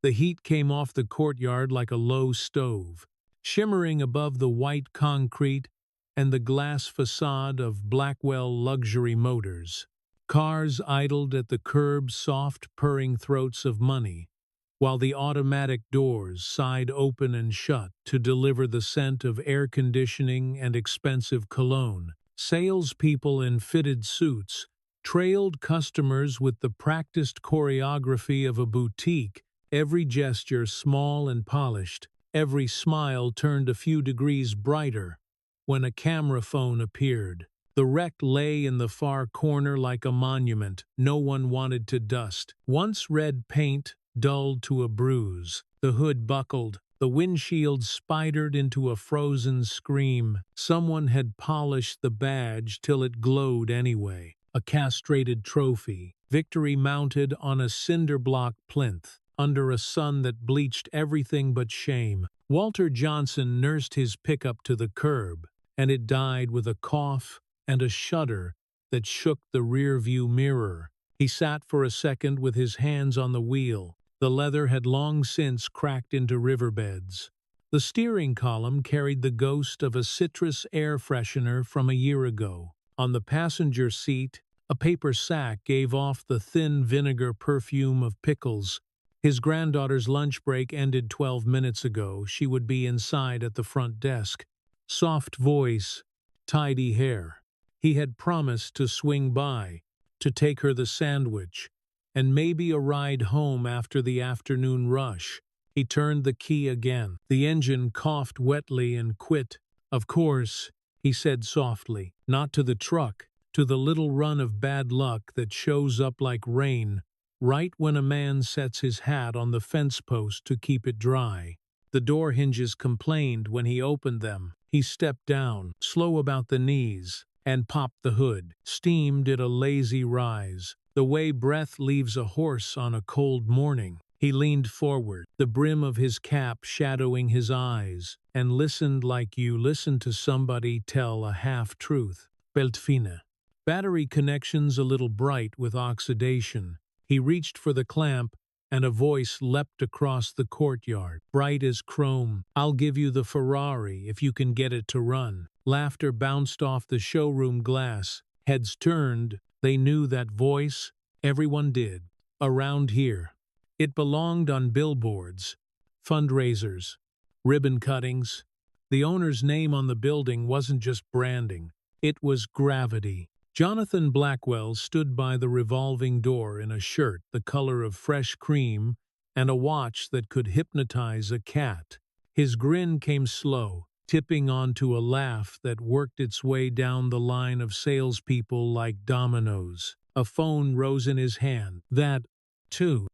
The heat came off the courtyard like a low stove, shimmering above the white concrete and the glass facade of Blackwell Luxury Motors. Cars idled at the curb's soft, purring throats of money, while the automatic doors sighed open and shut to deliver the scent of air conditioning and expensive cologne. Salespeople in fitted suits trailed customers with the practiced choreography of a boutique, every gesture small and polished, every smile turned a few degrees brighter when a camera phone appeared. The wreck lay in the far corner like a monument no one wanted to dust. Once red paint dulled to a bruise, the hood buckled, the windshield spidered into a frozen scream. Someone had polished the badge till it glowed anyway. A castrated trophy, victory mounted on a cinder-block plinth, under a sun that bleached everything but shame. Walter Johnson nursed his pickup to the curb, and it died with a cough and a shudder that shook the rear-view mirror. He sat for a second with his hands on the wheel. The leather had long since cracked into riverbeds. The steering column carried the ghost of a citrus air freshener from a year ago. On the passenger seat, a paper sack gave off the thin vinegar perfume of pickles. His granddaughter's lunch break ended 12 minutes ago. She would be inside at the front desk. Soft voice, tidy hair. He had promised to swing by, to take her the sandwich, and maybe a ride home after the afternoon rush. He turned the key again. The engine coughed wetly and quit. "Of course," he said softly, "not to the truck, to the little run of bad luck that shows up like rain right when a man sets his hat on the fence post to keep it dry." The door hinges complained when he opened them. He stepped down, slow about the knees, and popped the hood. Steam did a lazy rise, the way breath leaves a horse on a cold morning. He leaned forward, the brim of his cap shadowing his eyes, and listened like you listen to somebody tell a half-truth. Belt fine. Battery connections a little bright with oxidation. He reached for the clamp, and a voice leapt across the courtyard, bright as chrome. "I'll give you the Ferrari if you can get it to run." Laughter bounced off the showroom glass. Heads turned. They knew that voice. Everyone did. Around here. It belonged on billboards, fundraisers, ribbon cuttings. The owner's name on the building wasn't just branding. It was gravity. Jonathan Blackwell stood by the revolving door in a shirt the color of fresh cream and a watch that could hypnotize a cat. His grin came slow, tipping onto a laugh that worked its way down the line of salespeople like dominoes. A phone rose in his hand. That, too,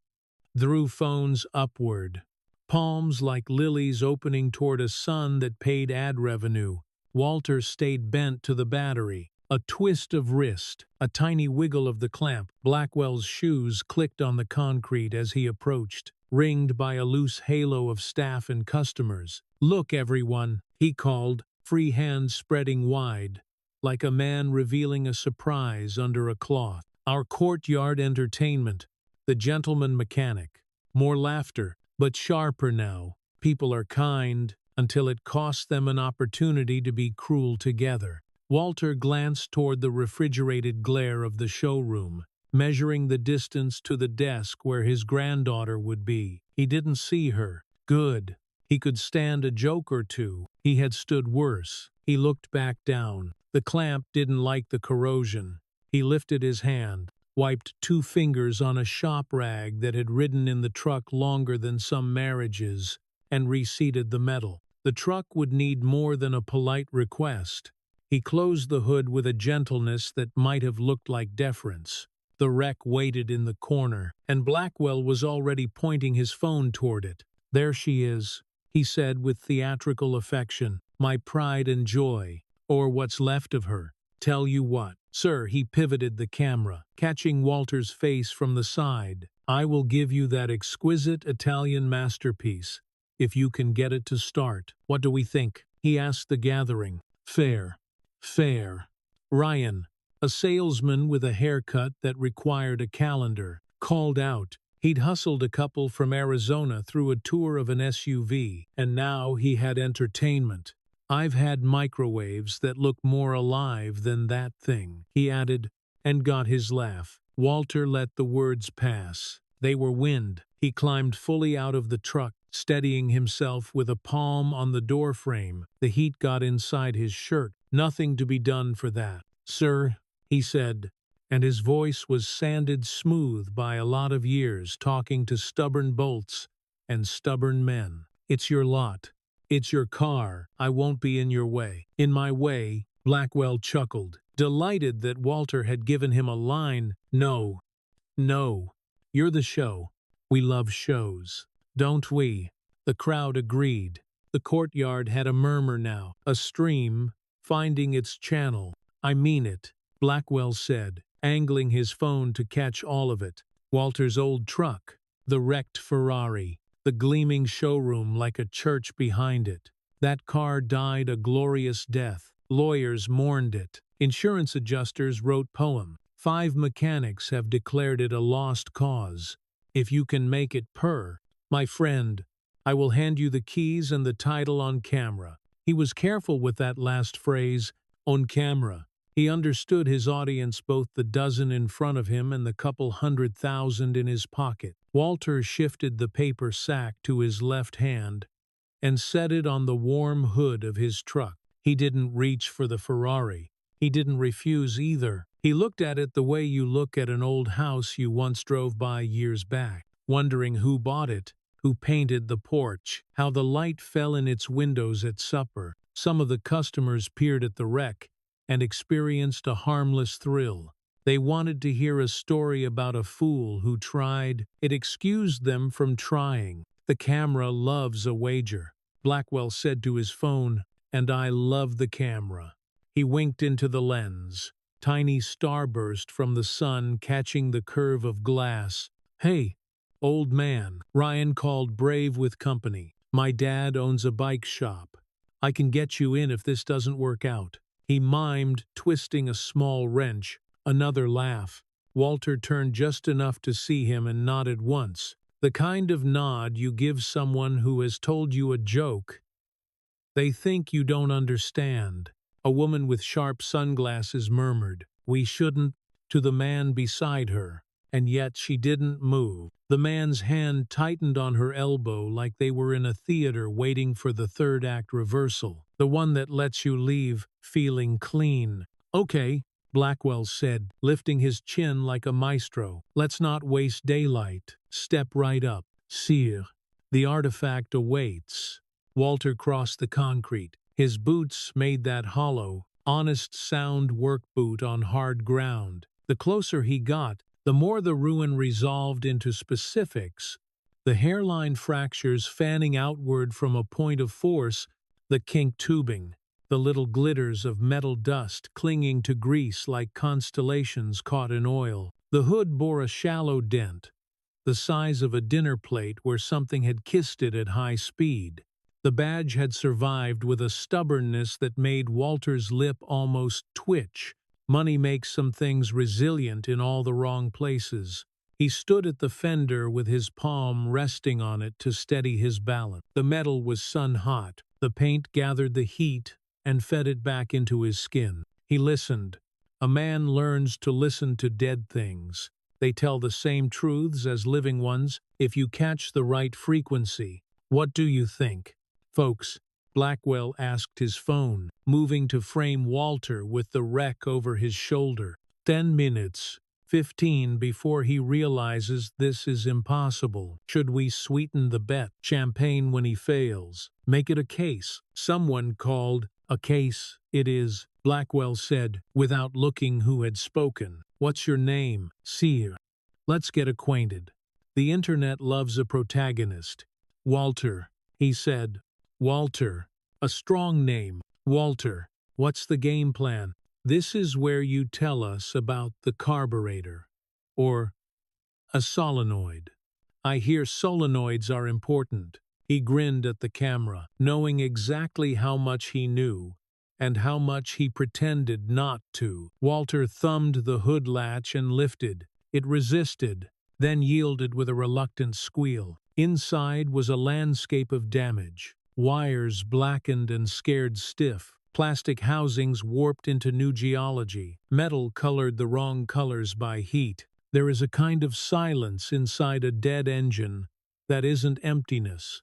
drew phones upward, palms like lilies opening toward a sun that paid ad revenue. Walter stayed bent to the battery. A twist of wrist, a tiny wiggle of the clamp. Blackwell's shoes clicked on the concrete as he approached, ringed by a loose halo of staff and customers. "Look, everyone," he called, free hands spreading wide, like a man revealing a surprise under a cloth. "Our courtyard entertainment, the gentleman mechanic." More laughter, but sharper now. People are kind until it costs them an opportunity to be cruel together. Walter glanced toward the refrigerated glare of the showroom, measuring the distance to the desk where his granddaughter would be. He didn't see her. Good. He could stand a joke or two. He had stood worse. He looked back down. The clamp didn't like the corrosion. He lifted his hand, wiped 2 fingers on a shop rag that had ridden in the truck longer than some marriages, and reseated the metal. The truck would need more than a polite request. He closed the hood with a gentleness that might have looked like deference. The wreck waited in the corner, and Blackwell was already pointing his phone toward it. "There she is," he said with theatrical affection. "My pride and joy, or what's left of her. Tell you what, sir," he pivoted the camera, catching Walter's face from the side. "I will give you that exquisite Italian masterpiece, if you can get it to start. What do we think?" he asked the gathering. "Fair. Fair." Ryan, a salesman with a haircut that required a calendar, called out, He'd hustled a couple from Arizona through a tour of an SUV, and now he had entertainment. "I've had microwaves that look more alive than that thing," he added, and got his laugh. Walter let the words pass. They were wind. He climbed fully out of the truck, steadying himself with a palm on the doorframe. The heat got inside his shirt. "Nothing to be done for that, sir," he said, and his voice was sanded smooth by a lot of years talking to stubborn bolts and stubborn men. "It's your lot. It's your car. I won't be in your way." "In my way?" Blackwell chuckled, delighted that Walter had given him a line. "No. No. You're the show. We love shows. Don't we?" The crowd agreed. The courtyard had a murmur now, a stream finding its channel. "I mean it," Blackwell said, angling his phone to catch all of it. Walter's old truck, the wrecked Ferrari, the gleaming showroom like a church behind it. That car died a glorious death. Lawyers mourned it. Insurance adjusters wrote poem. 5 mechanics have declared it a lost cause. If you can make it purr, my friend, I will hand you the keys and the title on camera. He was careful with that last phrase, on camera. He understood his audience, both the dozen in front of him and the couple 100,000 in his pocket. Walter shifted the paper sack to his left hand and set it on the warm hood of his truck. He didn't reach for the Ferrari. He didn't refuse either. He looked at it the way you look at an old house you once drove by years back, wondering who bought it, who painted the porch, how the light fell in its windows at supper. Some of the customers peered at the wreck and experienced a harmless thrill. They wanted to hear a story about a fool who tried. It excused them from trying. "The camera loves a wager," Blackwell said to his phone, "and I love the camera." He winked into the lens. Tiny starburst from the sun catching the curve of glass. "Hey, old man," Ryan called, brave with company. "My dad owns a bike shop. I can get you in if this doesn't work out." He mimed, twisting a small wrench. Another laugh. Walter turned just enough to see him and nodded once. The kind of nod you give someone who has told you a joke they think you don't understand. A woman with sharp sunglasses murmured, "We shouldn't," to the man beside her, and yet she didn't move. The man's hand tightened on her elbow like they were in a theater waiting for the third act reversal, the one that lets you leave feeling clean. "Okay," Blackwell said, lifting his chin like a maestro. "Let's not waste daylight. Step right up. Sire, the artifact awaits." Walter crossed the concrete. His boots made that hollow, honest sound work boot on hard ground. The closer he got, the more the ruin resolved into specifics. The hairline fractures fanning outward from a point of force, the kinked tubing, the little glitters of metal dust clinging to grease like constellations caught in oil. The hood bore a shallow dent, the size of a dinner plate where something had kissed it at high speed. The badge had survived with a stubbornness that made Walter's lip almost twitch. Money makes some things resilient in all the wrong places. He stood at the fender with his palm resting on it to steady his balance. The metal was sun-hot. The paint gathered the heat and fed it back into his skin. He listened. A man learns to listen to dead things. They tell the same truths as living ones if you catch the right frequency. "What do you think, folks?" Blackwell asked his phone, moving to frame Walter with the wreck over his shoulder. 10 minutes, 15 before he realizes this is impossible. Should we sweeten the bet? Champagne when he fails. Make it a case. Someone called. "A case, it is," Blackwell said, without looking who had spoken. "What's your name, Sire? Let's get acquainted. The internet loves a protagonist." "Walter," he said. "Walter. A strong name. Walter. What's the game plan?" "This is where you tell us about the carburetor. Or a solenoid. I hear solenoids are important." He grinned at the camera, knowing exactly how much he knew and how much he pretended not to. Walter thumbed the hood latch and lifted. It resisted. then yielded with a reluctant squeal. Inside was a landscape of damage. Wires blackened and scared stiff. Plastic housings warped into new geology. Metal colored the wrong colors by heat. There is a kind of silence inside a dead engine that isn't emptiness.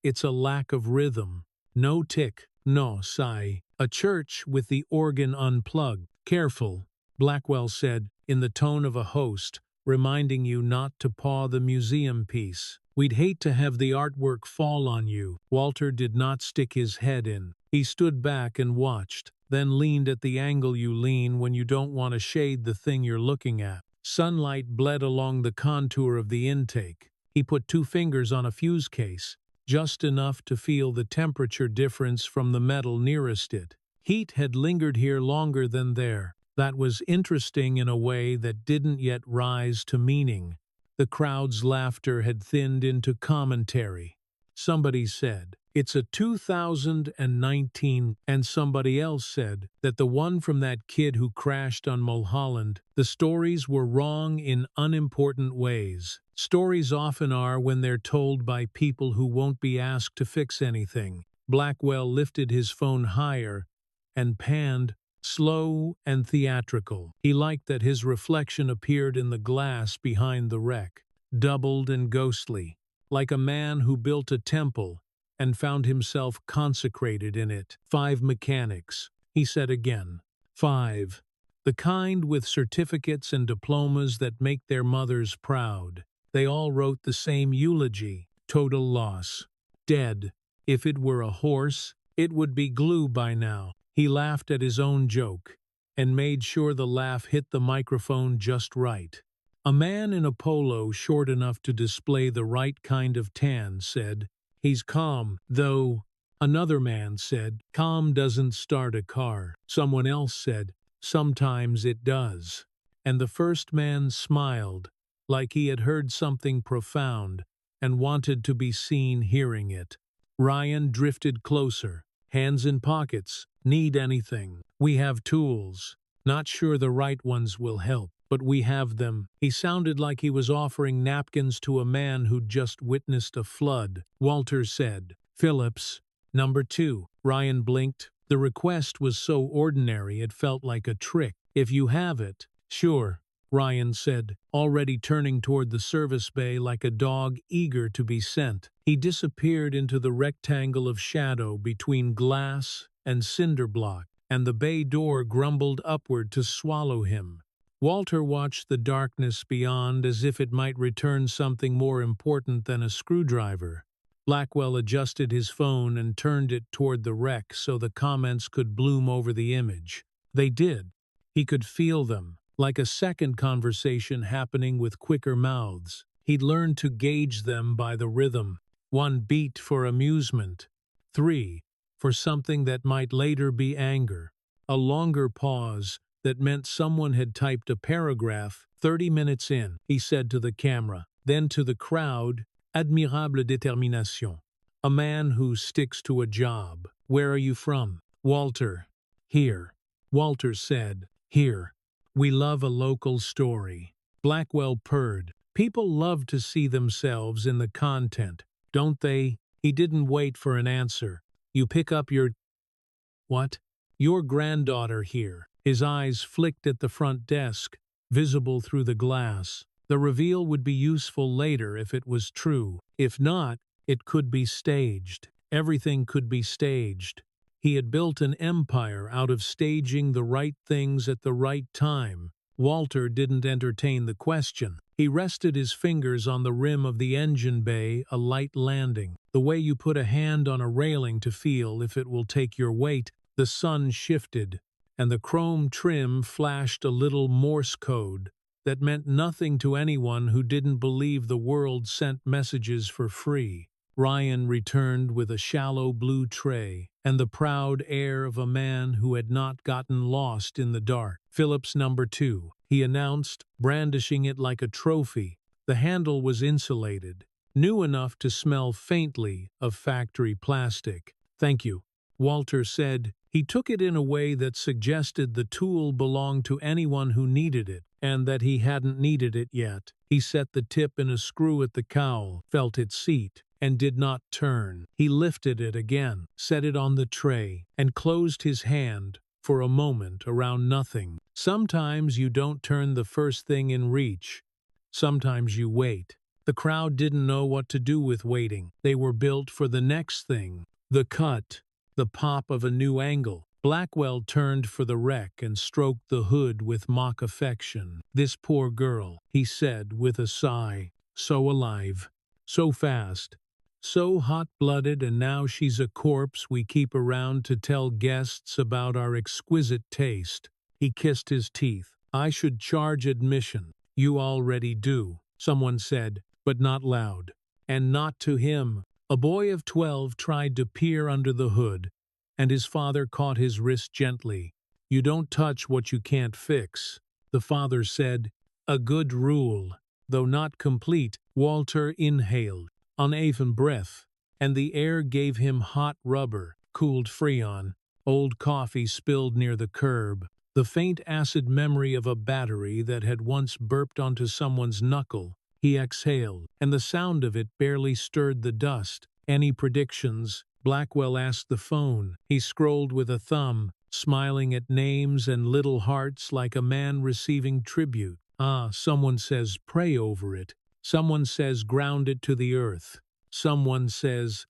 It's a lack of rhythm. No tick, no sigh. A church with the organ unplugged. Careful, Blackwell said, in the tone of a host, reminding you not to paw the museum piece. We'd hate to have the artwork fall on you. Walter did not stick his head in. He stood back and watched, then leaned at the angle you lean when you don't want to shade the thing you're looking at. Sunlight bled along the contour of the intake. He put 2 fingers on a fuse case, just enough to feel the temperature difference from the metal nearest it. Heat had lingered here longer than there. That was interesting in a way that didn't yet rise to meaning. The crowd's laughter had thinned into commentary. Somebody said, "It's a 2019, and somebody else said that the one from that kid who crashed on Mulholland. The stories were wrong in unimportant ways. Stories often are when they're told by people who won't be asked to fix anything." Blackwell lifted his phone higher and panned, slow and theatrical. He liked that his reflection appeared in the glass behind the wreck, doubled and ghostly, like a man who built a temple and found himself consecrated in it. 5 mechanics, he said again. 5. The kind with certificates and diplomas that make their mothers proud. They all wrote the same eulogy. Total loss. Dead. If it were a horse, it would be glue by now. He laughed at his own joke, and made sure the laugh hit the microphone just right. A man in a polo short enough to display the right kind of tan said, "He's calm, though." Another man said, "Calm doesn't start a car." Someone else said, "Sometimes it does." And the first man smiled, like he had heard something profound, and wanted to be seen hearing it. Ryan drifted closer, hands in pockets. "Need anything? We have tools. Not sure the right ones will help, but we have them." He sounded like he was offering napkins to a man who'd just witnessed a flood. Walter said, "Phillips, number 2. Ryan blinked. The request was so ordinary it felt like a trick. "If you have it." "Sure," Ryan said, already turning toward the service bay like a dog eager to be sent. He disappeared into the rectangle of shadow between glass and cinder block, and the bay door grumbled upward to swallow him. Walter watched the darkness beyond as if it might return something more important than a screwdriver. Blackwell adjusted his phone and turned it toward the wreck so the comments could bloom over the image. They did. He could feel them, like a second conversation happening with quicker mouths. He'd learned to gauge them by the rhythm. 1 beat for amusement. 3 for something that might later be anger. A longer pause that meant someone had typed a paragraph. 30 minutes in, he said to the camera. Then to the crowd, "Admirable détermination. A man who sticks to a job. Where are you from?" "Walter." "Here." Walter said, "Here. We love a local story." Blackwell purred. People love to see themselves in the content, don't they? He didn't wait for an answer. "You pick up your—" "What?" "Your granddaughter here." His eyes flicked at the front desk, visible through the glass. The reveal would be useful later if it was true. If not, it could be staged. Everything could be staged. He had built an empire out of staging the right things at the right time. Walter didn't entertain the question. He rested his fingers on the rim of the engine bay, a light landing. The way you put a hand on a railing to feel if it will take your weight. The sun shifted, and the chrome trim flashed a little Morse code that meant nothing to anyone who didn't believe the world sent messages for free. Ryan returned with a shallow blue tray and the proud air of a man who had not gotten lost in the dark. "Phillips number 2, he announced, brandishing it like a trophy. The handle was insulated, new enough to smell faintly of factory plastic. "Thank you," Walter said, He took it in a way that suggested the tool belonged to anyone who needed it, and that he hadn't needed it yet. He set the tip in a screw at the cowl, felt its seat, and did not turn. He lifted it again, set it on the tray, and closed his hand for a moment around nothing. Sometimes you don't turn the first thing in reach. Sometimes you wait. The crowd didn't know what to do with waiting. They were built for the next thing. The cut, the pop of a new angle. Blackwell turned for the wreck and stroked the hood with mock affection. "This poor girl," he said with a sigh. "So alive, so fast, so hot-blooded, and now she's a corpse we keep around to tell guests about our exquisite taste." He kissed his teeth. "I should charge admission." "You already do," someone said, but not loud. And not to him. A boy of 12 tried to peer under the hood, and his father caught his wrist gently. "You don't touch what you can't fix," the father said. A good rule. Though not complete, Walter inhaled, uneven breath, and the air gave him hot rubber, cooled Freon, old coffee spilled near the curb, the faint acid memory of a battery that had once burped onto someone's knuckle. He exhaled, and the sound of it barely stirred the dust. "Any predictions?" Blackwell asked the phone. He scrolled with a thumb, smiling at names and little hearts like a man receiving tribute. Someone says pray over it. Someone says ground it to the earth. Someone says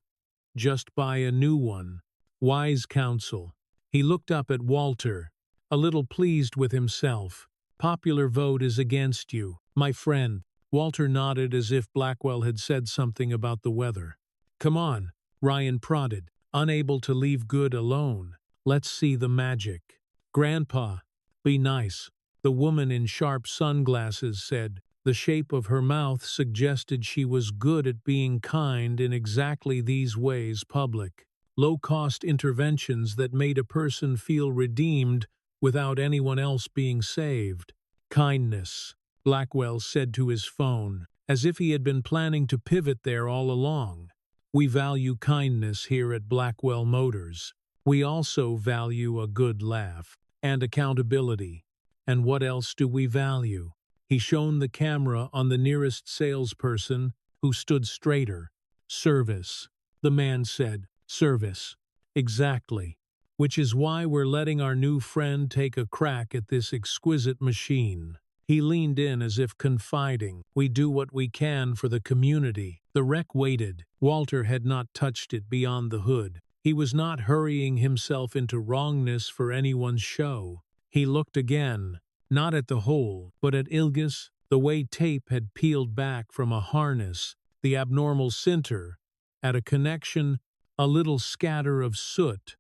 just buy a new one. Wise counsel. He looked up at Walter, a little pleased with himself. "Popular vote is against you, my friend." Walter nodded as if Blackwell had said something about the weather. "Come on," Ryan prodded, unable to leave Good alone. "Let's see the magic." "Grandpa, be nice," the woman in sharp sunglasses said. The shape of her mouth suggested she was good at being kind in exactly these ways. Public, low-cost interventions that made a person feel redeemed without anyone else being saved. "Kindness," Blackwell said to his phone, as if he had been planning to pivot there all along. "We value kindness here at Blackwell Motors. We also value a good laugh and accountability. And what else do we value?" He shone the camera on the nearest salesperson, who stood straighter. "Service," the man said. "Service. Exactly. Which is why we're letting our new friend take a crack at this exquisite machine." He leaned in as if confiding. "We do what we can for the community." The wreck waited. Walter had not touched it beyond the hood. He was not hurrying himself into wrongness for anyone's show. He looked again, not at the hole, but at Ilgus, the way tape had peeled back from a harness, the abnormal sinter, at a connection, a little scatter of soot,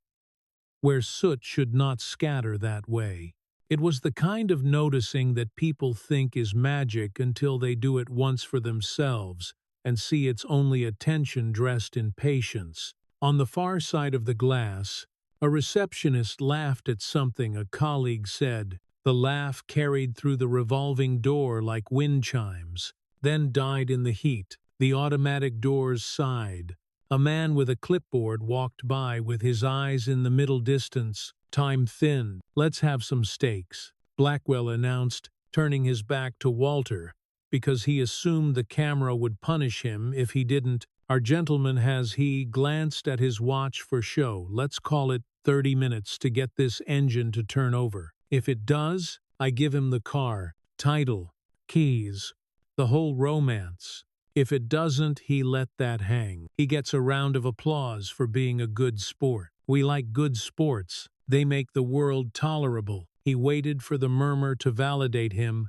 where soot should not scatter that way. It was the kind of noticing that people think is magic until they do it once for themselves and see it's only attention dressed in patience. On the far side of the glass, a receptionist laughed at something a colleague said. The laugh carried through the revolving door like wind chimes, then died in the heat. The automatic doors sighed. A man with a clipboard walked by with his eyes in the middle distance. Time thinned. "Let's have some steaks," Blackwell announced, turning his back to Walter, because he assumed the camera would punish him if he didn't. "Our gentleman has," he glanced at his watch for show. "Let's call it 30 minutes to get this engine to turn over. If it does, I give him the car, title, keys, the whole romance. If it doesn't, he let that hang. He gets a round of applause for being a good sport. We like good sports. They make the world tolerable." He waited for the murmur to validate him,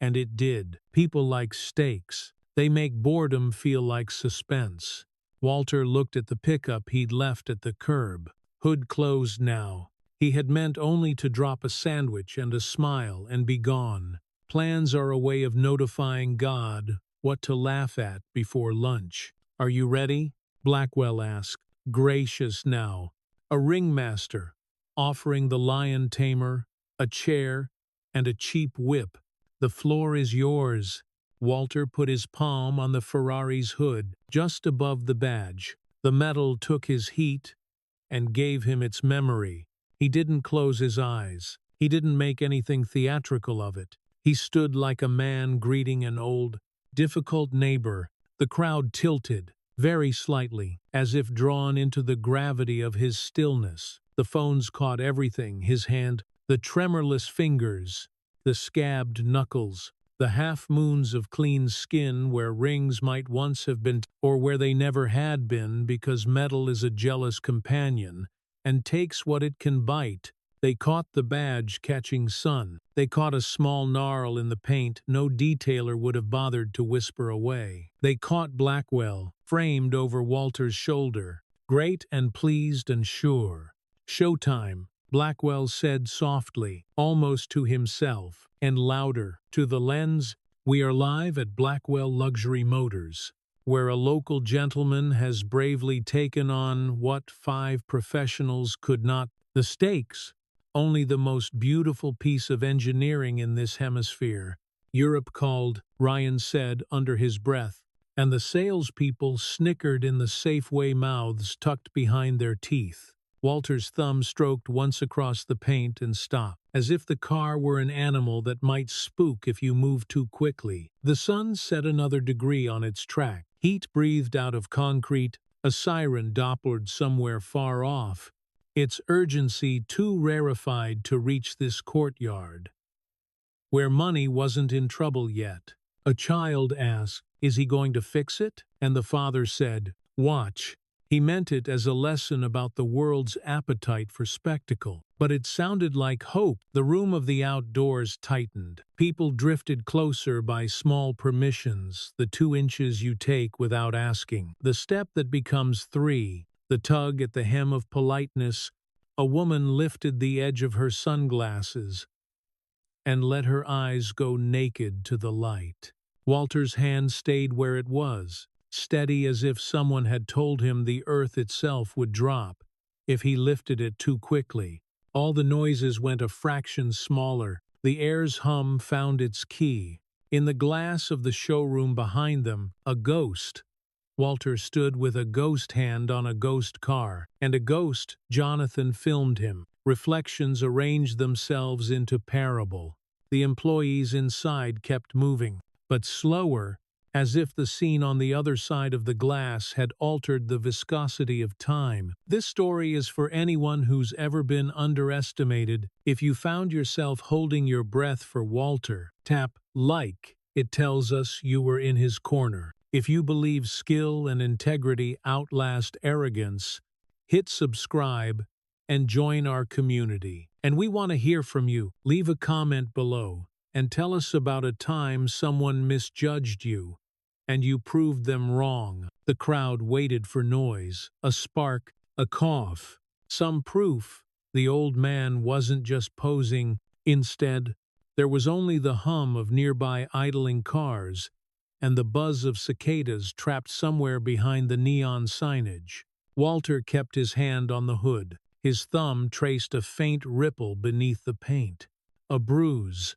and it did. "People like steaks. They make boredom feel like suspense." Walter looked at the pickup he'd left at the curb. Hood closed now. He had meant only to drop a sandwich and a smile and be gone. Plans are a way of notifying God what to laugh at before lunch. "Are you ready?" Blackwell asked, gracious now. A ringmaster, offering the lion tamer, a chair, and a cheap whip. "The floor is yours." Walter put his palm on the Ferrari's hood, just above the badge. The metal took his heat and gave him its memory. He didn't close his eyes. He didn't make anything theatrical of it. He stood like a man greeting an old, difficult neighbor. The crowd tilted, very slightly, as if drawn into the gravity of his stillness. The phones caught everything, his hand, the tremorless fingers, the scabbed knuckles, the half-moons of clean skin where rings might once have been, or where they never had been, because metal is a jealous companion and takes what it can bite. They caught the badge catching sun. They caught a small gnarl in the paint no detailer would have bothered to whisper away. They caught Blackwell, framed over Walter's shoulder, great and pleased and sure. "Showtime," Blackwell said softly, almost to himself, and louder, to the lens. "We are live at Blackwell Luxury Motors, where a local gentleman has bravely taken on what 5 professionals could not. The stakes, only the most beautiful piece of engineering in this hemisphere. Europe called," Ryan said under his breath, and the salespeople snickered in the Safeway mouths tucked behind their teeth. Walter's thumb stroked once across the paint and stopped, as if the car were an animal that might spook if you moved too quickly. The sun set another degree on its track. Heat breathed out of concrete, a siren dopplered somewhere far off, its urgency too rarefied to reach this courtyard, where money wasn't in trouble yet. A child asked, "Is he going to fix it?" And the father said, "Watch." He meant it as a lesson about the world's appetite for spectacle. But it sounded like hope. The room of the outdoors tightened. People drifted closer by small permissions, the 2 inches you take without asking, the step that becomes 3, the tug at the hem of politeness. A woman lifted the edge of her sunglasses and let her eyes go naked to the light. Walter's hand stayed where it was, steady as if someone had told him the earth itself would drop if he lifted it too quickly. All the noises went a fraction smaller. The air's hum found its key. In the glass of the showroom behind them, a ghost. Walter stood with a ghost hand on a ghost car, and a ghost. Jonathan filmed him. Reflections arranged themselves into parable. The employees inside kept moving, but slower, as if the scene on the other side of the glass had altered the viscosity of time. This story is for anyone who's ever been underestimated. If you found yourself holding your breath for Walter, tap like. It tells us you were in his corner. If you believe skill and integrity outlast arrogance, hit subscribe and join our community. And we want to hear from you. Leave a comment below and tell us about a time someone misjudged you and you proved them wrong. The crowd waited for noise, a spark, a cough, some proof the old man wasn't just posing. Instead, there was only the hum of nearby idling cars and the buzz of cicadas trapped somewhere behind the neon signage. Walter kept his hand on the hood. His thumb traced a faint ripple beneath the paint. A bruise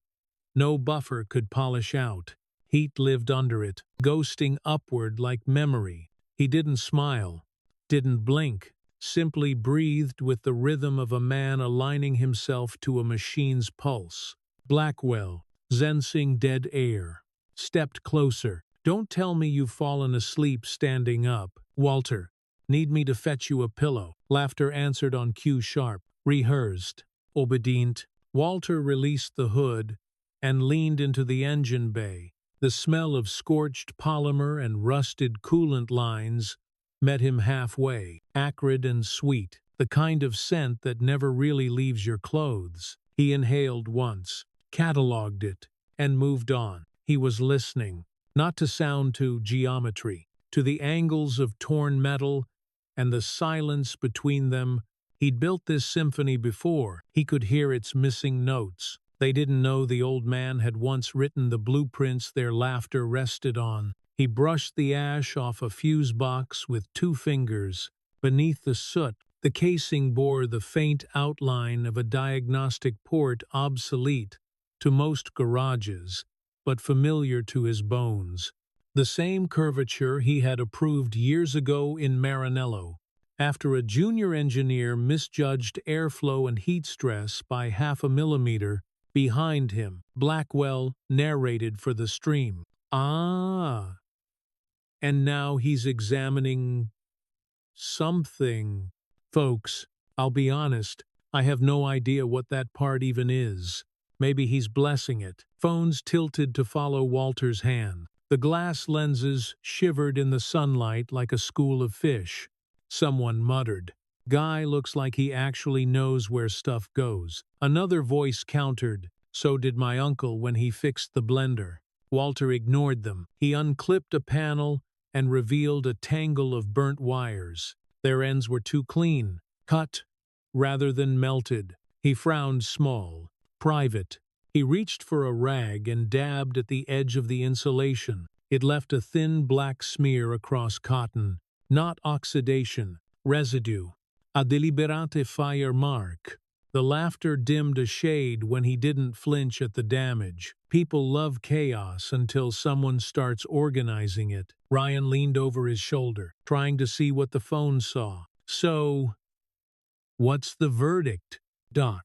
no buffer could polish out. Heat lived under it, ghosting upward like memory. He didn't smile, didn't blink, simply breathed with the rhythm of a man aligning himself to a machine's pulse. Blackwell, sensing dead air, stepped closer. "Don't tell me you've fallen asleep standing up." "Walter, need me to fetch you a pillow?" Laughter answered on cue sharp, rehearsed, obedient. Walter released the hood and leaned into the engine bay. The smell of scorched polymer and rusted coolant lines met him halfway, acrid and sweet, the kind of scent that never really leaves your clothes. He inhaled once, catalogued it, and moved on. He was listening, not to sound, to geometry, to the angles of torn metal and the silence between them. He'd built this symphony before. He could hear its missing notes. They didn't know the old man had once written the blueprints their laughter rested on. He brushed the ash off a fuse box with 2 fingers. Beneath the soot, the casing bore the faint outline of a diagnostic port, obsolete to most garages, but familiar to his bones. The same curvature he had approved years ago in Maranello. after a junior engineer misjudged airflow and heat stress by half a millimeter behind him. Blackwell narrated for the stream. Ah, and now he's examining something. Folks, I'll be honest, I have no idea what that part even is. Maybe he's blessing it. Phones tilted to follow Walter's hand. The glass lenses shivered in the sunlight like a school of fish. Someone muttered, "Guy looks like he actually knows where stuff goes." Another voice countered, "So did my uncle when he fixed the blender." Walter ignored them. He unclipped a panel and revealed a tangle of burnt wires. Their ends were too clean, cut rather than melted. He frowned small, private. He reached for a rag and dabbed at the edge of the insulation. It left a thin black smear across cotton. Not oxidation, residue. A deliberate fire mark. The laughter dimmed a shade when he didn't flinch at the damage. People love chaos until someone starts organizing it. Ryan leaned over his shoulder, trying to see what the phone saw. "So, what's the verdict, Doc?"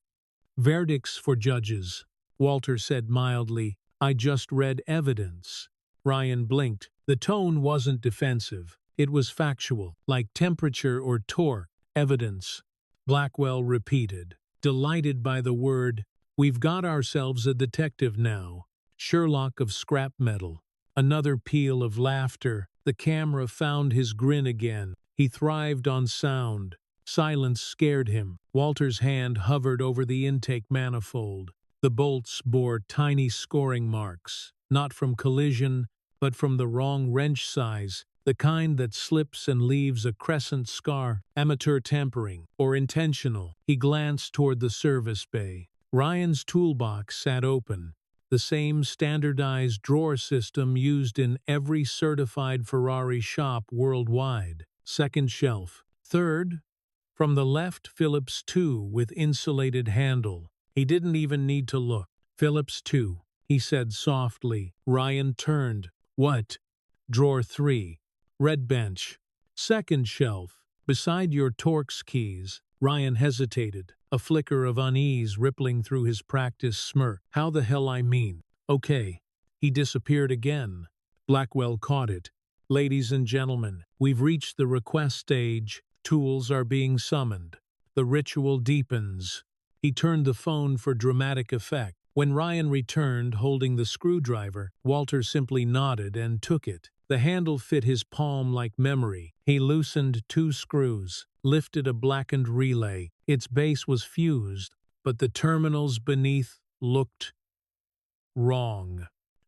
"Verdicts for judges," Walter said mildly. "I just read evidence." Ryan blinked. The tone wasn't defensive. It was factual, like temperature or torque. "Evidence," Blackwell repeated, delighted by the word. "We've got ourselves a detective now. Sherlock of scrap metal." Another peal of laughter. The camera found his grin again. He thrived on sound. Silence scared him. Walter's hand hovered over the intake manifold. The bolts bore tiny scoring marks, not from collision, but from the wrong wrench size, the kind that slips and leaves a crescent scar. Amateur tampering, or intentional. He glanced toward the service bay. Ryan's toolbox sat open, the same standardized drawer system used in every certified Ferrari shop worldwide. Second shelf. Third, from the left, Phillips 2 with insulated handle. He didn't even need to look. "Phillips 2, he said softly. Ryan turned. "What?" "Drawer 3. Red bench. Second shelf. Beside your Torx keys." Ryan hesitated, a flicker of unease rippling through his practiced smirk. "How the hell I mean?" "Okay." He disappeared again. Blackwell caught it. "Ladies and gentlemen, we've reached the request stage. Tools are being summoned. The ritual deepens." He turned the phone for dramatic effect. When Ryan returned holding the screwdriver, Walter simply nodded and took it. The handle fit his palm like memory. He loosened 2 screws, lifted a blackened relay. Its base was fused, but the terminals beneath looked wrong.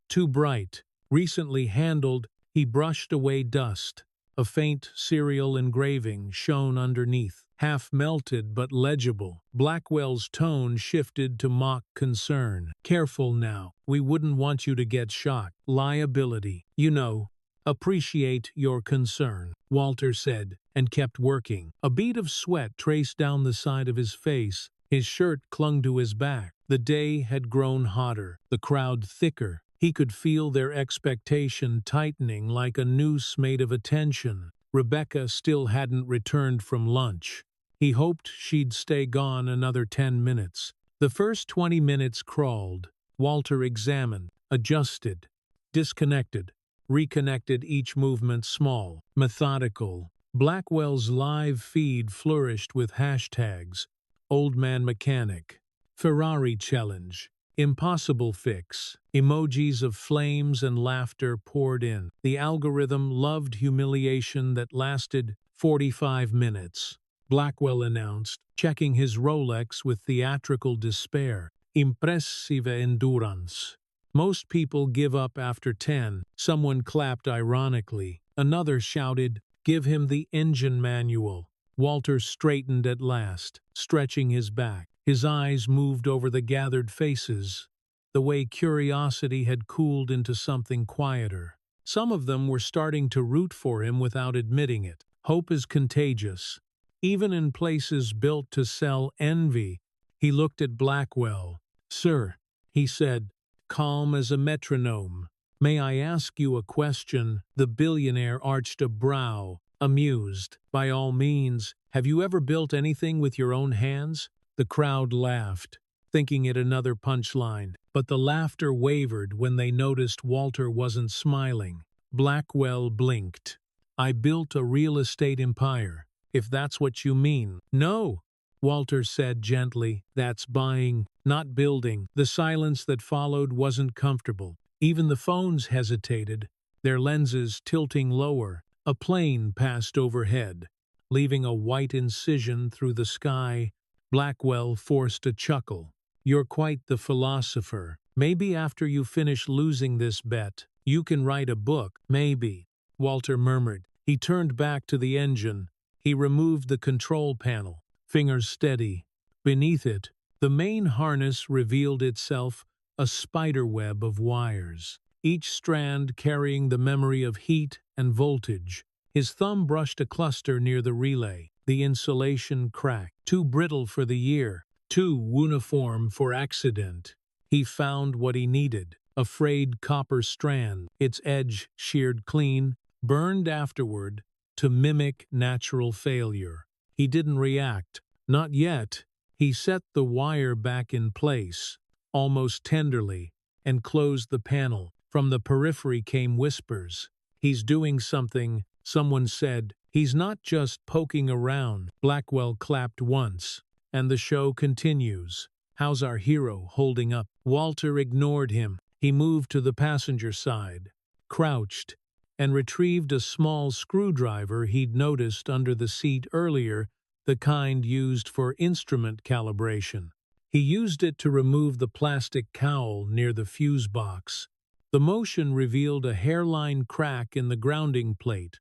Too bright. Recently handled, he brushed away dust. A faint serial engraving shone underneath, half melted but legible. Blackwell's tone shifted to mock concern. "Careful now. We wouldn't want you to get shot. Liability. You know. Appreciate your concern," Walter said, and kept working. A bead of sweat traced down the side of his face. His shirt clung to his back. The day had grown hotter, the crowd thicker. He could feel their expectation tightening like a noose made of attention. Rebecca still hadn't returned from lunch. He hoped she'd stay gone another 10 minutes. The first 20 minutes crawled. Walter examined, adjusted, disconnected, reconnected, each movement small, methodical. Blackwell's live feed flourished with hashtags: "Old Man Mechanic," "Ferrari Challenge," "Impossible Fix." Emojis of flames and laughter poured in. The algorithm loved humiliation that lasted 45 minutes. Blackwell announced, checking his Rolex with theatrical despair. "Impressive endurance." "Most people give up after 10. Someone clapped ironically. Another shouted, "Give him the engine manual." Walter straightened at last, stretching his back. His eyes moved over the gathered faces, the way curiosity had cooled into something quieter. Some of them were starting to root for him without admitting it. Hope is contagious. Even in places built to sell envy. He looked at Blackwell. "Sir," he said, calm as a metronome, "may I ask you a question?" The billionaire arched a brow. amused. "By all means, have you ever built anything with your own hands?" The crowd laughed, thinking it another punchline, but the laughter wavered when they noticed Walter wasn't smiling. Blackwell blinked. "I built a real estate empire, if that's what you mean." "No," Walter said gently, "that's buying, not building." The silence that followed wasn't comfortable. Even the phones hesitated, their lenses tilting lower. A plane passed overhead, leaving a white incision through the sky. Blackwell forced a chuckle. "You're quite the philosopher. Maybe after you finish losing this bet, you can write a book." "Maybe," Walter murmured. He turned back to the engine. He removed the control panel, fingers steady. Beneath it, the main harness revealed itself, a spiderweb of wires, each strand carrying the memory of heat and voltage. His thumb brushed a cluster near the relay. The insulation cracked, too brittle for the year, too uniform for accident. He found what he needed, a frayed copper strand, its edge sheared clean, burned afterward to mimic natural failure. He didn't react, not yet. He set the wire back in place, almost tenderly, and closed the panel. From the periphery came whispers. "He's doing something," someone said. "He's not just poking around." Blackwell clapped once, and the show continues. "How's our hero holding up?" Walter ignored him. He moved to the passenger side, crouched, and retrieved a small screwdriver he'd noticed under the seat earlier, the kind used for instrument calibration. He used it to remove the plastic cowl near the fuse box. The motion revealed a hairline crack in the grounding plate.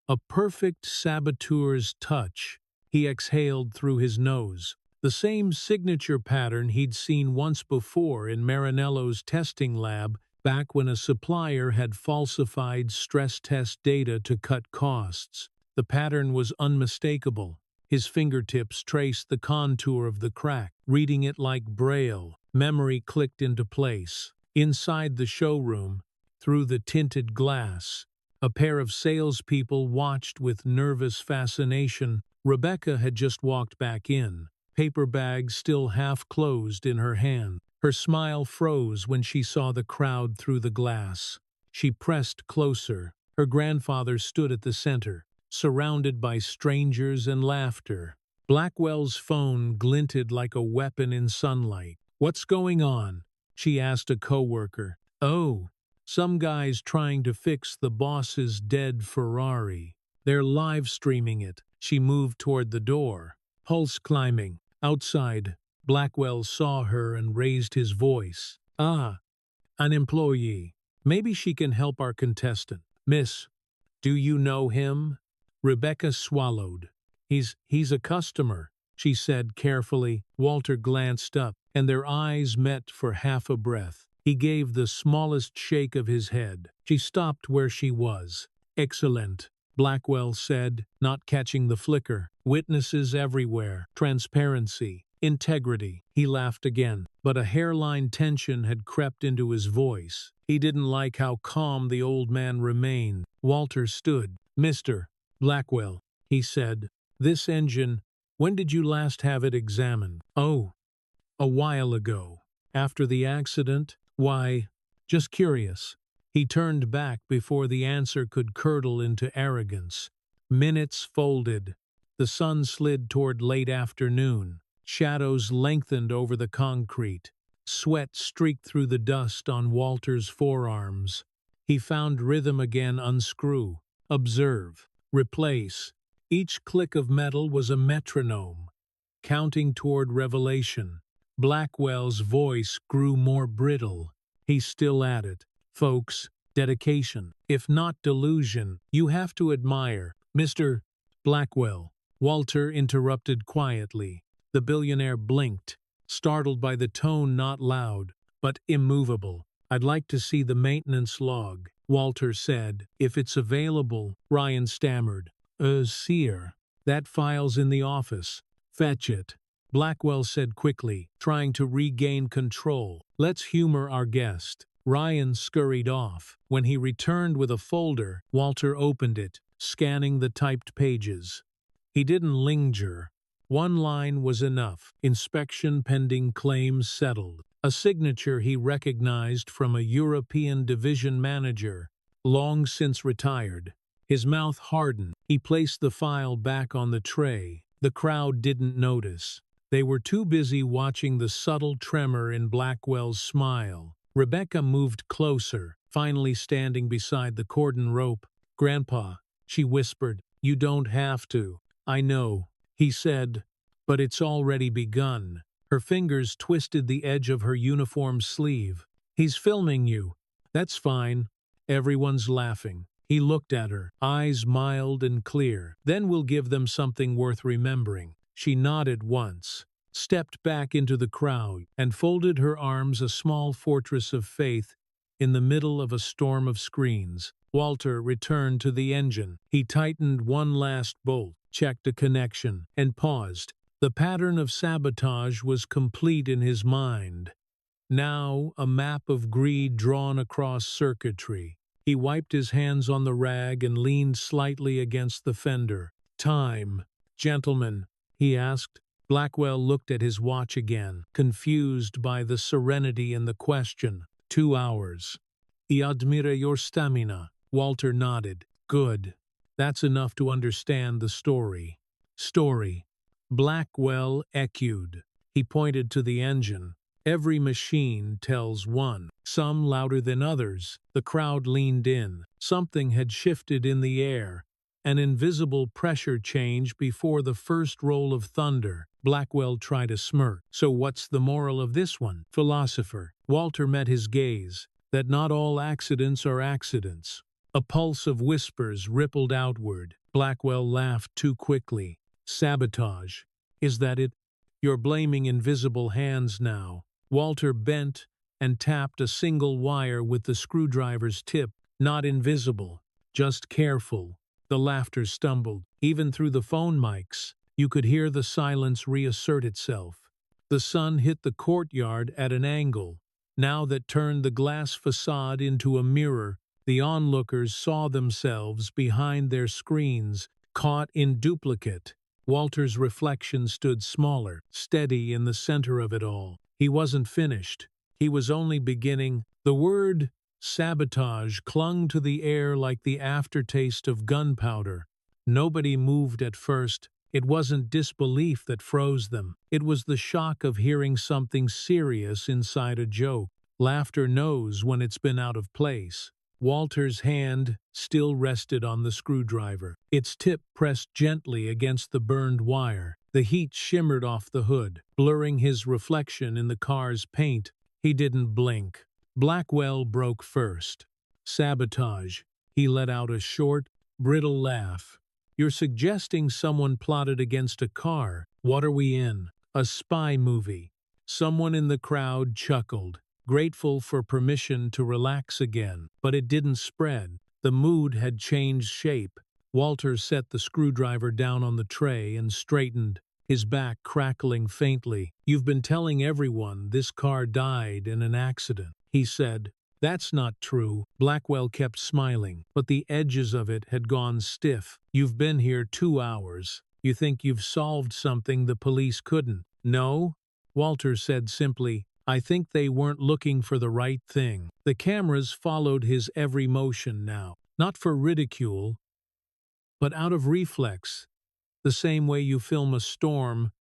A perfect saboteur's touch. He exhaled through his nose. The same signature pattern he'd seen once before in Marinello's testing lab, back when a supplier had falsified stress test data to cut costs. The pattern was unmistakable. His fingertips traced the contour of the crack, reading it like Braille. Memory clicked into place. Inside the showroom, through the tinted glass, a pair of salespeople watched with nervous fascination. Rebecca had just walked back in, paper bag still half closed in her hand. Her smile froze when she saw the crowd through the glass. She pressed closer. Her grandfather stood at the center, surrounded by strangers and laughter. Blackwell's phone glinted like a weapon in sunlight. "What's going on?" she asked a coworker. "Oh, some guys trying to fix the boss's dead Ferrari. They're live streaming it." She moved toward the door, pulse climbing. Outside, Blackwell saw her and raised his voice. "Ah, an employee. Maybe she can help our contestant. Miss, do you know him?" Rebecca swallowed. He's a customer," she said carefully. Walter glanced up, and their eyes met for half a breath. He gave the smallest shake of his head. She stopped where she was. "Excellent," Blackwell said, not catching the flicker. "Witnesses everywhere. Transparency. Integrity." He laughed again, but a hairline tension had crept into his voice. He didn't like how calm the old man remained. Walter stood. "Mr. Blackwell," he said, "this engine, when did you last have it examined?" "Oh, a while ago. After the accident? Why, just curious." He turned back before the answer could curdle into arrogance. Minutes folded. The sun slid toward late afternoon. Shadows lengthened over the concrete. Sweat streaked through the dust on Walter's forearms. He found rhythm again. Unscrew. Observe. Replace. Each click of metal was a metronome, counting toward revelation. Blackwell's voice grew more brittle. He's still at it. "Folks, dedication, if not delusion, you have to admire." "Mr. Blackwell," Walter interrupted quietly. The billionaire blinked, startled by the tone, not loud, but immovable. "I'd like to see the maintenance log," Walter said. "If it's available," Ryan stammered. Sir, that file's in the office. Fetch it," Blackwell said quickly, trying to regain control. "Let's humor our guest." Ryan scurried off. When he returned with a folder, Walter opened it. scanning the typed pages. He didn't linger. One line was enough. Inspection pending, claims settled. A signature he recognized from a European division manager, long since retired. His mouth hardened. He placed the file back on the tray. The crowd didn't notice. They were too busy watching the subtle tremor in Blackwell's smile. Rebecca moved closer, finally standing beside the cordon rope. "Grandpa," she whispered, "you don't have to." "I know," he said, "but it's already begun." Her fingers twisted the edge of her uniform sleeve. "He's filming you." "That's fine." Everyone's laughing. He looked at her, eyes mild and clear. "Then we'll give them something worth remembering." She nodded once, stepped back into the crowd, and folded her arms, a small fortress of faith in the middle of a storm of screens. Walter returned to the engine. He tightened one last bolt, checked a connection, and paused. The pattern of sabotage was complete in his mind. Now a map of greed drawn across circuitry. He wiped his hands on the rag and leaned slightly against the fender. "Time, gentlemen," he asked. Blackwell looked at his watch again, confused by the serenity in the question. 2 hours. "I admire your stamina." Walter nodded. "Good. That's enough to understand the story." "Story." Blackwell echoed. He pointed to the engine. "Every machine tells one, some louder than others." The crowd leaned in. Something had shifted in the air, an invisible pressure change before the first roll of thunder. Blackwell tried a smirk. "So what's the moral of this one, philosopher?" Walter met his gaze. "That not all accidents are accidents." A pulse of whispers rippled outward. Blackwell laughed too quickly. "Sabotage. Is that it? You're blaming invisible hands now." Walter bent and tapped a single wire with the screwdriver's tip. "Not invisible, just careful." The laughter stumbled. Even through the phone mics, you could hear the silence reassert itself. The sun hit the courtyard at an angle, now that turned the glass facade into a mirror. The onlookers saw themselves behind their screens, caught in duplicate. Walter's reflection stood smaller, steady in the center of it all. He wasn't finished. He was only beginning. The word sabotage clung to the air like the aftertaste of gunpowder. Nobody moved at first. It wasn't disbelief that froze them. It was the shock of hearing something serious inside a joke. Laughter knows when it's been out of place. Walter's hand still rested on the screwdriver. Its tip pressed gently against the burned wire. The heat shimmered off the hood, blurring his reflection in the car's paint. He didn't blink. Blackwell broke first. "Sabotage." He let out a short, brittle laugh. "You're suggesting someone plotted against a car. What are we in? A spy movie?" Someone in the crowd chuckled, grateful for permission to relax again. But it didn't spread. The mood had changed shape. Walter set the screwdriver down on the tray and straightened, his back crackling faintly. "You've been telling everyone this car died in an accident," he said. "That's not true." Blackwell kept smiling, but the edges of it had gone stiff. "You've been here 2 hours. You think you've solved something the police couldn't." "No," Walter said simply. "I think they weren't looking for the right thing." The cameras followed his every motion now, not for ridicule, but out of reflex, the same way you film a storm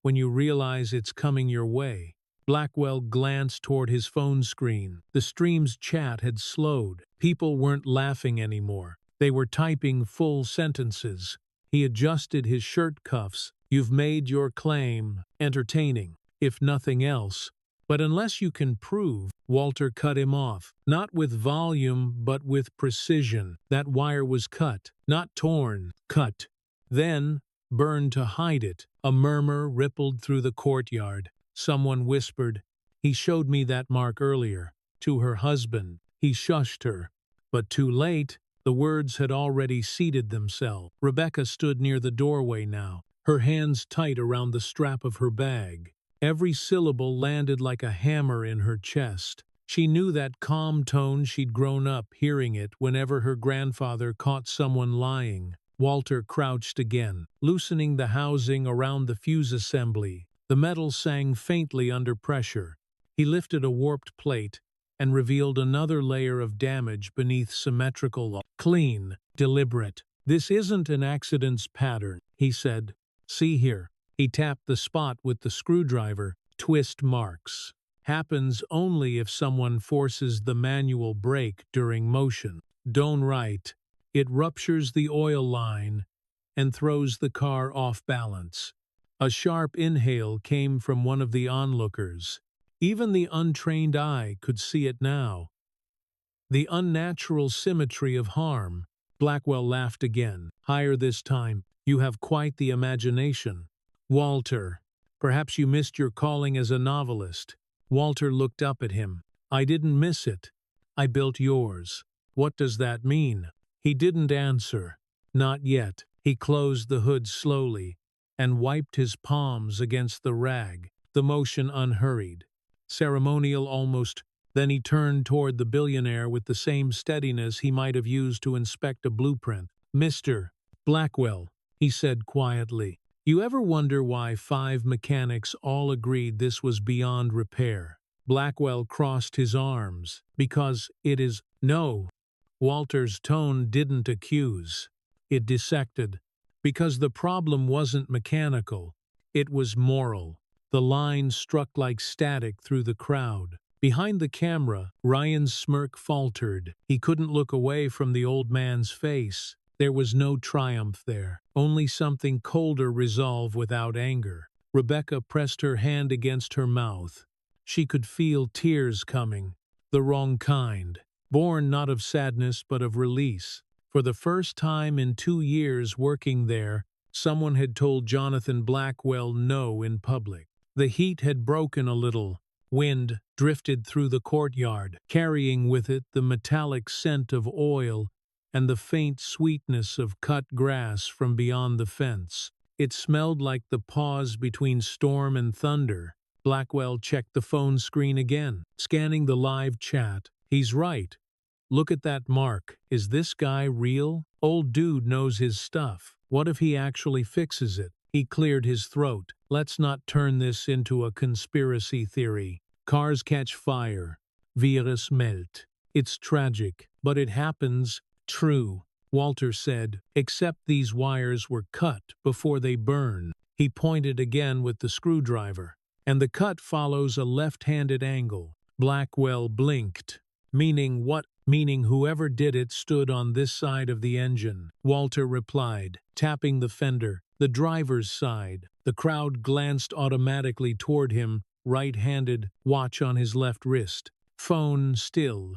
when you realize it's coming your way. Blackwell glanced toward his phone screen. The stream's chat had slowed. People weren't laughing anymore. They were typing full sentences. He adjusted his shirt cuffs. "You've made your claim. Entertaining, if nothing else. But unless you can prove," Walter cut him off. "Not with volume, but with precision. That wire was cut, not torn. Cut. Then burned to hide it." A murmur rippled through the courtyard. Someone whispered, "He showed me that mark earlier." To her husband. He shushed her. But too late. The words had already seated themselves. Rebecca stood near the doorway now, her hands tight around the strap of her bag. Every syllable landed like a hammer in her chest. She knew that calm tone. She'd grown up hearing it whenever her grandfather caught someone lying. Walter crouched again, loosening the housing around the fuse assembly. The metal sang faintly under pressure. He lifted a warped plate and revealed another layer of damage beneath symmetrical, clean, deliberate. "This isn't an accident's pattern," he said. "See here." He tapped the spot with the screwdriver. "Twist marks. Happens only if someone forces the manual brake during motion. Don't right. It ruptures the oil line and throws the car off balance." A sharp inhale came from one of the onlookers. Even the untrained eye could see it now. The unnatural symmetry of harm. Blackwell laughed again, higher this time. "You have quite the imagination, Walter. Perhaps you missed your calling as a novelist." Walter looked up at him. "I didn't miss it. I built yours." "What does that mean?" He didn't answer. Not yet. He closed the hood slowly and wiped his palms against the rag, the motion unhurried, ceremonial almost. Then he turned toward the billionaire with the same steadiness he might have used to inspect a blueprint. "Mr. Blackwell," he said quietly, "you ever wonder why 5 mechanics all agreed this was beyond repair?" Blackwell crossed his arms. "Because it is." "No." Walter's tone didn't accuse. It dissected. "Because the problem wasn't mechanical. It was moral." The line struck like static through the crowd. Behind the camera, Ryan's smirk faltered. He couldn't look away from the old man's face. There was no triumph there, only something colder, resolve without anger. Rebecca pressed her hand against her mouth. She could feel tears coming. The wrong kind. Born not of sadness but of release. For the first time in 2 years working there, someone had told Jonathan Blackwell no in public. The heat had broken a little. Wind drifted through the courtyard, carrying with it the metallic scent of oil and the faint sweetness of cut grass from beyond the fence. It smelled like the pause between storm and thunder. Blackwell checked the phone screen again, scanning the live chat. "He's right. Look at that mark. Is this guy real? Old dude knows his stuff. What if he actually fixes it?" He cleared his throat. "Let's not turn this into a conspiracy theory. Cars catch fire. Virus melt. It's tragic, but it happens." "True," Walter said, "except these wires were cut before they burn." He pointed again with the screwdriver. "And the cut follows a left-handed angle." Blackwell blinked. "Meaning what?" "Meaning whoever did it stood on this side of the engine," Walter replied, tapping the fender. "The driver's side." The crowd glanced automatically toward him, right-handed, watch on his left wrist. Phone still.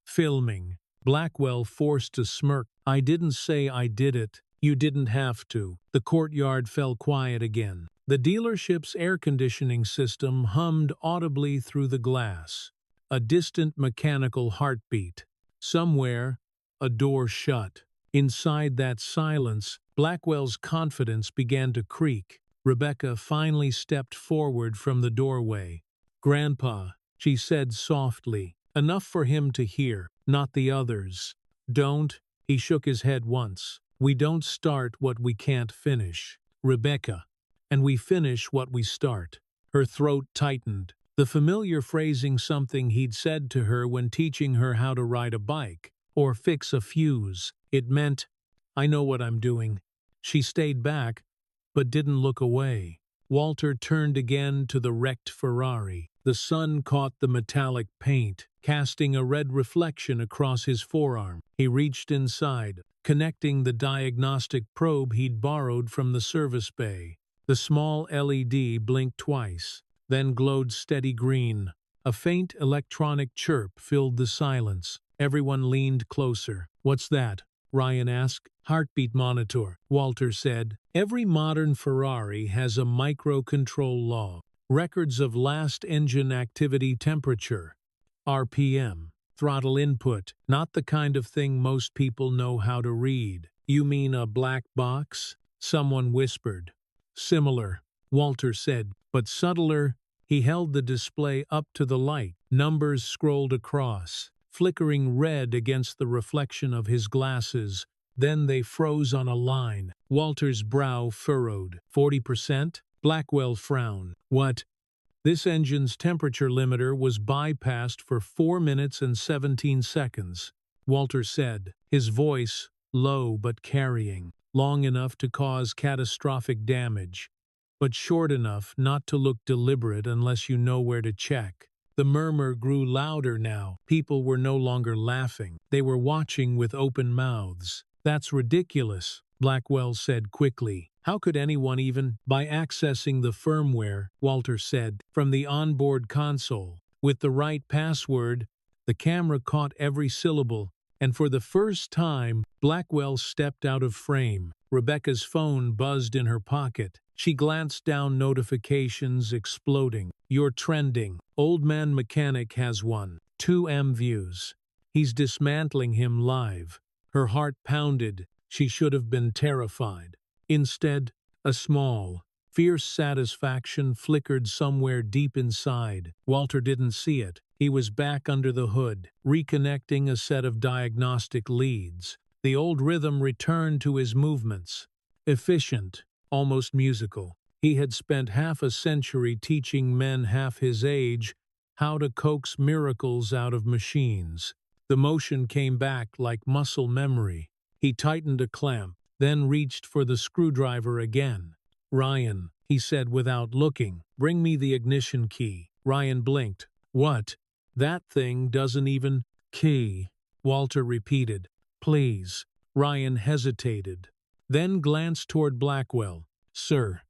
Filming. Blackwell forced a smirk. "I didn't say I did it. You didn't have to." The courtyard fell quiet again. The dealership's air conditioning system hummed audibly through the glass. A distant mechanical heartbeat. Somewhere, a door shut. Inside that silence, Blackwell's confidence began to creak. Rebecca finally stepped forward from the doorway. "Grandpa," she said softly, enough for him to hear, not the others. "Don't." He shook his head once. "We don't start what we can't finish, Rebecca. And we finish what we start." Her throat tightened. The familiar phrasing, something he'd said to her when teaching her how to ride a bike or fix a fuse. It meant, "I know what I'm doing." She stayed back, but didn't look away. Walter turned again to the wrecked Ferrari. The sun caught the metallic paint, casting a red reflection across his forearm. He reached inside, connecting the diagnostic probe he'd borrowed from the service bay. The small LED blinked twice, then glowed steady green. A faint electronic chirp filled the silence. Everyone leaned closer. "What's that?" Ryan asked. "Heartbeat monitor," Walter said. "Every modern Ferrari has a microcontrol log. Records of last engine activity, temperature, RPM, throttle input. Not the kind of thing most people know how to read." "You mean a black box?" someone whispered. "Similar," Walter said, "but subtler." He held the display up to the light. Numbers scrolled across, flickering red against the reflection of his glasses. Then they froze on a line. Walter's brow furrowed. 40%? Blackwell frowned. What? This engine's temperature limiter was bypassed for 4 minutes and 17 seconds, Walter said, his voice low but carrying, long enough to cause catastrophic damage, but short enough not to look deliberate unless you know where to check. The murmur grew louder now. People were no longer laughing. They were watching with open mouths. That's ridiculous, Blackwell said quickly. How could anyone even? By accessing the firmware, Walter said, from the onboard console. With the right password, the camera caught every syllable, and for the first time, Blackwell stepped out of frame. Rebecca's phone buzzed in her pocket. She glanced down, notifications exploding. You're trending. Old Man Mechanic has one. 2M views. He's dismantling him live. Her heart pounded. She should have been terrified. Instead, a small, fierce satisfaction flickered somewhere deep inside. Walter didn't see it. He was back under the hood, reconnecting a set of diagnostic leads. The old rhythm returned to his movements. Efficient, almost musical. He had spent half a century teaching men half his age how to coax miracles out of machines. The motion came back like muscle memory. He tightened a clamp, then reached for the screwdriver again. Ryan, he said without looking, bring me the ignition key. Ryan blinked. What? That thing doesn't even... Key, Walter repeated. Please. Ryan hesitated, then glanced toward Blackwell. Sir.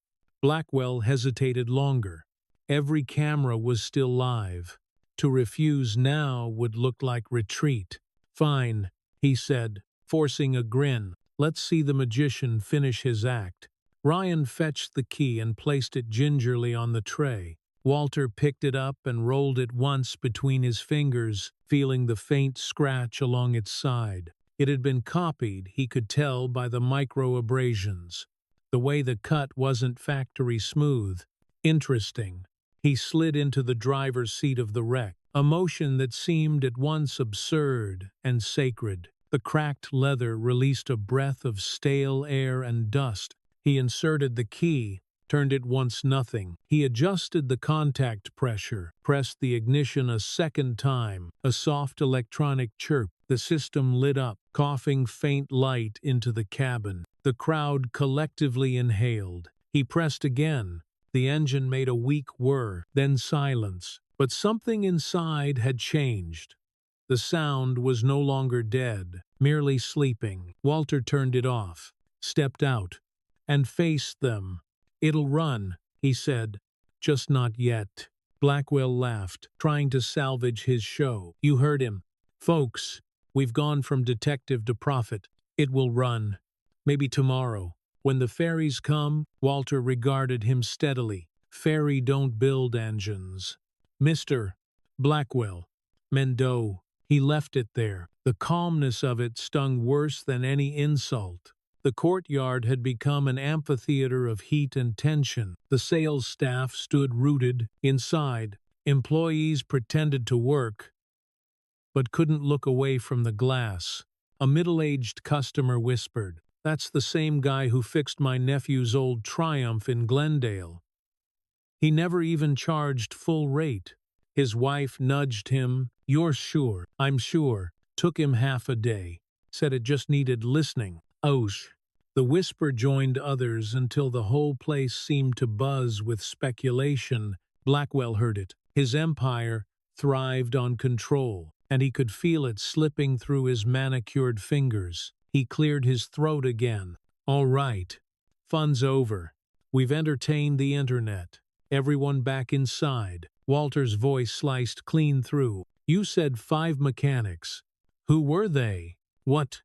Blackwell hesitated longer. Every camera was still live. To refuse now would look like retreat. Fine, he said, forcing a grin. Let's see the magician finish his act. Ryan fetched the key and placed it gingerly on the tray. Walter picked it up and rolled it once between his fingers, feeling the faint scratch along its side. It had been copied, he could tell by the micro-abrasions. The way the cut wasn't factory smooth. Interesting. He slid into the driver's seat of the wreck, a motion that seemed at once absurd and sacred. The cracked leather released a breath of stale air and dust. He inserted the key, turned it once nothing. He adjusted the contact pressure, pressed the ignition a second time. A soft electronic chirp. The system lit up, coughing faint light into the cabin. The crowd collectively inhaled. He pressed again. The engine made a weak whir, then silence. But something inside had changed. The sound was no longer dead, merely sleeping. Walter turned it off, stepped out, and faced them. It'll run, he said. Just not yet. Blackwell laughed, trying to salvage his show. You heard him. Folks, we've gone from detective to prophet. It will run. Maybe tomorrow. When the ferries come, Walter regarded him steadily. Ferry don't build engines. Mr. Blackwell. Mendo. He left it there. The calmness of it stung worse than any insult. The courtyard had become an amphitheater of heat and tension. The sales staff stood rooted. Inside, employees pretended to work, but couldn't look away from the glass. A middle-aged customer whispered, "That's the same guy who fixed my nephew's old Triumph in Glendale. He never even charged full rate." His wife nudged him. "You're sure?" "I'm sure. Took him half a day. Said it just needed listening." Ouch. The whisper joined others until the whole place seemed to buzz with speculation. Blackwell heard it. His empire thrived on control, and he could feel it slipping through his manicured fingers. He cleared his throat again. "All right. Fun's over. We've entertained the internet. Everyone back inside." Walter's voice sliced clean through. "You said 5 mechanics. Who were they?" "What?"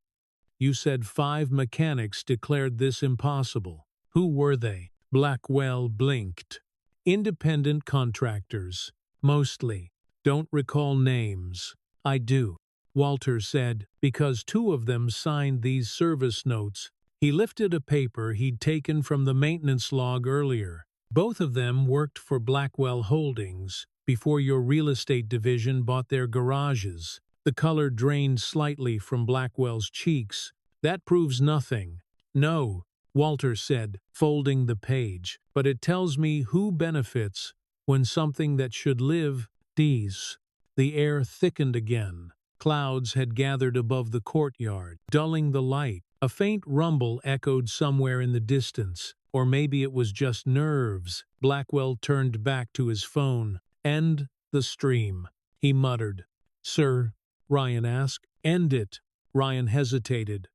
"You said 5 mechanics declared this impossible. Who were they?" Blackwell blinked. "Independent contractors. Mostly. Don't recall names." "I do," Walter said, "because 2 of them signed these service notes." He lifted a paper he'd taken from the maintenance log earlier. Both of them worked for Blackwell Holdings, before your real estate division bought their garages. The color drained slightly from Blackwell's cheeks. That proves nothing. No, Walter said, folding the page, but it tells me who benefits when something that should live dies. The air thickened again. Clouds had gathered above the courtyard, dulling the light. A faint rumble echoed somewhere in the distance, or maybe it was just nerves. Blackwell turned back to his phone. "End the stream," he muttered. "Sir?" Ryan asked. "End it." Ryan hesitated.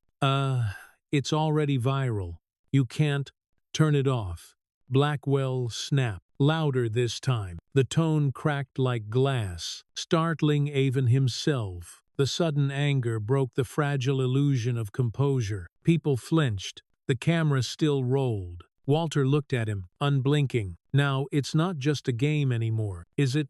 It's already viral. You can't turn it off." Blackwell snapped, louder this time. The tone cracked like glass, startling even himself. The sudden anger broke the fragile illusion of composure. People flinched. The camera still rolled. Walter looked at him, unblinking. "Now, it's not just a game anymore, is it?"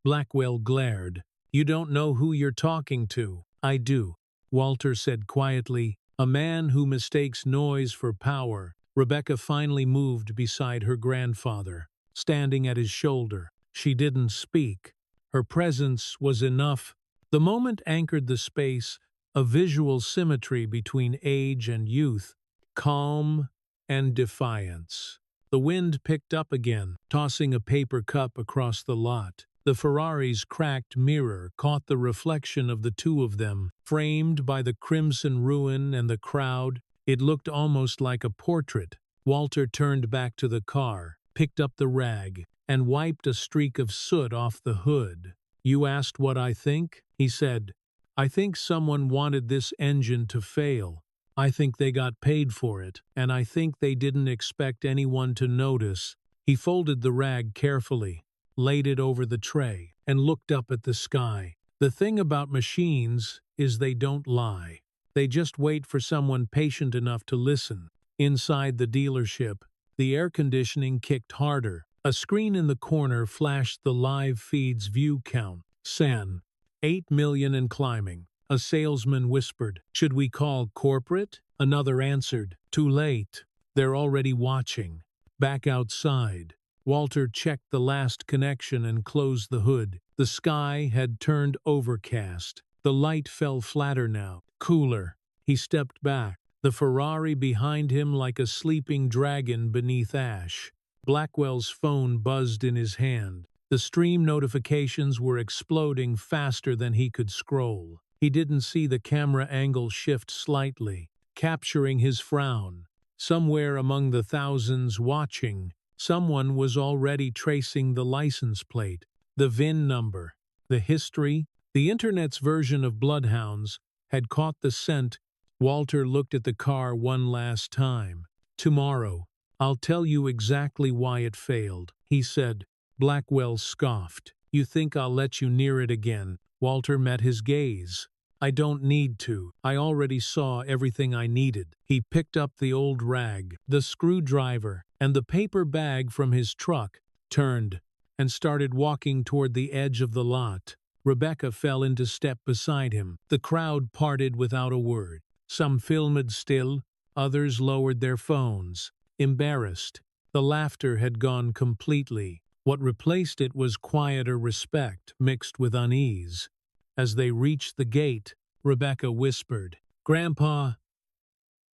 Blackwell glared. "You don't know who you're talking to." "I do," Walter said quietly. "A man who mistakes noise for power." Rebecca finally moved beside her grandfather, standing at his shoulder. She didn't speak. Her presence was enough. The moment anchored the space, a visual symmetry between age and youth, calm and defiance. The wind picked up again, tossing a paper cup across the lot. The Ferrari's cracked mirror caught the reflection of the two of them, framed by the crimson ruin and the crowd. It looked almost like a portrait. Walter turned back to the car, picked up the rag, and wiped a streak of soot off the hood. "You asked what I think?" he said. "I think someone wanted this engine to fail. I think they got paid for it, and I think they didn't expect anyone to notice." He folded the rag carefully, laid it over the tray, and looked up at the sky. "The thing about machines is they don't lie. They just wait for someone patient enough to listen." Inside the dealership, the air conditioning kicked harder. A screen in the corner flashed the live feed's view count. "San, 8 million and climbing." A salesman whispered. "Should we call corporate?" Another answered. "Too late. They're already watching." Back outside, Walter checked the last connection and closed the hood. The sky had turned overcast. The light fell flatter now, cooler. He stepped back, the Ferrari behind him like a sleeping dragon beneath ash. Blackwell's phone buzzed in his hand. The stream notifications were exploding faster than he could scroll. He didn't see the camera angle shift slightly, capturing his frown. Somewhere among the thousands watching, someone was already tracing the license plate, the VIN number, the history. The internet's version of bloodhounds had caught the scent. Walter looked at the car one last time. "Tomorrow, I'll tell you exactly why it failed," he said. Blackwell scoffed. "You think I'll let you near it again?" Walter met his gaze. "I don't need to. I already saw everything I needed." He picked up the old rag, the screwdriver, and the paper bag from his truck, turned, and started walking toward the edge of the lot. Rebecca fell into step beside him. The crowd parted without a word. Some filmed still, others lowered their phones, embarrassed. The laughter had gone completely. What replaced it was quieter respect mixed with unease. As they reached the gate, Rebecca whispered, "Grandpa,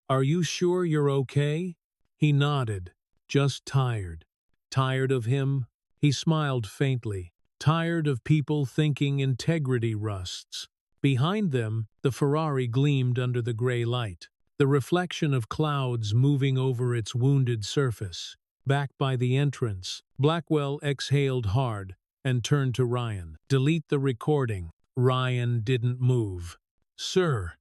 are you sure you're okay?" He nodded. "Just tired." "Tired of him?" He smiled faintly. "Tired of people thinking integrity rusts." Behind them, the Ferrari gleamed under the gray light, the reflection of clouds moving over its wounded surface. Back by the entrance, Blackwell exhaled hard and turned to Ryan. "Delete the recording." Ryan didn't move. "Sir."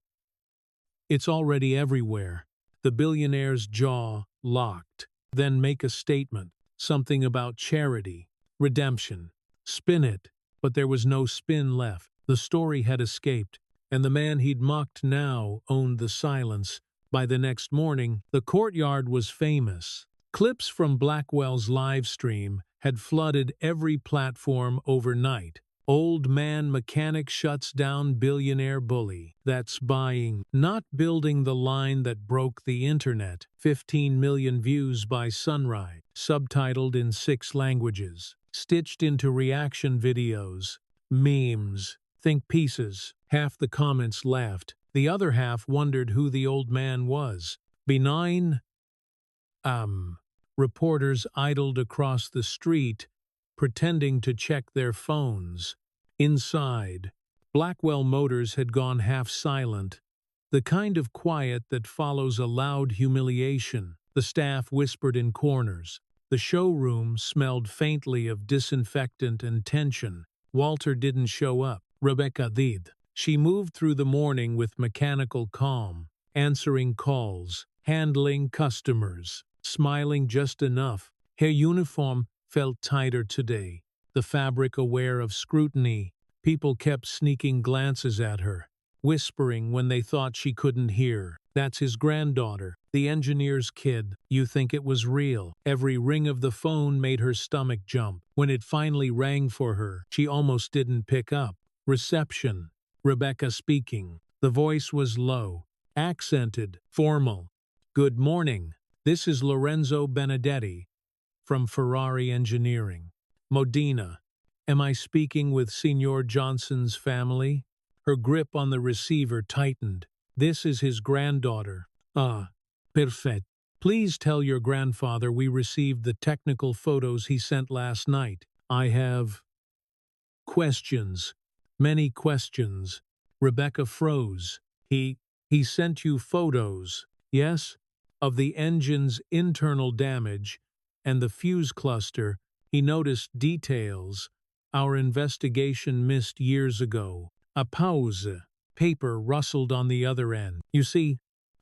"It's already everywhere." The billionaire's jaw locked. "Then make a statement. Something about charity, redemption. Spin it." But there was no spin left. The story had escaped, and the man he'd mocked now owned the silence. By the next morning, the courtyard was famous. Clips from Blackwell's live stream had flooded every platform overnight. "Old man mechanic shuts down billionaire bully. That's buying, not building the line that broke the internet." 15 million views by sunrise, subtitled in 6 languages. stitched into reaction videos, memes, think pieces. Half the comments laughed. The other half wondered who the old man was. Benign, reporters idled across the street, pretending to check their phones. Inside, Blackwell Motors had gone half silent, the kind of quiet that follows a loud humiliation. The staff whispered in corners. The showroom smelled faintly of disinfectant and tension. Walter didn't show up. Rebecca did. She moved through the morning with mechanical calm, answering calls, handling customers, smiling just enough. Her uniform felt tighter today, the fabric aware of scrutiny. People kept sneaking glances at her, whispering when they thought she couldn't hear. That's his granddaughter, the engineer's kid. You think it was real. Every ring of the phone made her stomach jump. When it finally rang for her, she almost didn't pick up. Reception. Rebecca speaking. The voice was low, accented, formal. Good morning. This is Lorenzo Benedetti from Ferrari Engineering. Modena. Am I speaking with Signor Johnson's family? Her grip on the receiver tightened. This is his granddaughter. Ah, perfect. Please tell your grandfather we received the technical photos he sent last night. I have questions. Many questions. Rebecca froze. He sent you photos, yes? Of the engine's internal damage and the fuse cluster. He noticed details our investigation missed years ago. A pause. Paper rustled on the other end. You see,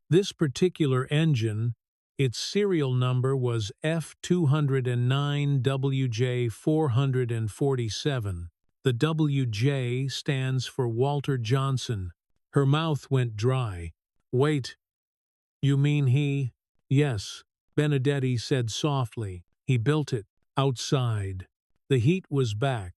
this particular engine, its serial number was F209WJ447. The WJ stands for Walter Johnson. Her mouth went dry. Wait, you mean he? Yes, Benedetti said softly. He built it. Outside. The heat was back.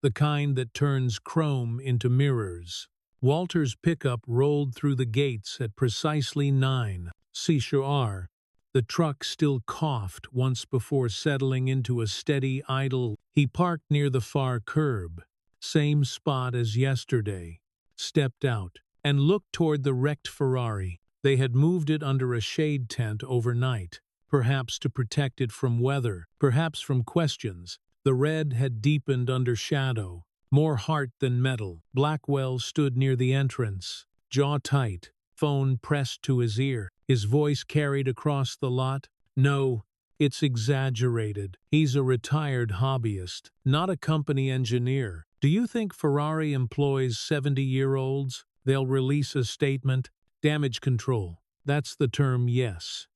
The kind that turns chrome into mirrors. Walter's pickup rolled through the gates at precisely 9 CHR. The truck still coughed once before settling into a steady idle. He parked near the far curb, same spot as yesterday, stepped out, and looked toward the wrecked Ferrari. They had moved it under a shade tent overnight, perhaps to protect it from weather, perhaps from questions. The red had deepened under shadow, more heart than metal. Blackwell stood near the entrance, jaw tight, phone pressed to his ear. His voice carried across the lot. No, it's exaggerated. He's a retired hobbyist, not a company engineer. Do you think Ferrari employs 70-year-olds? They'll release a statement. Damage control. That's the term, yes.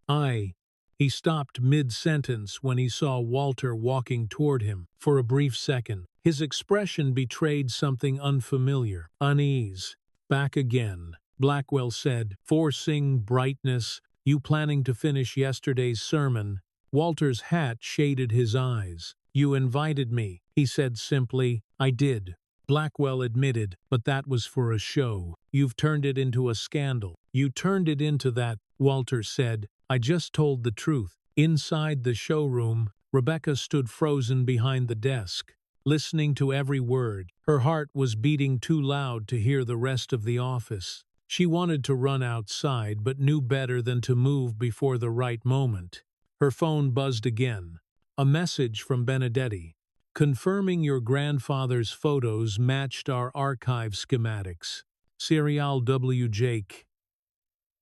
He stopped mid-sentence when he saw Walter walking toward him. For a brief second, his expression betrayed something unfamiliar. Unease. Back again, Blackwell said, forcing brightness. You planning to finish yesterday's sermon? Walter's hat shaded his eyes. You invited me, he said simply. I did. Blackwell admitted, but that was for a show. You've turned it into a scandal. You turned it into that, Walter said. I just told the truth. Inside the showroom, Rebecca stood frozen behind the desk, listening to every word. Her heart was beating too loud to hear the rest of the office. She wanted to run outside, but knew better than to move before the right moment. Her phone buzzed again. A message from Benedetti, confirming your grandfather's photos matched our archive schematics. Serial WJ.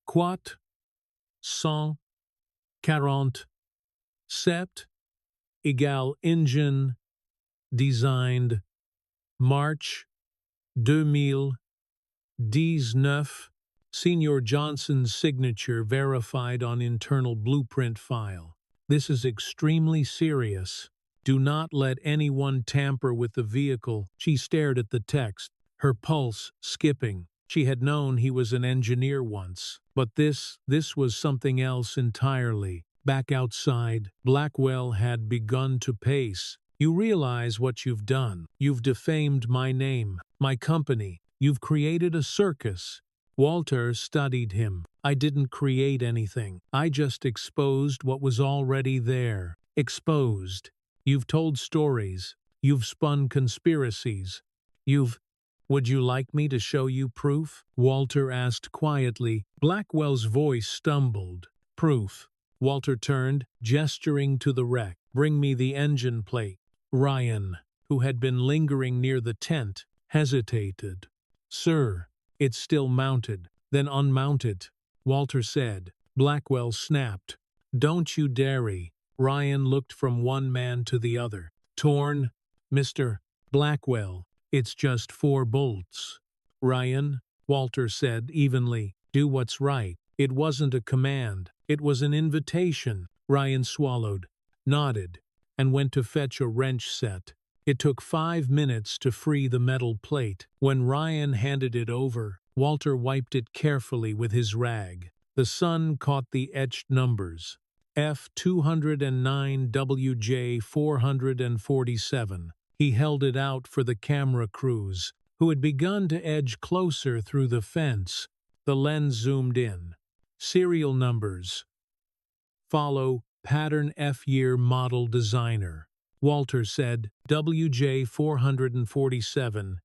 Quat 147 égale engine designed March 2019. Senior Johnson's signature verified on internal blueprint file. This is extremely serious. Do not let anyone tamper with the vehicle. She stared at the text, her pulse skipping. She had known he was an engineer once, but this was something else entirely. Back outside, Blackwell had begun to pace. You realize what you've done. You've defamed my name, my company. You've created a circus. Walter studied him. I didn't create anything. I just exposed what was already there. Exposed. You've told stories. You've spun conspiracies. You've... Would you like me to show you proof? Walter asked quietly. Blackwell's voice stumbled. Proof. Walter turned, gesturing to the wreck. Bring me the engine plate. Ryan, who had been lingering near the tent, hesitated. Sir, it's still mounted. Then unmount it, Walter said. Blackwell snapped. Don't you dare. Ryan looked from one man to the other. Torn, Mr. Blackwell, it's just 4 bolts. Ryan, Walter said evenly, do what's right. It wasn't a command. It was an invitation. Ryan swallowed, nodded, and went to fetch a wrench set. It took 5 minutes to free the metal plate. When Ryan handed it over, Walter wiped it carefully with his rag. The sun caught the etched numbers. F209 WJ 447. He held it out for the camera crews, who had begun to edge closer through the fence. The lens zoomed in. Serial numbers. Follow pattern F-year model designer. Walter said, WJ 447.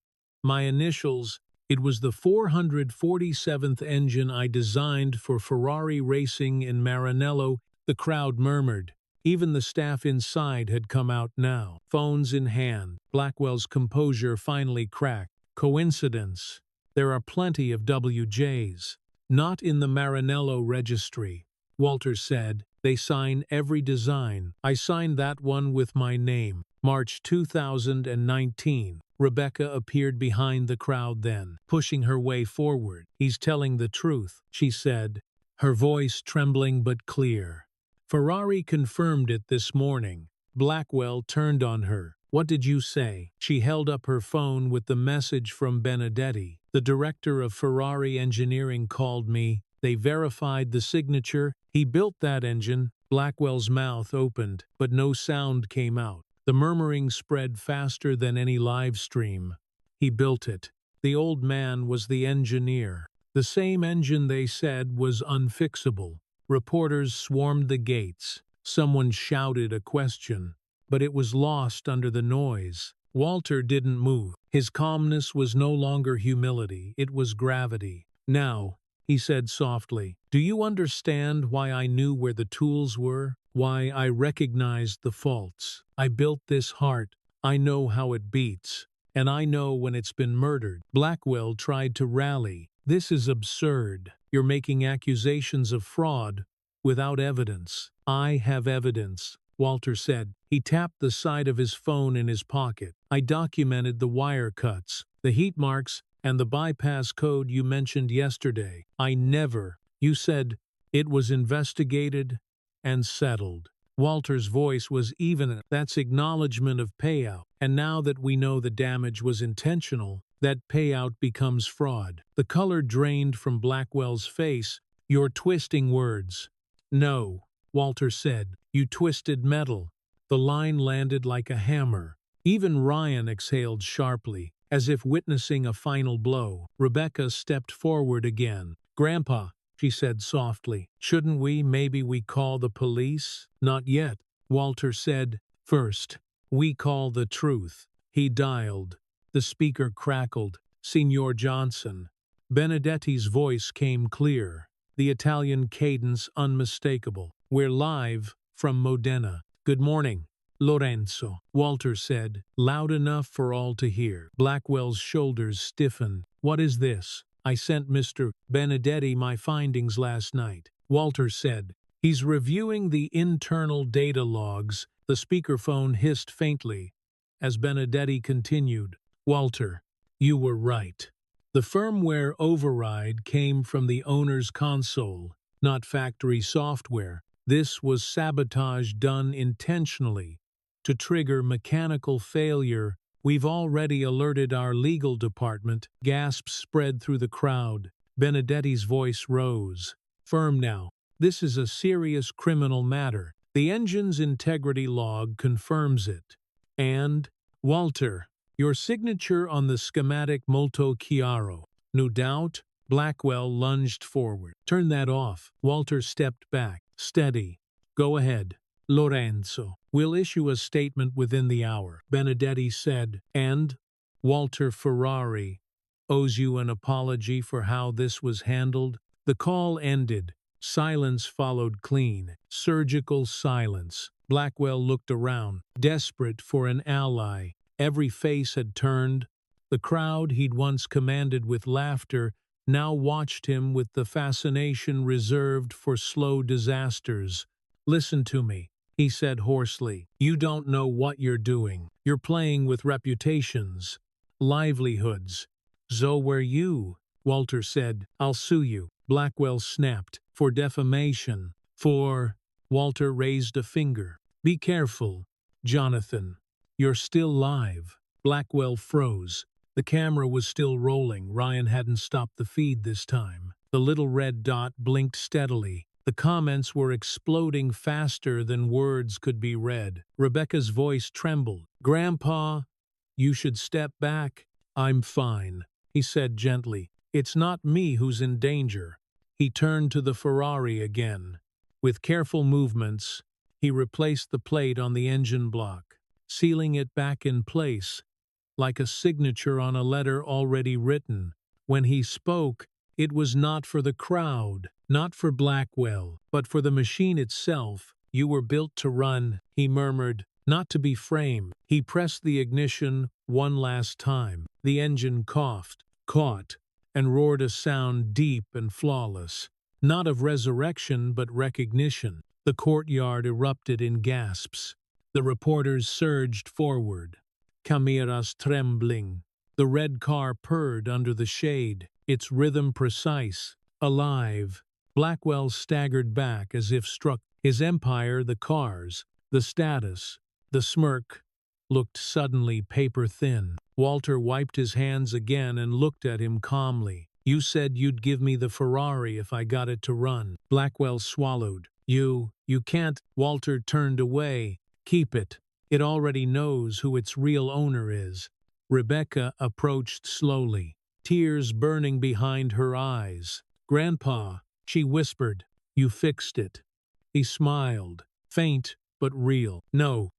My initials. It was the 447th engine I designed for Ferrari racing in Maranello. The crowd murmured. Even the staff inside had come out now. Phones in hand, Blackwell's composure finally cracked. Coincidence. There are plenty of WJs. Not in the Maranello registry. Walter said, they sign every design. I signed that one with my name. March 2019. Rebecca appeared behind the crowd then, pushing her way forward. He's telling the truth, she said, her voice trembling but clear. Ferrari confirmed it this morning. Blackwell turned on her. What did you say? She held up her phone with the message from Benedetti. The director of Ferrari engineering called me. They verified the signature. He built that engine. Blackwell's mouth opened, but no sound came out. The murmuring spread faster than any live stream. He built it. The old man was the engineer. The same engine they said was unfixable. Reporters swarmed the gates. Someone shouted a question, but it was lost under the noise. Walter didn't move. His calmness was no longer humility, it was gravity. Now, he said softly, do you understand why I knew where the tools were? Why I recognized the faults? I built this heart. I know how it beats. And I know when it's been murdered. Blackwell tried to rally. This is absurd. You're making accusations of fraud without evidence. I have evidence, Walter said. He tapped the side of his phone in his pocket. I documented the wire cuts, the heat marks, and the bypass code you mentioned yesterday. I never. You said it was investigated and settled. Walter's voice was even. That's acknowledgement of payout. And now that we know the damage was intentional, that payout becomes fraud. The color drained from Blackwell's face. You're twisting words. No, Walter said. You twisted metal. The line landed like a hammer. Even Ryan exhaled sharply, as if witnessing a final blow. Rebecca stepped forward again. Grandpa, she said softly, shouldn't maybe we call the police? Not yet, Walter said. First, we call the truth. He dialed. The speaker crackled. Signor Johnson. Benedetti's voice came clear, the Italian cadence unmistakable. We're live from Modena. Good morning, Lorenzo, Walter said, loud enough for all to hear. Blackwell's shoulders stiffened. What is this? I sent Mr. Benedetti my findings last night, Walter said. He's reviewing the internal data logs. The speakerphone hissed faintly as Benedetti continued. Walter, you were right. The firmware override came from the owner's console, not factory software. This was sabotage done intentionally to trigger mechanical failure. We've already alerted our legal department. Gasps spread through the crowd. Benedetti's voice rose. Firm now. This is a serious criminal matter. The engine's integrity log confirms it. And, Walter, your signature on the schematic molto chiaro. No doubt, Blackwell lunged forward. Turn that off. Walter stepped back. Steady. Go ahead. Lorenzo. We'll issue a statement within the hour, Benedetti said, and Walter Ferrari owes you an apology for how this was handled. The call ended. Silence followed, clean, surgical silence. Blackwell looked around, desperate for an ally. Every face had turned. The crowd he'd once commanded with laughter now watched him with the fascination reserved for slow disasters. "Listen to me," he said hoarsely. "You don't know what you're doing. You're playing with reputations, livelihoods." "So were you," Walter said. "I'll sue you." Blackwell snapped. "For defamation. For—" Walter raised a finger. "Be careful, Jonathan. You're still live." Blackwell froze. The camera was still rolling. Ryan hadn't stopped the feed this time. The little red dot blinked steadily. The comments were exploding faster than words could be read. Rebecca's voice trembled. "Grandpa, you should step back." "I'm fine," he said gently. "It's not me who's in danger." He turned to the Ferrari again. With careful movements, he replaced the plate on the engine block, sealing it back in place, like a signature on a letter already written. When he spoke, it was not for the crowd, not for Blackwell, but for the machine itself. "You were built to run," he murmured, "not to be framed." He pressed the ignition one last time. The engine coughed, caught, and roared a sound deep and flawless, not of resurrection but recognition. The courtyard erupted in gasps. The reporters surged forward, cameras trembling. The red car purred under the shade, its rhythm precise, alive. Blackwell staggered back as if struck. His empire, the cars, the status, the smirk, looked suddenly paper-thin. Walter wiped his hands again and looked at him calmly. "You said you'd give me the Ferrari if I got it to run." Blackwell swallowed. You can't." Walter turned away. "Keep it. It already knows who its real owner is." Rebecca approached slowly, tears burning behind her eyes. "Grandpa," she whispered, "you fixed it." He smiled, faint but real. "No,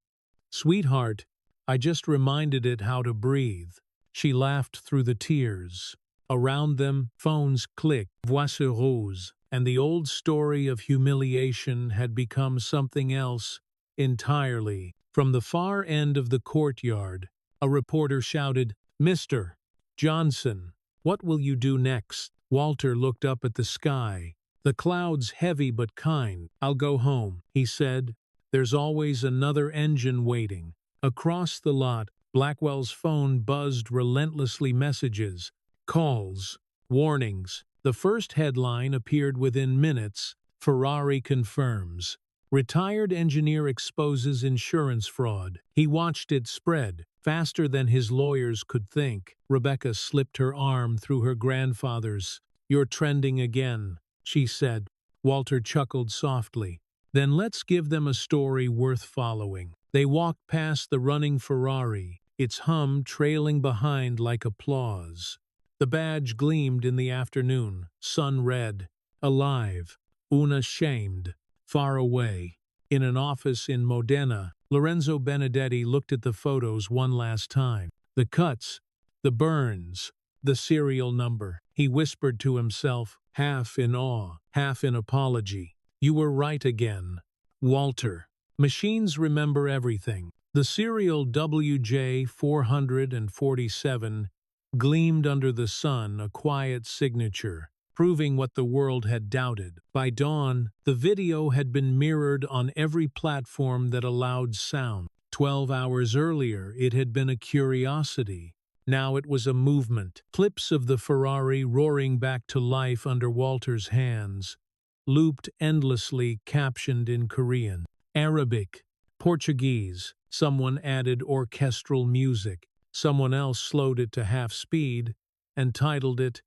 sweetheart, I just reminded it how to breathe." She laughed through the tears. Around them, phones clicked, voix rose, and the old story of humiliation had become something else entirely. From the far end of the courtyard, a reporter shouted, "Mr. Johnson, what will you do next?" Walter looked up at the sky, the clouds heavy but kind. "I'll go home," he said. "There's always another engine waiting." Across the lot, Blackwell's phone buzzed relentlessly, messages, calls, warnings. The first headline appeared within minutes: "Ferrari confirms. Retired engineer exposes insurance fraud." He watched it spread, faster than his lawyers could think. Rebecca slipped her arm through her grandfather's. "You're trending again," she said. Walter chuckled softly. "Then let's give them a story worth following." They walked past the running Ferrari, its hum trailing behind like applause. The badge gleamed in the afternoon, sun red, alive, unashamed. Far away, in an office in Modena, Lorenzo Benedetti looked at the photos one last time. The cuts, the burns, the serial number. He whispered to himself, half in awe, half in apology. "You were right again, Walter. Machines remember everything." The serial WJ447 gleamed under the sun, a quiet signature, proving what the world had doubted. By dawn, the video had been mirrored on every platform that allowed sound. 12 hours earlier, it had been a curiosity. Now it was a movement. Clips of the Ferrari roaring back to life under Walter's hands, looped endlessly, captioned in Korean, Arabic, Portuguese. Someone added orchestral music. Someone else slowed it to half speed and titled it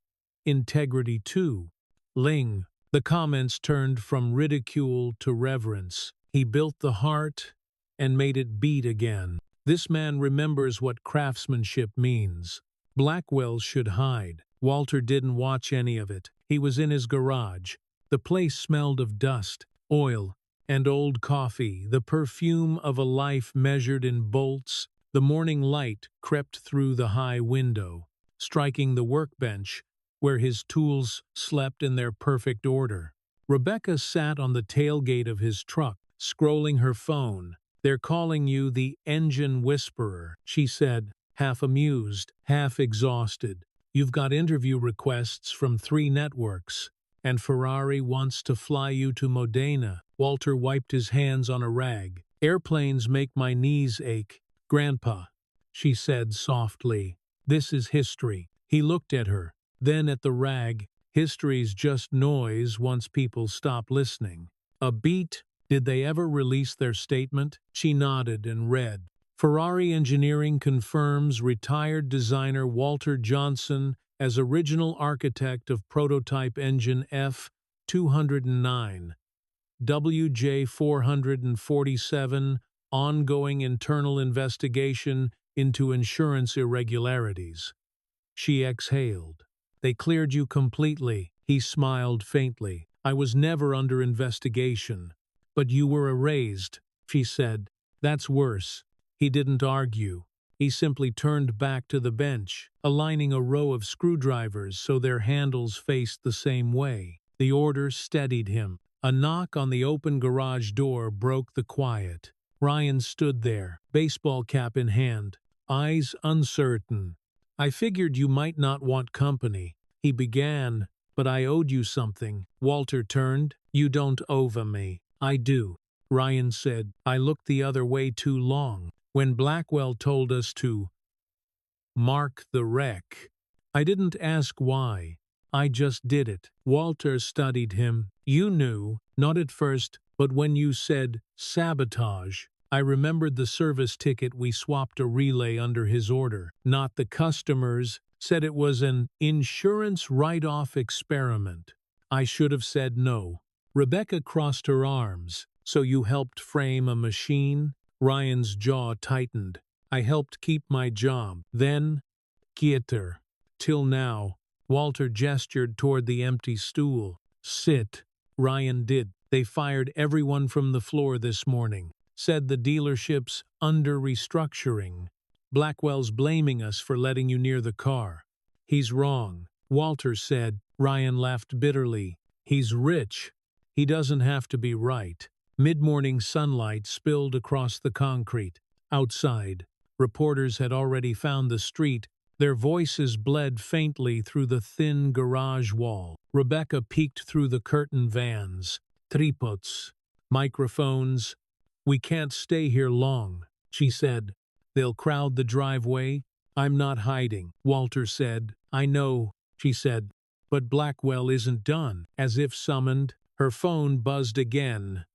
Integrity 2. Ling. The comments turned from ridicule to reverence. "He built the heart and made it beat again. This man remembers what craftsmanship means." Blackwell should hide. Walter didn't watch any of it. He was in his garage. The place smelled of dust, oil, and old coffee, the perfume of a life measured in bolts. The morning light crept through the high window, striking the workbench where his tools slept in their perfect order. Rebecca sat on the tailgate of his truck, scrolling her phone. "They're calling you the engine whisperer," she said, half amused, half exhausted. "You've got interview requests from 3 networks, and Ferrari wants to fly you to Modena." Walter wiped his hands on a rag. "Airplanes make my knees ache, Grandpa," she said softly. "This is history." He looked at her, then at the rag. "History's just noise once people stop listening." A beat. Did they ever release their statement? She nodded and read. "Ferrari Engineering confirms retired designer Walter Johnson as original architect of prototype engine F209. WJ447, ongoing internal investigation into insurance irregularities." She exhaled. "They cleared you completely." He smiled faintly. "I was never under investigation." "But you were erased," she said. "That's worse." He didn't argue. He simply turned back to the bench, aligning a row of screwdrivers so their handles faced the same way. The order steadied him. A knock on the open garage door broke the quiet. Ryan stood there, baseball cap in hand, eyes uncertain. "I figured you might not want company," he began, "but I owed you something." Walter turned. "You don't owe me." "I do," Ryan said. "I looked the other way too long. When Blackwell told us to mark the wreck, I didn't ask why. I just did it." Walter studied him. "You knew, not at first, but when you said sabotage, I remembered the service ticket we swapped a relay under his order. Not the customers, said it was an insurance write-off experiment. I should have said no." Rebecca crossed her arms. "So you helped frame a machine?" Ryan's jaw tightened. "I helped keep my job. Then, quieter. Till now." Walter gestured toward the empty stool. "Sit." Ryan did. "They fired everyone from the floor this morning. Said the dealership's under restructuring. Blackwell's blaming us for letting you near the car." "He's wrong," Walter said. Ryan laughed bitterly. "He's rich. He doesn't have to be right." Mid-morning sunlight spilled across the concrete. Outside, reporters had already found the street. Their voices bled faintly through the thin garage wall. Rebecca peeked through the curtain vans. Tripods, microphones. "We can't stay here long," she said. "They'll crowd the driveway." "I'm not hiding," Walter said. "I know," she said. "But Blackwell isn't done." As if summoned, her phone buzzed again.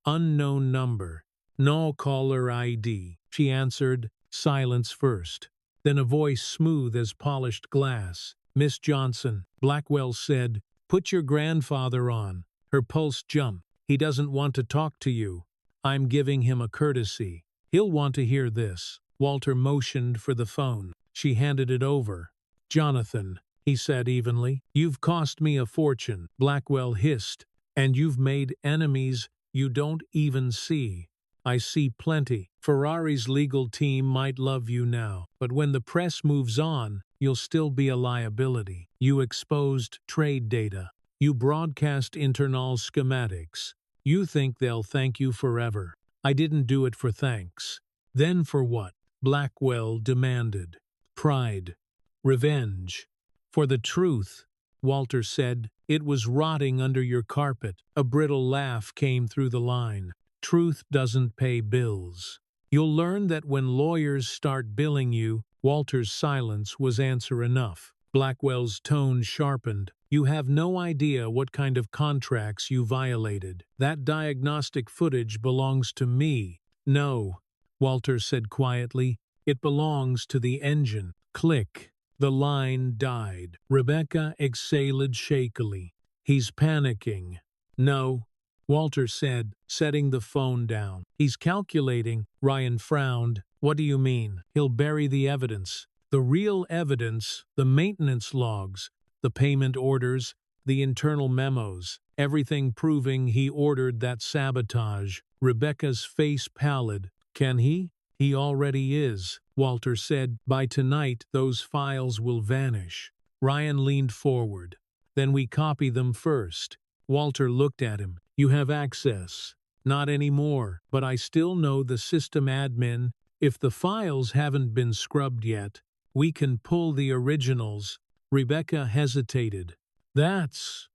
Unknown number. "No caller ID," she answered. Silence first. Then a voice smooth as polished glass. "Miss Johnson," Blackwell said. "Put your grandfather on." Her pulse jumped. "He doesn't want to talk to you. I'm giving him a courtesy. He'll want to hear this." Walter motioned for the phone. She handed it over. "Jonathan," he said evenly. "You've cost me a fortune," Blackwell hissed. "And you've made enemies you don't even see." "I see plenty. Ferrari's legal team might love you now, but when the press moves on, you'll still be a liability. You exposed trade data. You broadcast internal schematics. You think they'll thank you forever. I didn't do it for thanks." "Then for what?" Blackwell demanded. "Pride. Revenge. For the truth," Walter said. "It was rotting under your carpet." A brittle laugh came through the line. "Truth doesn't pay bills. You'll learn that when lawyers start billing you." Walter's silence was answer enough. Blackwell's tone sharpened. "You have no idea what kind of contracts you violated. That diagnostic footage belongs to me." "No," Walter said quietly. "It belongs to the engine." Click. The line died. Rebecca exhaled shakily. "He's panicking." "No," Walter said, setting the phone down. "He's calculating." Ryan frowned. "What do you mean?" "He'll bury the evidence. The real evidence, the maintenance logs, the payment orders. the internal memos, everything proving he ordered that sabotage. Rebecca's face pallid. Can he? He already is, Walter said. By tonight, those files will vanish. Ryan leaned forward. Then we copy them first. Walter looked at him. You have access. Not anymore, but I still know the system admin. If the files haven't been scrubbed yet, we can pull the originals. Rebecca hesitated. That's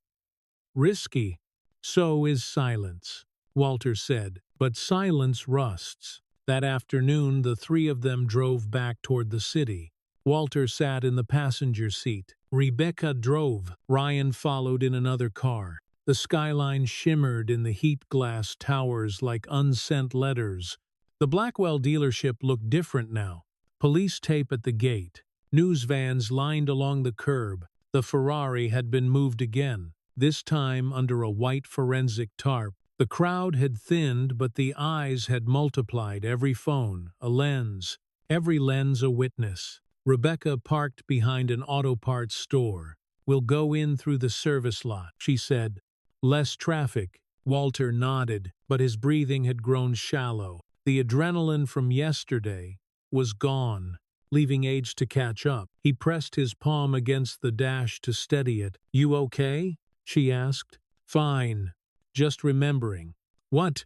risky. So is silence, Walter said, but silence rusts. That afternoon, the three of them drove back toward the city. Walter sat in the passenger seat. Rebecca drove. Ryan followed in another car. The skyline shimmered in the heat glass towers like unsent letters. The Blackwell dealership looked different now. Police tape at the gate. News vans lined along the curb. The Ferrari had been moved again, this time under a white forensic tarp. The crowd had thinned, but the eyes had multiplied. Every phone, a lens. Every lens a witness. Rebecca parked behind an auto parts store. We'll go in through the service lot, she said. Less traffic. Walter nodded, but his breathing had grown shallow. The adrenaline from yesterday was gone, leaving age to catch up. He pressed his palm against the dash to steady it. You okay? She asked. Fine. Just remembering. What?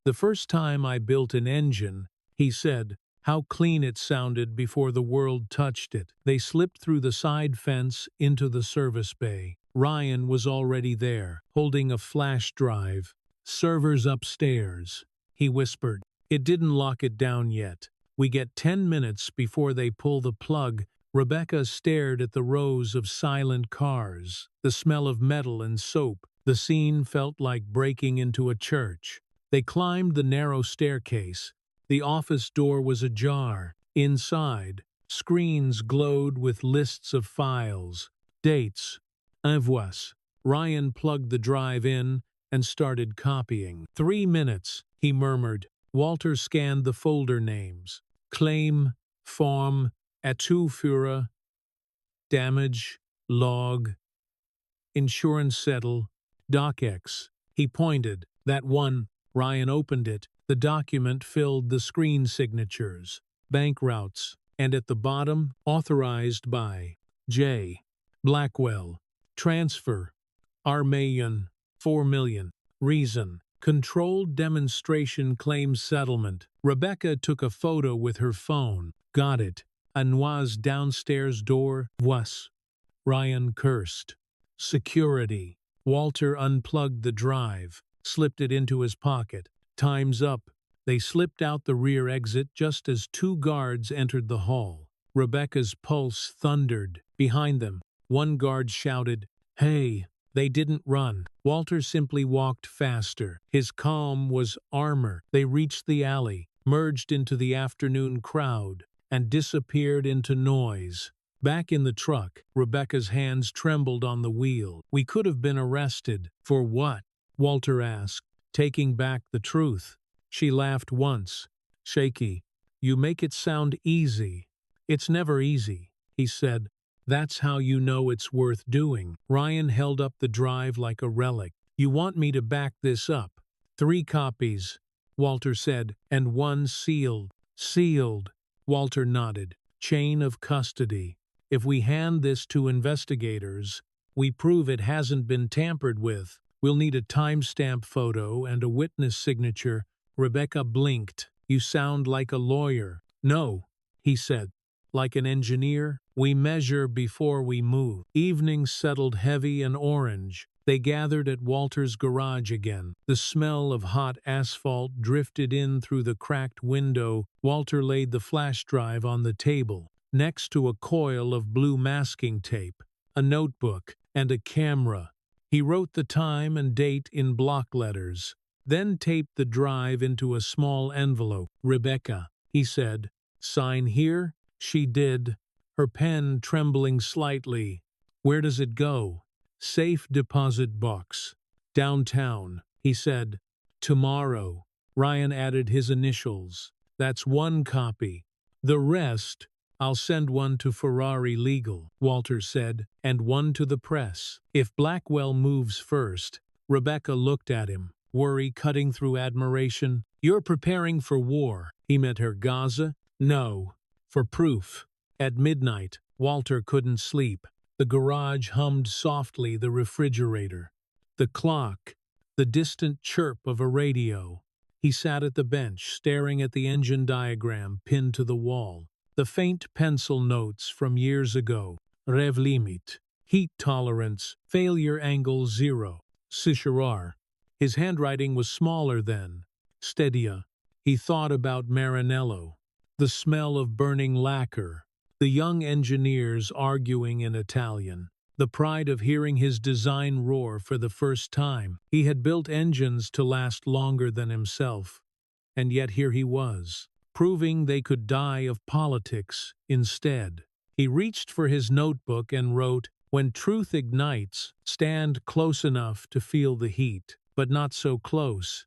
The first time I built an engine, he said. How clean it sounded before the world touched it. They slipped through the side fence into the service bay. Ryan was already there, holding a flash drive. Servers upstairs, he whispered. It didn't lock it down yet. We get 10 minutes before they pull the plug. Rebecca stared at the rows of silent cars, the smell of metal and soap. The scene felt like breaking into a church. They climbed the narrow staircase. The office door was ajar. Inside, screens glowed with lists of files, dates, envois. Ryan plugged the drive in and started copying. 3 minutes, he murmured. Walter scanned the folder names. Claim, form, Führer, damage, log, insurance settle, docx. He pointed. That one. Ryan opened it. The document filled the screen signatures, bank routes, and at the bottom, authorized by J. Blackwell. Transfer. Armayan. 4 million. Reason. Controlled demonstration claim settlement. Rebecca took a photo with her phone. Got it. Anoua's downstairs door. Was. Ryan cursed. Security. Walter unplugged the drive, slipped it into his pocket. Time's up. They slipped out the rear exit just as 2 guards entered the hall. Rebecca's pulse thundered. Behind them, one guard shouted, Hey! They didn't run. Walter simply walked faster. His calm was armor. They reached the alley, merged into the afternoon crowd, and disappeared into noise. Back in the truck, Rebecca's hands trembled on the wheel. We could have been arrested. For what? Walter asked, taking back the truth. She laughed once. Shaky. You make it sound easy. It's never easy, he said. That's how you know it's worth doing. Ryan held up the drive like a relic. You want me to back this up? 3 copies, Walter said, and 1 sealed. Sealed. Walter nodded. Chain of custody. If we hand this to investigators, we prove it hasn't been tampered with. We'll need a timestamp photo and a witness signature. Rebecca blinked. You sound like a lawyer. No, he said. Like an engineer, we measure before we move. Evening settled heavy and orange. They gathered at Walter's garage again. The smell of hot asphalt drifted in through the cracked window. Walter laid the flash drive on the table, next to a coil of blue masking tape, a notebook, and a camera. He wrote the time and date in block letters, then taped the drive into a small envelope. Rebecca, he said, sign here? She did, her pen trembling slightly. Where does it go? Safe deposit box. Downtown, he said. Tomorrow. Ryan added his initials. That's 1 copy. The rest, I'll send one to Ferrari Legal, Walter said, and one to the press. If Blackwell moves first. Rebecca looked at him, worry cutting through admiration. You're preparing for war. He met her. Gaza? No. For proof. At midnight, Walter couldn't sleep. The garage hummed softly, the refrigerator, the clock, the distant chirp of a radio. He sat at the bench, staring at the engine diagram pinned to the wall. The faint pencil notes from years ago. Rev limit. Heat tolerance. Failure angle 0. Cicherar. His handwriting was smaller then. Steadia. He thought about Maranello. The smell of burning lacquer. The young engineers arguing in Italian. The pride of hearing his design roar for the first time. He had built engines to last longer than himself. And yet here he was, proving they could die of politics instead. He reached for his notebook and wrote, "When truth ignites, stand close enough to feel the heat, but not so close.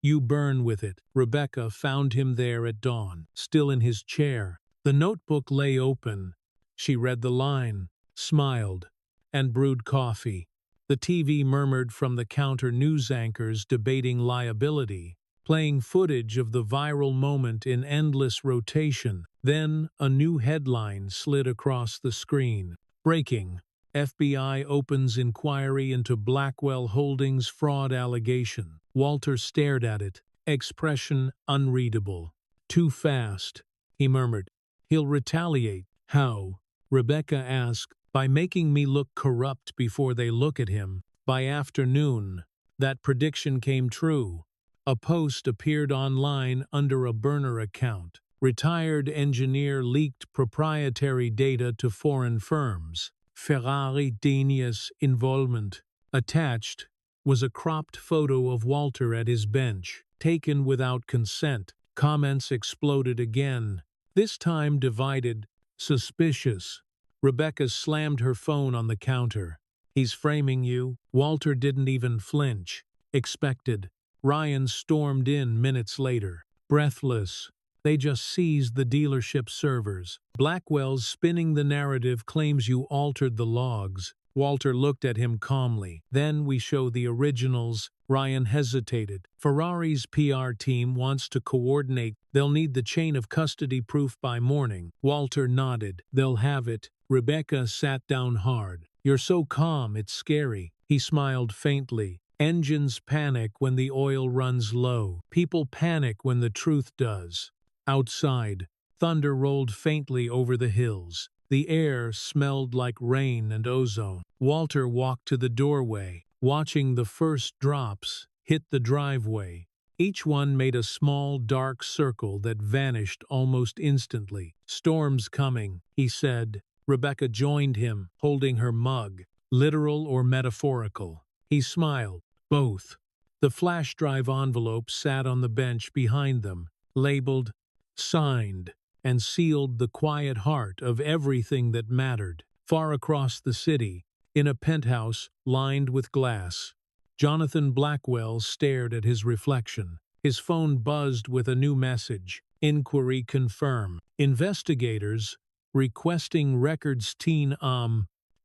You burn with it." Rebecca found him there at dawn, still in his chair. The notebook lay open. She read the line, smiled, and brewed coffee. The TV murmured from the counter, news anchors debating liability, playing footage of the viral moment in endless rotation. Then a new headline slid across the screen. Breaking. FBI opens inquiry into Blackwell Holdings fraud allegation. Walter stared at it, expression unreadable. Too fast, he murmured. He'll retaliate. How? Rebecca asked. By making me look corrupt before they look at him. By afternoon, that prediction came true. A post appeared online under a burner account. Retired engineer leaked proprietary data to foreign firms. Ferrari Danius involvement. Attached was a cropped photo of Walter at his bench, taken without consent. Comments exploded again, this time divided, suspicious. Rebecca slammed her phone on the counter. He's framing you. Walter didn't even flinch. Expected. Ryan stormed in minutes later. Breathless. They just seized the dealership servers. Blackwell's spinning the narrative claims you altered the logs. Walter looked at him calmly. Then we show the originals. Ryan hesitated. Ferrari's PR team wants to coordinate. They'll need the chain of custody proof by morning. Walter nodded. They'll have it. Rebecca sat down hard. You're so calm, it's scary. He smiled faintly. Engines panic when the oil runs low. People panic when the truth does. Outside, thunder rolled faintly over the hills. The air smelled like rain and ozone. Walter walked to the doorway, watching the first drops hit the driveway. Each one made a small dark circle that vanished almost instantly. Storm's coming, he said. Rebecca joined him, holding her mug. Literal or metaphorical? He smiled. Both. The flash drive envelope sat on the bench behind them, labeled, signed, and sealed the quiet heart of everything that mattered. Far across the city, in a penthouse lined with glass, Jonathan Blackwell stared at his reflection. His phone buzzed with a new message. Inquiry confirm. Investigators requesting records.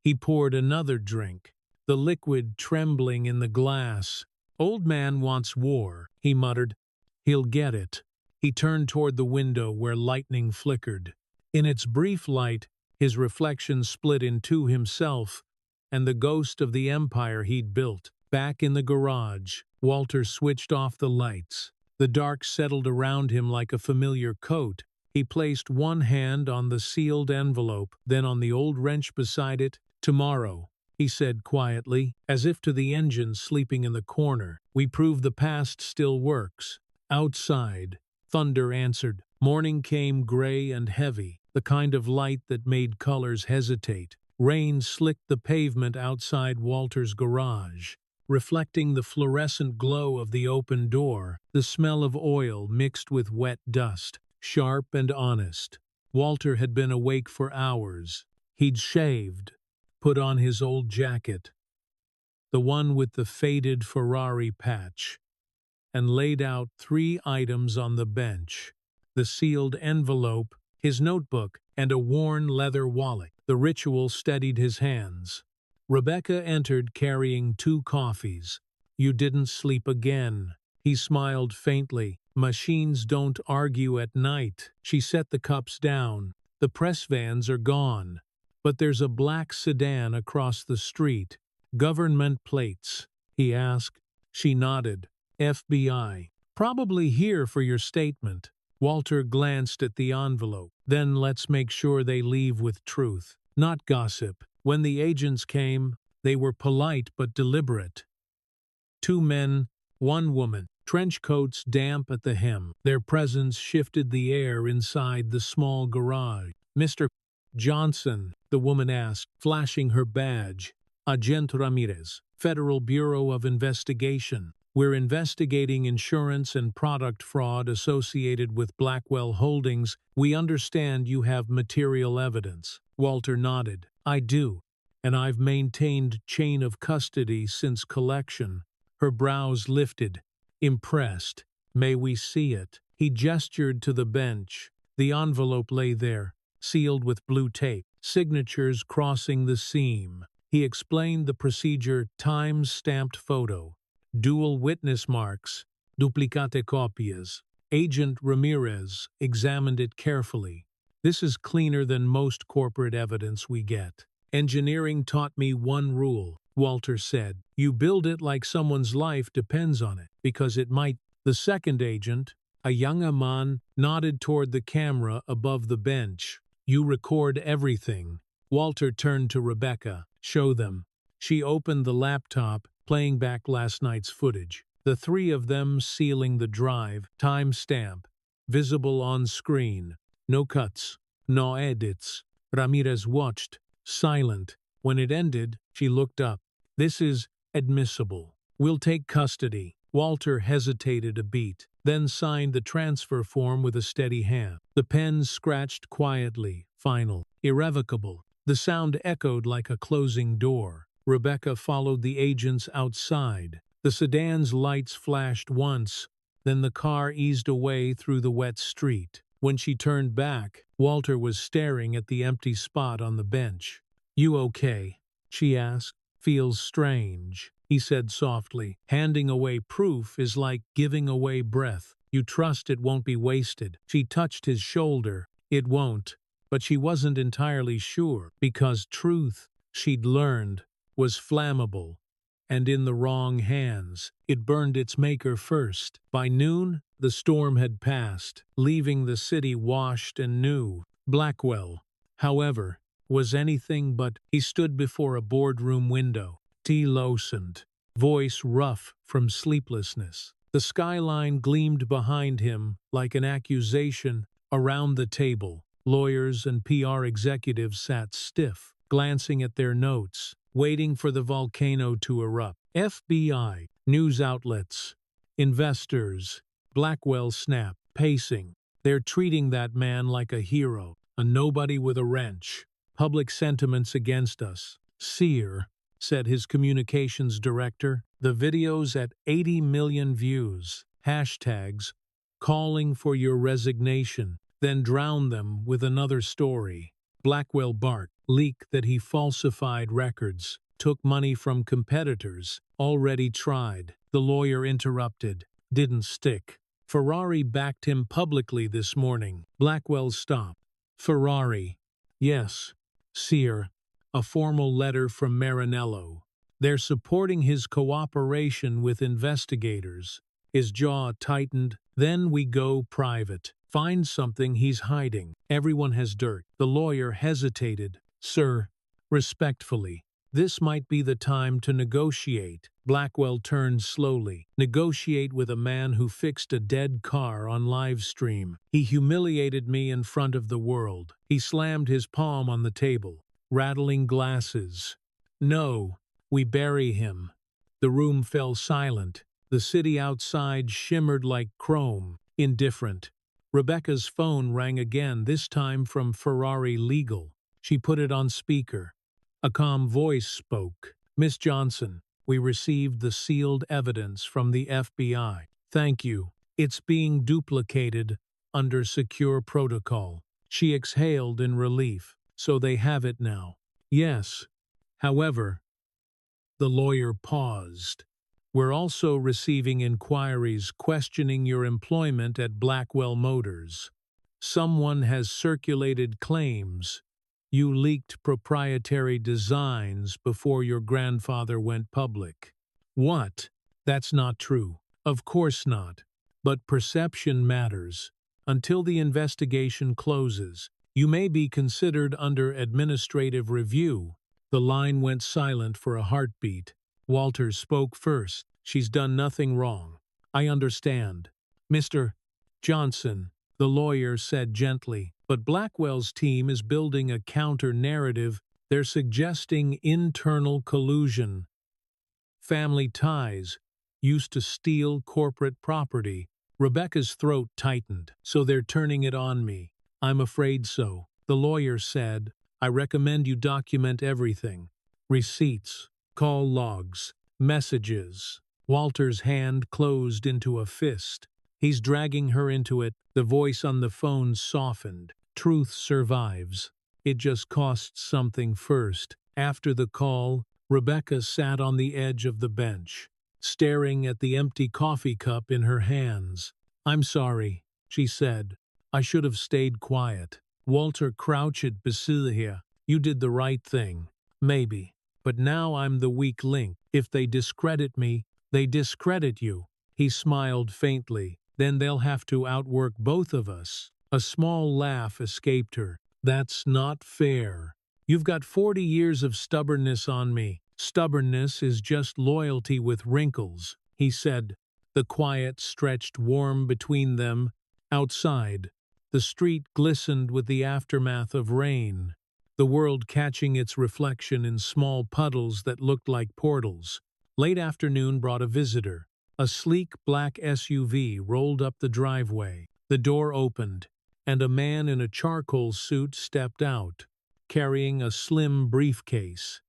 He poured another drink, the liquid trembling in the glass. Old man wants war, he muttered. He'll get it. He turned toward the window where lightning flickered. In its brief light, his reflection split in two, himself and the ghost of the empire he'd built. Back in the garage, Walter switched off the lights. The dark settled around him like a familiar coat. He placed one hand on the sealed envelope, then on the old wrench beside it. Tomorrow, he said quietly, as if to the engine sleeping in the corner, we prove the past still works. Outside, thunder answered. Morning came gray and heavy, the kind of light that made colors hesitate. Rain slicked the pavement outside Walter's garage, reflecting the fluorescent glow of the open door, the smell of oil mixed with wet dust. Sharp and honest. Walter had been awake for hours. He'd shaved, put on his old jacket, the one with the faded Ferrari patch, and laid out 3 items on the bench. The sealed envelope, his notebook, and a worn leather wallet. The ritual steadied his hands. Rebecca entered carrying 2 coffees. "You didn't sleep again." He smiled faintly. "Machines don't argue at night." She set the cups down. "The press vans are gone. But there's a black sedan across the street. Government plates." He asked. She nodded. "FBI. Probably here for your statement." Walter glanced at the envelope. "Then let's make sure they leave with truth, not gossip." When the agents came, they were polite but deliberate. 2 men, 1 woman, trench coats damp at the hem. Their presence shifted the air inside the small garage. "Mr. Johnson," the woman asked, flashing her badge. "Agent Ramirez, Federal Bureau of Investigation. We're investigating insurance and product fraud associated with Blackwell Holdings. We understand you have material evidence." Walter nodded. "I do, and I've maintained chain of custody since collection." Her brows lifted. Impressed. "May we see it?" He gestured to the bench. The envelope lay there, sealed with blue tape, signatures crossing the seam. He explained the procedure: time-stamped photo, dual witness marks, duplicate copias. Agent Ramirez examined it carefully. "This is cleaner than most corporate evidence we get." "Engineering taught me one rule," Walter said. "You build it like someone's life depends on it, because it might." The second agent, a young man, nodded toward the camera above the bench. "You record everything." Walter turned to Rebecca. "Show them." She opened the laptop, playing back last night's footage. The 3 of them sealing the drive, timestamp, visible on screen. No cuts, no edits. Ramirez watched, silent. When it ended, she looked up. "This is admissible. We'll take custody." Walter hesitated a beat, then signed the transfer form with a steady hand. The pen scratched quietly, final, irrevocable. The sound echoed like a closing door. Rebecca followed the agents outside. The sedan's lights flashed once, then the car eased away through the wet street. When she turned back, Walter was staring at the empty spot on the bench. "You okay?" she asked. "Feels strange," he said softly. "Handing away proof is like giving away breath. You trust it won't be wasted." She touched his shoulder. "It won't." But she wasn't entirely sure, because truth, she'd learned, was flammable, and in the wrong hands, it burned its maker first. By noon, the storm had passed, leaving the city washed and new. Blackwell, however, was anything but. He stood before a boardroom window, tea loosened, voice rough from sleeplessness. The skyline gleamed behind him like an accusation. Around the table, lawyers and PR executives sat stiff, glancing at their notes, waiting for the volcano to erupt. FBI, news outlets, investors. Blackwell snapped, pacing. "They're treating that man like a hero, a nobody with a wrench. Public sentiment's against us." "Sear," said his communications director. "The video's at 80 million views. Hashtags, calling for your resignation." Then drown them with another story. Blackwell barked, leaked that he falsified records, took money from competitors, already tried. The lawyer interrupted. Didn't stick. "Ferrari backed him publicly this morning." Blackwell stopped. "Ferrari." "Yes." "Sear. A formal letter from Maranello. They're supporting his cooperation with investigators." His jaw tightened. "Then we go private. Find something he's hiding. Everyone has dirt." The lawyer hesitated. "Sir," respectfully, "this might be the time to negotiate." Blackwell turned slowly. "Negotiate with a man who fixed a dead car on live stream. He humiliated me in front of the world." He slammed his palm on the table, rattling glasses. "No, we bury him." The room fell silent. The city outside shimmered like chrome, indifferent. Rebecca's phone rang again, this time from Ferrari Legal. She put it on speaker. A calm voice spoke. "Miss Johnson, we received the sealed evidence from the FBI. Thank you. It's being duplicated under secure protocol." She exhaled in relief. So they have it now. Yes. However, the lawyer paused. We're also receiving inquiries questioning your employment at Blackwell Motors. Someone has circulated claims you leaked proprietary designs before your grandfather went public. What? That's not true. Of course not. But perception matters. Until the investigation closes, you may be considered under administrative review. The line went silent for a heartbeat. Walters spoke first. She's done nothing wrong. I understand. Mr. Johnson, the lawyer said gently, but Blackwell's team is building a counter-narrative. They're suggesting internal collusion. Family ties. Used to steal corporate property. Rebecca's throat tightened. So they're turning it on me. I'm afraid so. The lawyer said, I recommend you document everything. Receipts, call logs, messages. Walter's hand closed into a fist. He's dragging her into it. The voice on the phone softened. Truth survives. It just costs something first. After the call, Rebecca sat on the edge of the bench, staring at the empty coffee cup in her hands. I'm sorry, she said. I should have stayed quiet. Walter crouched beside her. You did the right thing. Maybe. But now I'm the weak link. If they discredit me, they discredit you. He smiled faintly. Then they'll have to outwork both of us. A small laugh escaped her. That's not fair. You've got 40 years of stubbornness on me. Stubbornness is just loyalty with wrinkles, he said. The quiet stretched warm between them. Outside, the street glistened with the aftermath of rain, the world catching its reflection in small puddles that looked like portals. Late afternoon brought a visitor. A sleek black SUV rolled up the driveway. The door opened, and a man in a charcoal suit stepped out, carrying a slim briefcase.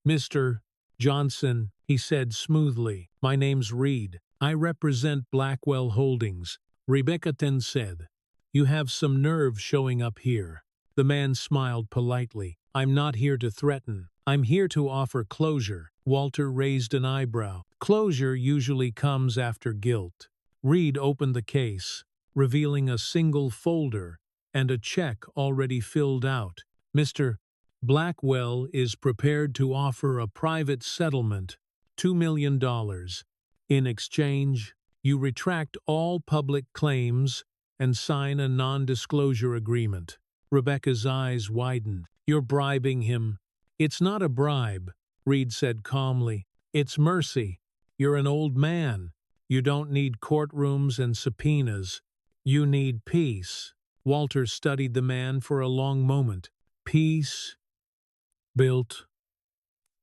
Mr. Johnson, he said smoothly, my name's Reed. I represent Blackwell Holdings. Rebecca then said, you have some nerve showing up here. The man smiled politely. I'm not here to threaten. I'm here to offer closure. Walter raised an eyebrow. Closure usually comes after guilt. Reed opened the case, revealing a single folder and a check already filled out. Mr. Blackwell is prepared to offer a private settlement, $2 million. In exchange, you retract all public claims and sign a non-disclosure agreement. Rebecca's eyes widened. You're bribing him. It's not a bribe, Reed said calmly. It's mercy. You're an old man. You don't need courtrooms and subpoenas. You need peace. Walter studied the man for a long moment. Peace built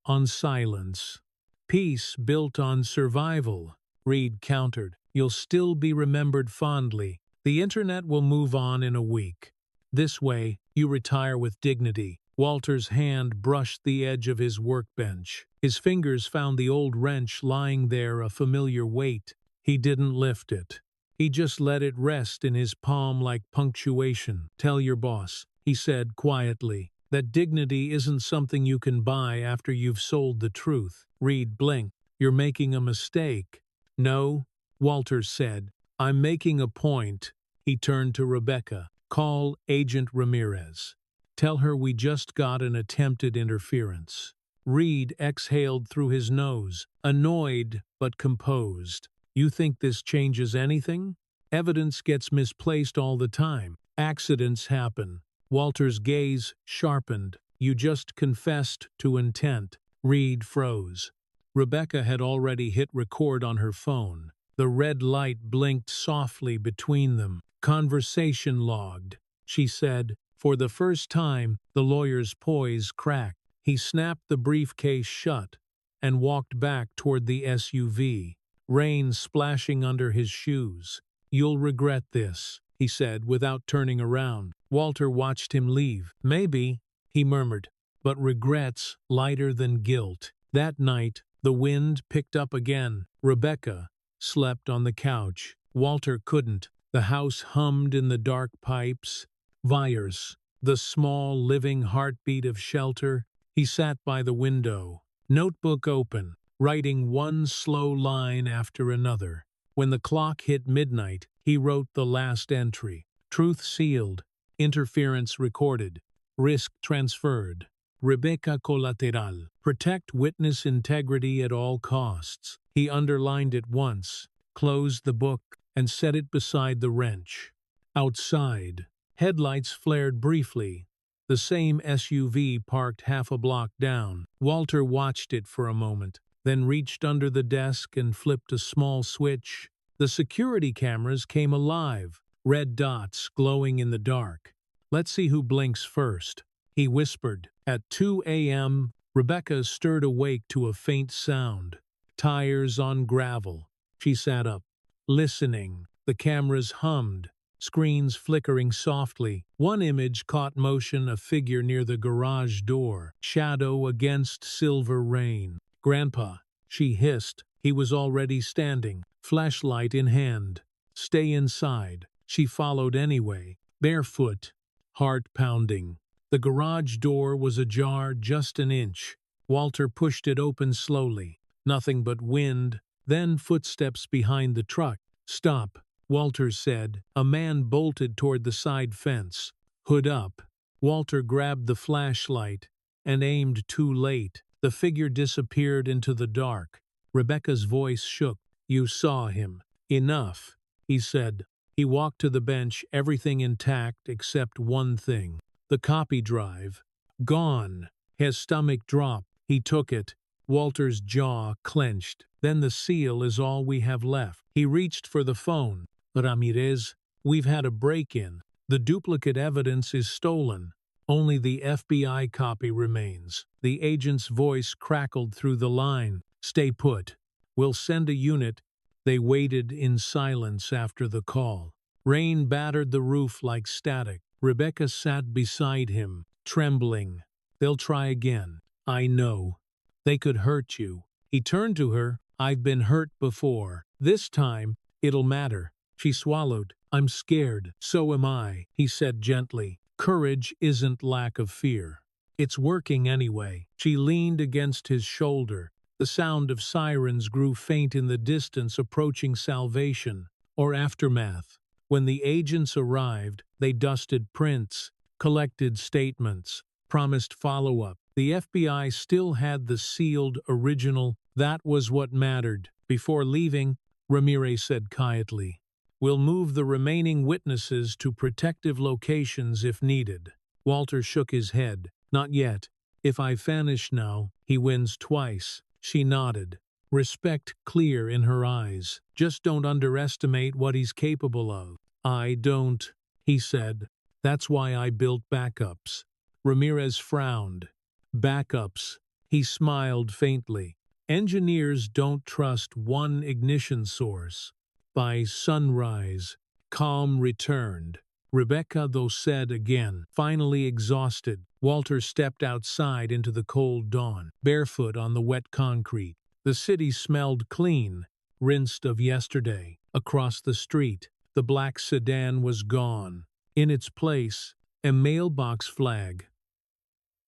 on silence. Peace built on survival, Reed countered. You'll still be remembered fondly. The internet will move on in a week. This way, you retire with dignity. Walter's hand brushed the edge of his workbench. His fingers found the old wrench lying there, a familiar weight. He didn't lift it. He just let it rest in his palm like punctuation. Tell your boss, he said quietly, that dignity isn't something you can buy after you've sold the truth. Reed blinked. You're making a mistake. No, Walter said. I'm making a point. He turned to Rebecca. Call Agent Ramirez. Tell her we just got an attempted interference. Reed exhaled through his nose, annoyed but composed. You think this changes anything? Evidence gets misplaced all the time. Accidents happen. Walter's gaze sharpened. You just confessed to intent. Reed froze. Rebecca had already hit record on her phone. The red light blinked softly between them. Conversation logged, she said. For the first time, the lawyer's poise cracked. He snapped the briefcase shut and walked back toward the SUV, rain splashing under his shoes. You'll regret this, he said without turning around. Walter watched him leave. Maybe, he murmured, but regrets lighter than guilt. That night, the wind picked up again. Rebecca slept on the couch. Walter couldn't. The house hummed in the dark pipes. Viers, the small living heartbeat of shelter, he sat by the window, notebook open, writing one slow line after another. When the clock hit midnight, he wrote the last entry. Truth sealed, interference recorded, risk transferred. Rebecca collateral. Protect witness integrity at all costs. He underlined it once, closed the book, and set it beside the wrench. Outside, headlights flared briefly. The same SUV parked half a block down. Walter watched it for a moment, then reached under the desk and flipped a small switch. The security cameras came alive, red dots glowing in the dark. Let's see who blinks first, he whispered. At 2 a.m., Rebecca stirred awake to a faint sound. Tires on gravel. She sat up, listening. The cameras hummed, screens flickering softly. One image caught motion, a figure near the garage door, shadow against silver rain. "Grandpa," she hissed. He was already standing, flashlight in hand. "Stay inside." She followed anyway, barefoot, heart pounding. The garage door was ajar just an inch. Walter pushed it open slowly. Nothing but wind, then footsteps behind the truck. "Stop," Walter said. A man bolted toward the side fence, hood up. Walter grabbed the flashlight and aimed too late. The figure disappeared into the dark. Rebecca's voice shook. "You saw him." "Enough," he said. He walked to the bench, everything intact except one thing. The copy drive. Gone. His stomach dropped. He took it. Walter's jaw clenched. "Then the seal is all we have left." He reached for the phone. "Ramirez, we've had a break-in. The duplicate evidence is stolen. Only the FBI copy remains." The agent's voice crackled through the line. "Stay put. We'll send a unit." They waited in silence after the call. Rain battered the roof like static. Rebecca sat beside him, trembling. "They'll try again. I know. They could hurt you." He turned to her. "I've been hurt before. This time, it'll matter." She swallowed. "I'm scared." "So am I," he said gently. "Courage isn't lack of fear. It's working anyway." She leaned against his shoulder. The sound of sirens grew faint in the distance, approaching salvation or aftermath. When the agents arrived, they dusted prints, collected statements, promised follow-up. The FBI still had the sealed original. That was what mattered. Before leaving, Ramirez said quietly, "We'll move the remaining witnesses to protective locations if needed." Walter shook his head. "Not yet. If I vanish now, he wins twice." She nodded, respect clear in her eyes. "Just don't underestimate what he's capable of." "I don't," he said. "That's why I built backups." Ramirez frowned. "Backups." He smiled faintly. "Engineers don't trust one ignition source." By sunrise, calm returned. Rebecca, though, said again, finally exhausted. Walter stepped outside into the cold dawn, barefoot on the wet concrete. The city smelled clean, rinsed of yesterday. Across the street, the black sedan was gone. In its place, a mailbox flag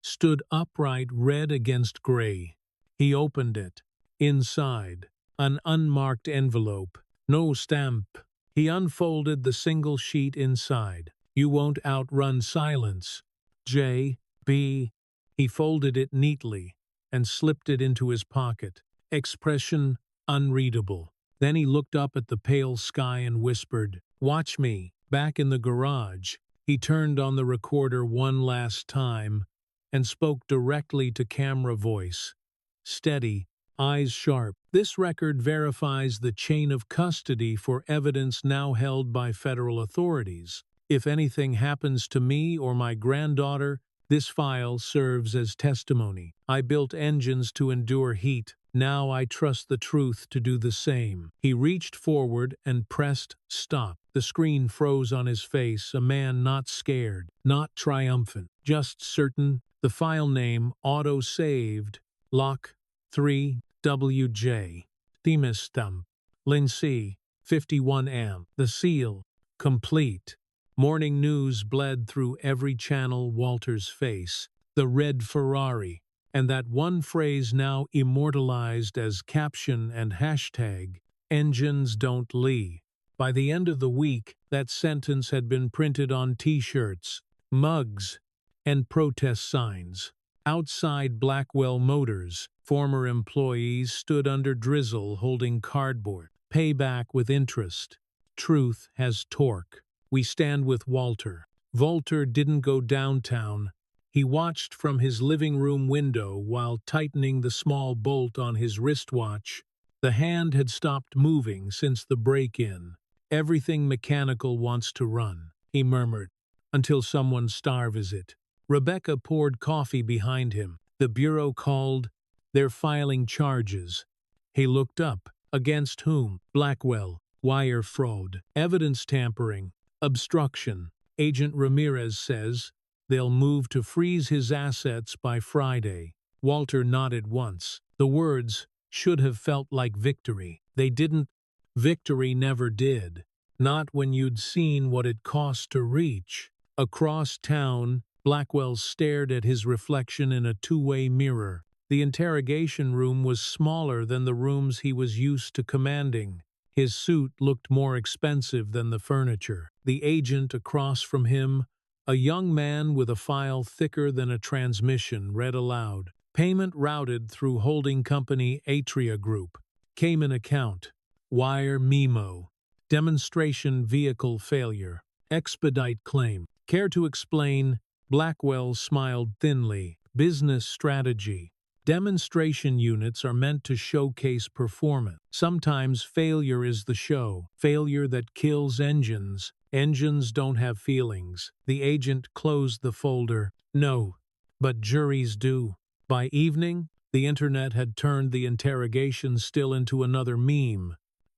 stood upright, red against gray. He opened it. Inside, an unmarked envelope. No stamp. He unfolded the single sheet inside. "You won't outrun silence. J.B." He folded it neatly and slipped it into his pocket. Expression unreadable. Then he looked up at the pale sky and whispered, "Watch me." Back in the garage, he turned on the recorder one last time and spoke directly to camera voice. Steady, eyes sharp. "This record verifies the chain of custody for evidence now held by federal authorities. If anything happens to me or my granddaughter, this file serves as testimony. I built engines to endure heat. Now I trust the truth to do the same." He reached forward and pressed stop. The screen froze on his face, a man not scared, not triumphant, just certain. The file name auto-saved. Lock 3 WJ. Themis stump. Lindsay 51 amp. The seal complete. Morning news bled through every channel. Walter's face, the red Ferrari, and that one phrase now immortalized as caption and hashtag, "Engines don't lee." By the end of the week, that sentence had been printed on T-shirts, mugs, and protest signs. Outside Blackwell Motors, former employees stood under drizzle holding cardboard. Payback with interest. Truth has torque. We stand with Walter. Walter didn't go downtown. He watched from his living room window while tightening the small bolt on his wristwatch. The hand had stopped moving since the break-in. "Everything mechanical wants to run," he murmured, "until someone starves it." Rebecca poured coffee behind him. The bureau called. "They're filing charges." He looked up. Against whom? Blackwell. Wire fraud. Evidence tampering. Obstruction. Agent Ramirez says they'll move to freeze his assets by Friday. Walter nodded once. The words should have felt like victory. They didn't. Victory never did. Not when you'd seen what it cost to reach. Across town, Blackwell stared at his reflection in a two-way mirror. The interrogation room was smaller than the rooms he was used to commanding. His suit looked more expensive than the furniture. The agent across from him, a young man with a file thicker than a transmission, read aloud. "Payment routed through holding company Atria Group. Cayman account. Wire memo. Demonstration vehicle failure. Expedite claim." Care to explain? Blackwell smiled thinly. "Business strategy. Demonstration units are meant to showcase performance. Sometimes failure is the show. Failure that kills engines. Engines don't have feelings." The agent closed the folder. "No, but juries do." By evening, the internet had turned the interrogation still into another meme.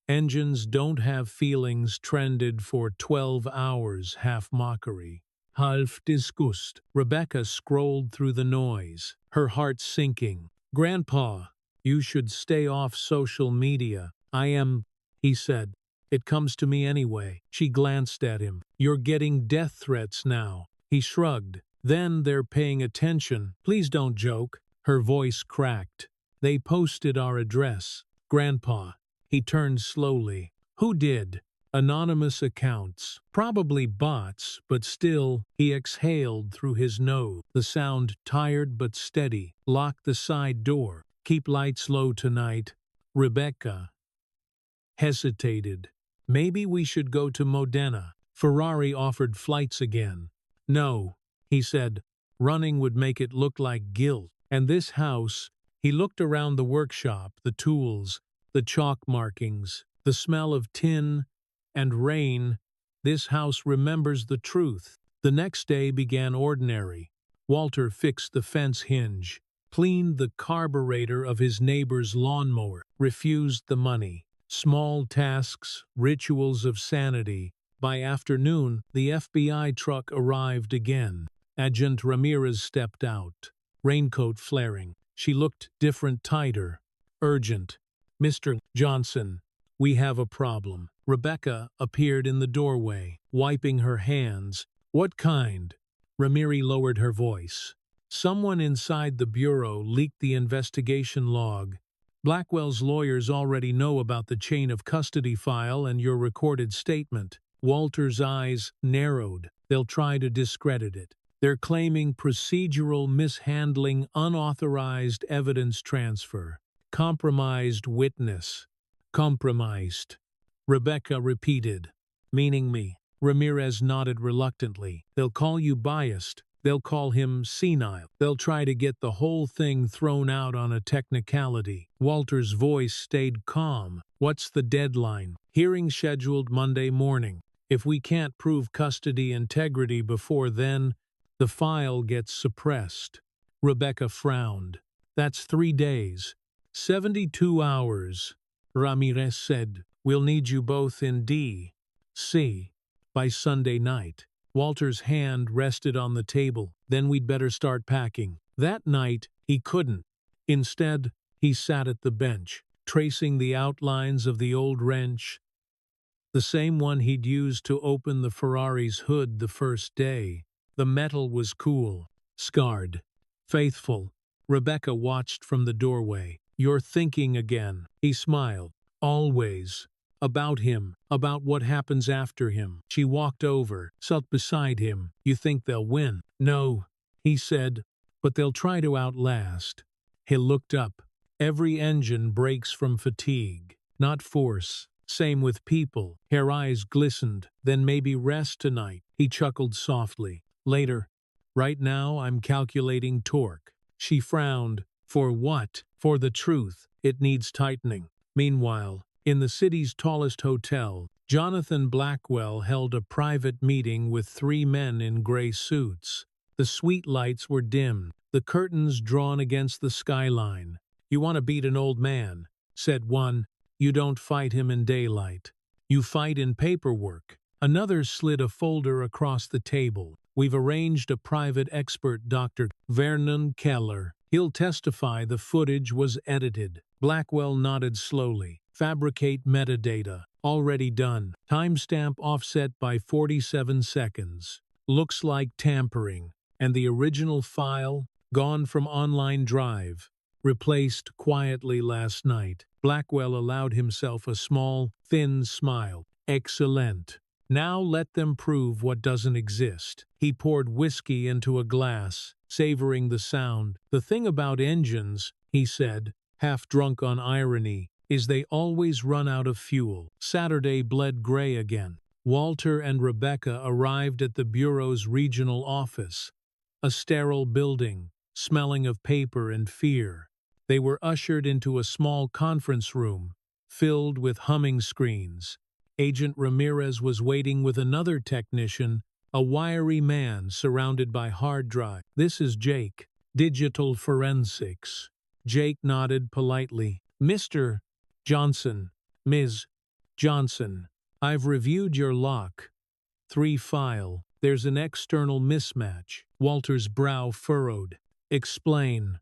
"Engines don't have feelings" trended for 12 hours, half mockery, half disgust. Rebecca scrolled through the noise, her heart sinking. "Grandpa, you should stay off social media." "I am," he said. "It comes to me anyway." She glanced at him. "You're getting death threats now." He shrugged. "Then they're paying attention." "Please don't joke." Her voice cracked. "They posted our address." "Grandpa." He turned slowly. "Who did?" "Anonymous accounts. Probably bots, but still." He exhaled through his nose, the sound tired but steady. "Lock the side door. Keep lights low tonight." Rebecca hesitated. "Maybe we should go to Modena." Ferrari offered flights again. "No," he said. "Running would make it look like guilt. And this house." He looked around the workshop, the tools, the chalk markings, the smell of tin and rain. "This house remembers the truth." The next day began ordinary. Walter fixed the fence hinge, cleaned the carburetor of his neighbor's lawnmower, refused the money. Small tasks, rituals of sanity. By afternoon, the FBI truck arrived again. Agent Ramirez stepped out, raincoat flaring. She looked different, tighter, urgent. "Mr. Johnson, we have a problem." Rebecca appeared in the doorway, wiping her hands. "What kind?" Ramirez lowered her voice. "Someone inside the bureau leaked the investigation log. Blackwell's lawyers already know about the chain of custody file and your recorded statement." Walter's eyes narrowed. "They'll try to discredit it. They're claiming procedural mishandling, unauthorized evidence transfer, compromised witness." "Compromised," Rebecca repeated. "Meaning me?" Ramirez nodded reluctantly. "They'll call you biased. They'll call him senile. They'll try to get the whole thing thrown out on a technicality." Walter's voice stayed calm. "What's the deadline?" "Hearing scheduled Monday morning. If we can't prove custody integrity before then, the file gets suppressed." Rebecca frowned. "That's 3 days. 72 hours. Ramirez said, "We'll need you both in D.C. by Sunday night." Walter's hand rested on the table. "Then we'd better start packing." That night, he couldn't. Instead, he sat at the bench, tracing the outlines of the old wrench, the same one he'd used to open the Ferrari's hood the first day. The metal was cool, scarred, faithful. Rebecca watched from the doorway. "You're thinking again," he smiled. "Always. About him, about what happens after him." She walked over, sat beside him. "You think they'll win?" "No," he said, "but they'll try to outlast." He looked up. "Every engine breaks from fatigue, not force. Same with people." Her eyes glistened. "Then maybe rest tonight." He chuckled softly. "Later. Right now I'm calculating torque." She frowned. "For what?" "For the truth. It needs tightening." Meanwhile, in the city's tallest hotel, Jonathan Blackwell held a private meeting with 3 men in gray suits. The suite lights were dimmed, the curtains drawn against the skyline. "You want to beat an old man," said one. "You don't fight him in daylight. You fight in paperwork." Another slid a folder across the table. "We've arranged a private expert, Dr. Vernon Keller. He'll testify the footage was edited." Blackwell nodded slowly. "Fabricate metadata. Already done. Timestamp offset by 47 seconds. Looks like tampering. And the original file, gone from online drive. Replaced quietly last night." Blackwell allowed himself a small, thin smile. "Excellent. Now let them prove what doesn't exist." He poured whiskey into a glass, savoring the sound. "The thing about engines," he said, half drunk on irony, "is they always run out of fuel." Saturday bled gray again. Walter and Rebecca arrived at the Bureau's regional office, a sterile building, smelling of paper and fear. They were ushered into a small conference room, filled with humming screens. Agent Ramirez was waiting with another technician, a wiry man surrounded by hard drive. "This is Jake, Digital Forensics." Jake nodded politely. "Mr. Johnson, Ms. Johnson, I've reviewed your lock 3 file. There's an external mismatch." Walter's brow furrowed. "Explain."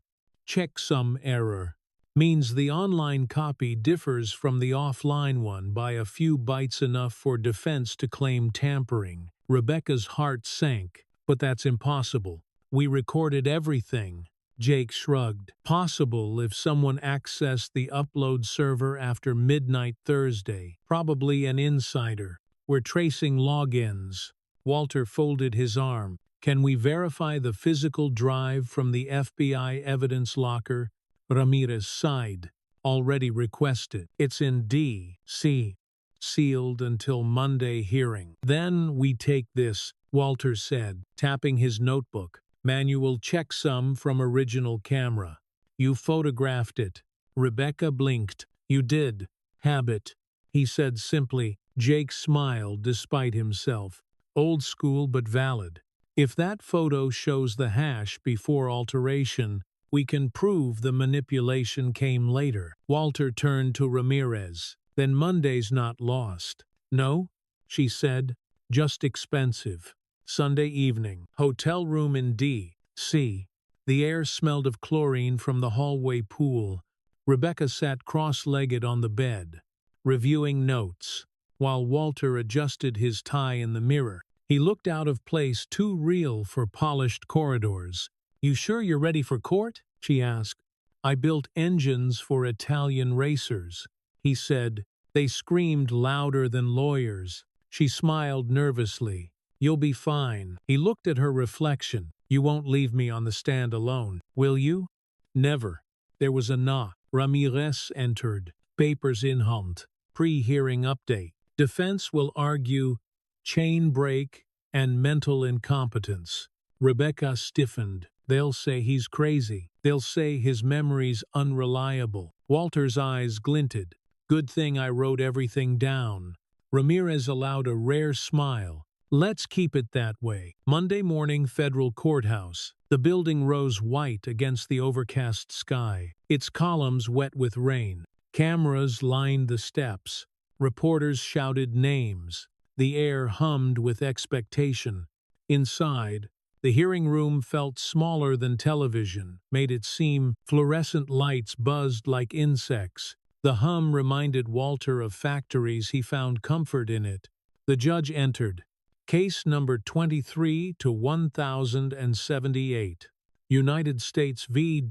"Checksum error. Means the online copy differs from the offline one by a few bytes, enough for defense to claim tampering." Rebecca's heart sank. "But that's impossible. We recorded everything." Jake shrugged. "Possible if someone accessed the upload server after midnight Thursday. Probably an insider. We're tracing logins." Walter folded his arm. "Can we verify the physical drive from the FBI evidence locker?" Ramirez sighed. "Already requested. It's in D.C. Sealed until Monday hearing." "Then we take this," Walter said, tapping his notebook. "Manual checksum from original camera. You photographed it." Rebecca blinked. "You did. Habit," he said simply. Jake smiled despite himself. "Old school but valid. If that photo shows the hash before alteration, we can prove the manipulation came later." Walter turned to Ramirez. "Then Monday's not lost." "No," she said, "just expensive." Sunday evening. Hotel room in D.C. The air smelled of chlorine from the hallway pool. Rebecca sat cross-legged on the bed, reviewing notes, while Walter adjusted his tie in the mirror. He looked out of place, too real for polished corridors. "You sure you're ready for court?" she asked. "I built engines for Italian racers," he said. "They screamed louder than lawyers." She smiled nervously. "You'll be fine." He looked at her reflection. "You won't leave me on the stand alone, will you?" "Never." There was a knock. Ramirez entered. "Papers in hand. Pre-hearing update. Defense will argue chain break and mental incompetence." Rebecca stiffened. "They'll say he's crazy. They'll say his memory's unreliable." Walter's eyes glinted. "Good thing I wrote everything down." Ramirez allowed a rare smile. "Let's keep it that way." Monday morning, federal courthouse. The building rose white against the overcast sky, its columns wet with rain. Cameras lined the steps. Reporters shouted names. The air hummed with expectation. Inside, the hearing room felt smaller than television, made it seem. Fluorescent lights buzzed like insects. The hum reminded Walter of factories he found comfort in it. The judge entered. Case number 23 to 1078. United States v.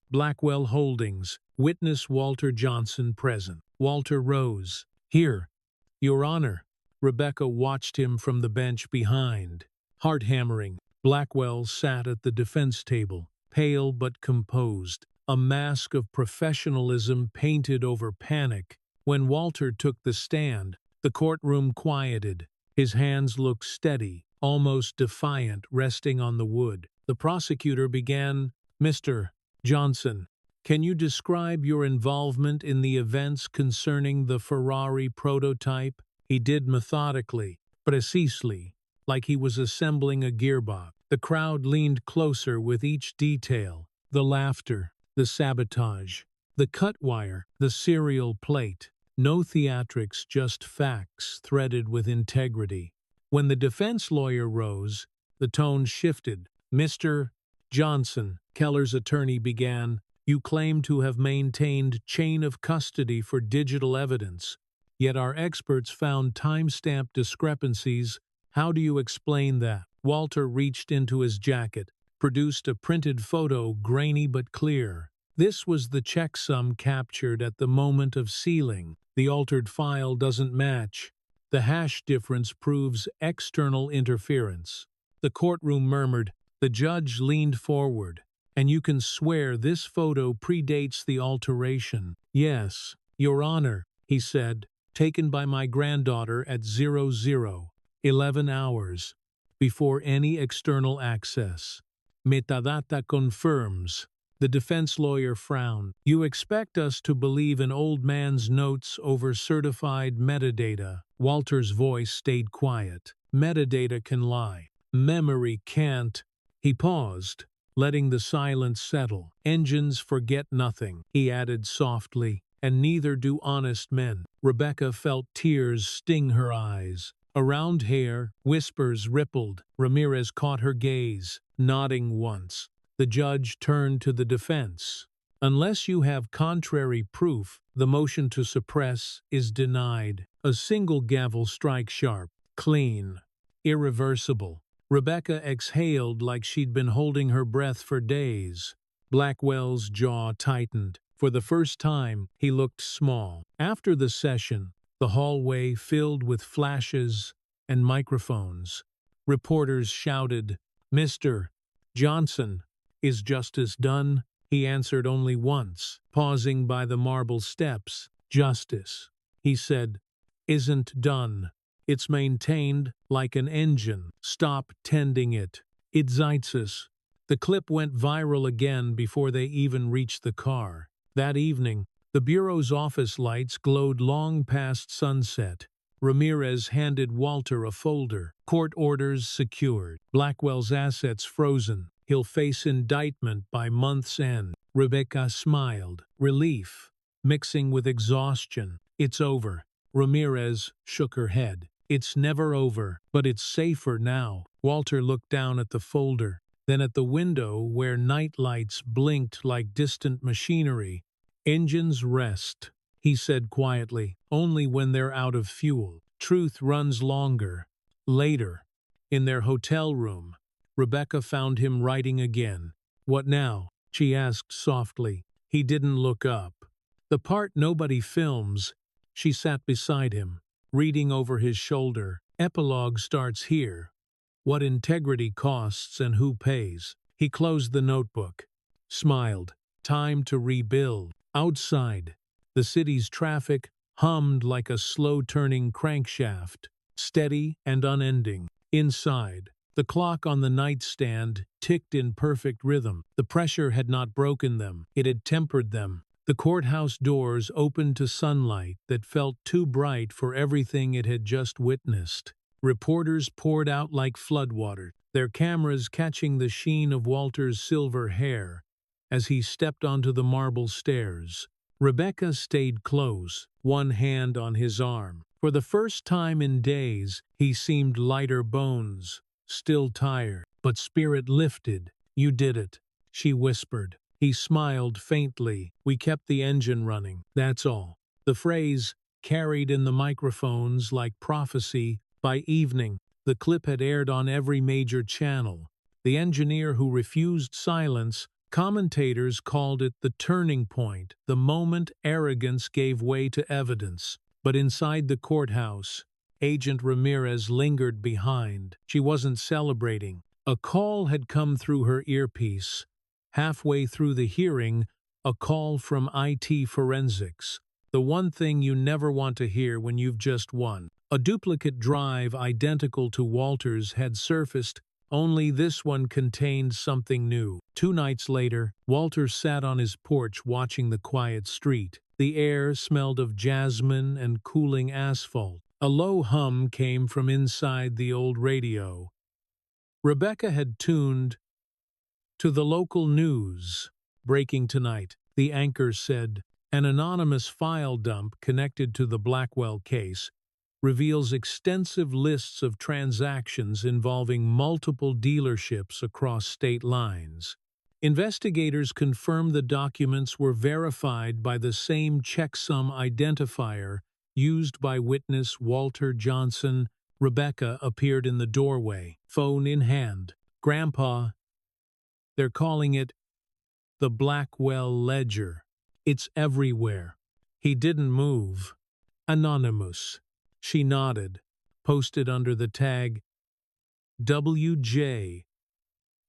Blackwell Holdings. Witness Walter Johnson present. Walter rose. Here, Your Honor. Rebecca watched him from the bench behind. Heart hammering, Blackwell sat at the defense table, pale but composed, a mask of professionalism painted over panic. When Walter took the stand, the courtroom quieted. His hands looked steady, almost defiant, resting on the wood. The prosecutor began, Mr. Johnson, can you describe your involvement in the events concerning the Ferrari prototype? He did methodically, precisely, like he was assembling a gearbox. The crowd leaned closer with each detail. The laughter, the sabotage, the cut wire, the serial plate. No theatrics, just facts threaded with integrity. When the defense lawyer rose, the tone shifted. Mr. Johnson, Keller's attorney began, you claim to have maintained chain of custody for digital evidence, yet our experts found timestamp discrepancies. How do you explain that? Walter reached into his jacket, produced a printed photo, grainy but clear. This was the checksum captured at the moment of sealing. The altered file doesn't match. The hash difference proves external interference. The courtroom murmured. The judge leaned forward. And you can swear this photo predates the alteration. Yes, Your Honor, he said, taken by my granddaughter at 00:11 hours, before any external access. Metadata confirms. The defense lawyer frowned. You expect us to believe an old man's notes over certified metadata. Walter's voice stayed quiet. Metadata can lie. Memory can't. He paused, letting the silence settle. Engines forget nothing, he added softly, and neither do honest men. Rebecca felt tears sting her eyes. Around hair, whispers rippled. Ramirez caught her gaze, nodding once. The judge turned to the defense. Unless you have contrary proof, the motion to suppress is denied. A single gavel strike sharp, clean, irreversible. Rebecca exhaled like she'd been holding her breath for days. Blackwell's jaw tightened. For the first time, he looked small. After the session, the hallway filled with flashes and microphones. Reporters shouted, Mr. Johnson, is justice done? He answered only once, pausing by the marble steps. Justice, he said, isn't done. It's maintained like an engine. Stop tending it. It zeitzes. The clip went viral again before they even reached the car. That evening, the Bureau's office lights glowed long past sunset. Ramirez handed Walter a folder. Court orders secured. Blackwell's assets frozen. He'll face indictment by month's end. Rebecca smiled. Relief, mixing with exhaustion. It's over. Ramirez shook her head. It's never over, but it's safer now. Walter looked down at the folder, then at the window where night lights blinked like distant machinery. Engines rest, he said quietly, only when they're out of fuel. Truth runs longer. Later, in their hotel room, Rebecca found him writing again. What now? She asked softly. He didn't look up. The part nobody films. She sat beside him, reading over his shoulder. Epilogue starts here. What integrity costs and who pays. He closed the notebook, smiled. Time to rebuild. Outside, the city's traffic hummed like a slow-turning crankshaft, steady and unending. Inside, the clock on the nightstand ticked in perfect rhythm. The pressure had not broken them, it had tempered them. The courthouse doors opened to sunlight that felt too bright for everything it had just witnessed. Reporters poured out like floodwater, their cameras catching the sheen of Walter's silver hair as he stepped onto the marble stairs. Rebecca stayed close, one hand on his arm. For the first time in days, he seemed lighter bones, still tired, but spirit lifted. You did it, she whispered. He smiled faintly. We kept the engine running, that's all. The phrase carried in the microphones like prophecy. By evening, the clip had aired on every major channel. The engineer who refused silence, commentators called it the turning point, the moment arrogance gave way to evidence. But inside the courthouse, Agent Ramirez lingered behind. She wasn't celebrating. A call had come through her earpiece. Halfway through the hearing, a call from IT Forensics. The one thing you never want to hear when you've just won. A duplicate drive identical to Walter's had surfaced, only this one contained something new. 2 nights later, Walter sat on his porch watching the quiet street. The air smelled of jasmine and cooling asphalt. A low hum came from inside the old radio. Rebecca had tuned to the local news. Breaking tonight, the anchor said, an anonymous file dump connected to the Blackwell case reveals extensive lists of transactions involving multiple dealerships across state lines. Investigators confirmed the documents were verified by the same checksum identifier used by witness Walter Johnson. Rebecca appeared in the doorway, phone in hand. Grandpa, they're calling it the Blackwell Ledger. It's everywhere. He didn't move. Anonymous. She nodded. Posted under the tag WJ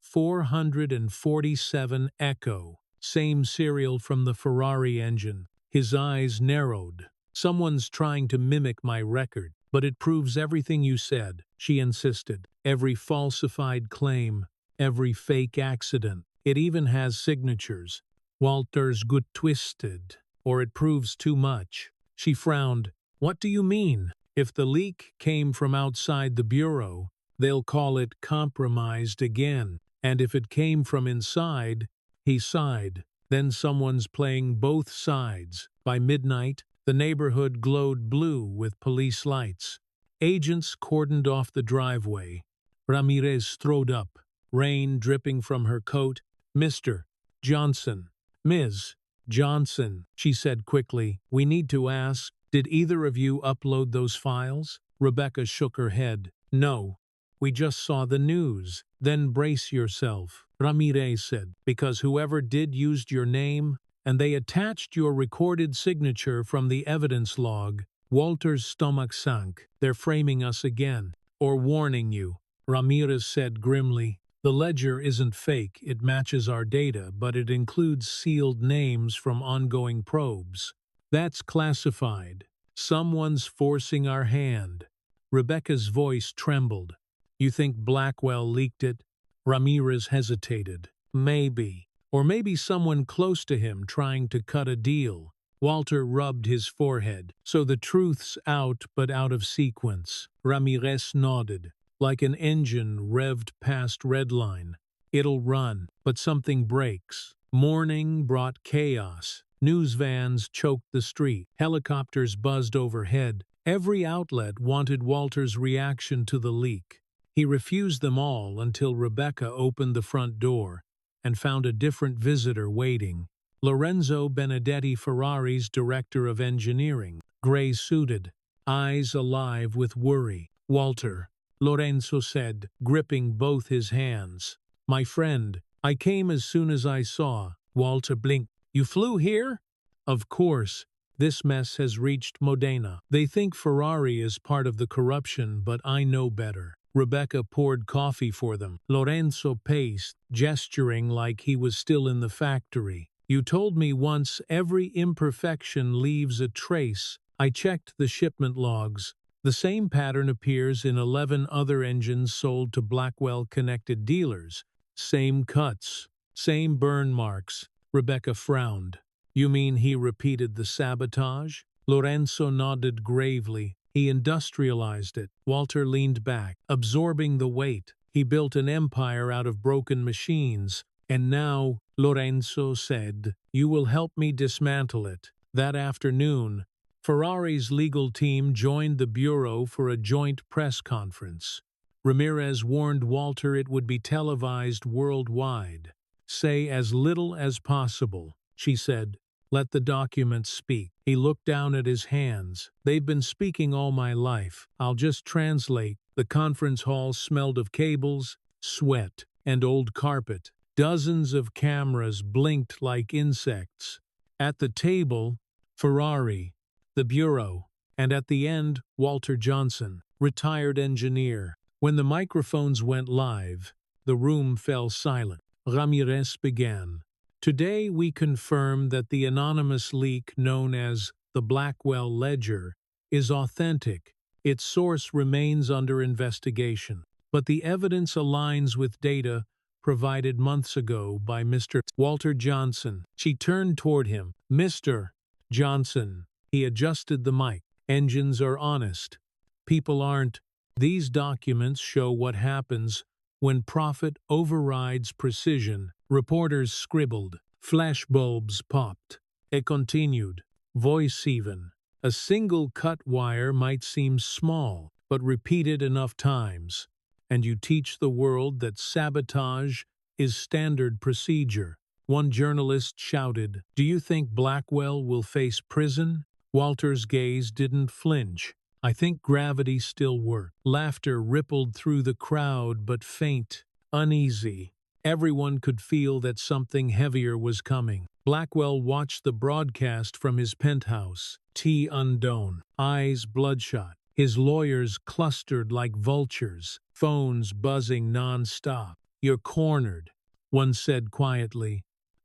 447 Echo. Same serial from the Ferrari engine. His eyes narrowed. Someone's trying to mimic my record, but it proves everything you said, she insisted. Every falsified claim, every fake accident. It even has signatures. Walter's gut twisted, or it proves too much. She frowned. What do you mean? If the leak came from outside the bureau, they'll call it compromised again. And if it came from inside, he sighed. Then someone's playing both sides. By midnight, the neighborhood glowed blue with police lights. Agents cordoned off the driveway. Ramirez strode up, rain dripping from her coat. Mr. Johnson. Ms. Johnson, she said quickly, we need to ask, did either of you upload those files? Rebecca shook her head. No. We just saw the news. Then brace yourself, Ramirez said, because whoever did used your name, and they attached your recorded signature from the evidence log. Walter's stomach sank. They're framing us again. Or warning you, Ramirez said grimly. The ledger isn't fake, it matches our data, but it includes sealed names from ongoing probes. That's classified. Someone's forcing our hand. Rebecca's voice trembled. You think Blackwell leaked it? Ramirez hesitated. Maybe. Or maybe someone close to him trying to cut a deal. Walter rubbed his forehead. So the truth's out, but out of sequence. Ramirez nodded. Like an engine revved past redline. It'll run, but something breaks. Morning brought chaos. News vans choked the street. Helicopters buzzed overhead. Every outlet wanted Walter's reaction to the leak. He refused them all until Rebecca opened the front door and found a different visitor waiting. Lorenzo Benedetti, Ferrari's director of engineering, gray-suited, eyes alive with worry. Walter, Lorenzo said, gripping both his hands. My friend, I came as soon as I saw. Walter blinked. You flew here? Of course. This mess has reached Modena. They think Ferrari is part of the corruption, but I know better. Rebecca poured coffee for them. Lorenzo paced, gesturing like he was still in the factory. You told me once every imperfection leaves a trace. I checked the shipment logs. The same pattern appears in 11 other engines sold to Blackwell-connected dealers. Same cuts, same burn marks. Rebecca frowned. You mean he repeated the sabotage? Lorenzo nodded gravely. He industrialized it. Walter leaned back, absorbing the weight. He built an empire out of broken machines. And now, Lorenzo said, you will help me dismantle it. That afternoon, Ferrari's legal team joined the bureau for a joint press conference. Ramirez warned Walter it would be televised worldwide. Say as little as possible, she said. Let the documents speak. He looked down at his hands. They've been speaking all my life. I'll just translate. The conference hall smelled of cables, sweat, and old carpet. Dozens of cameras blinked like insects. At the table, Ferrari, the bureau, and at the end, Walter Johnson, retired engineer. When the microphones went live, the room fell silent. Ramirez began. Today we confirm that the anonymous leak known as the Blackwell Ledger is authentic. Its source remains under investigation, but the evidence aligns with data provided months ago by Mr. Walter Johnson. She turned toward him. Mr. Johnson. He adjusted the mic. Engines are honest. People aren't. These documents show what happens when profit overrides precision. Reporters scribbled. Flashbulbs popped. It continued. Voice even. A single cut wire might seem small, but repeated enough times, and you teach the world that sabotage is standard procedure. One journalist shouted, "Do you think Blackwell will face prison?" Walter's gaze didn't flinch. "I think gravity still works." Laughter rippled through the crowd, but faint, uneasy. Everyone could feel that something heavier was coming. Blackwell watched the broadcast from his penthouse, tea undone, eyes bloodshot. His lawyers clustered like vultures, phones buzzing non-stop. "You're cornered," one said quietly.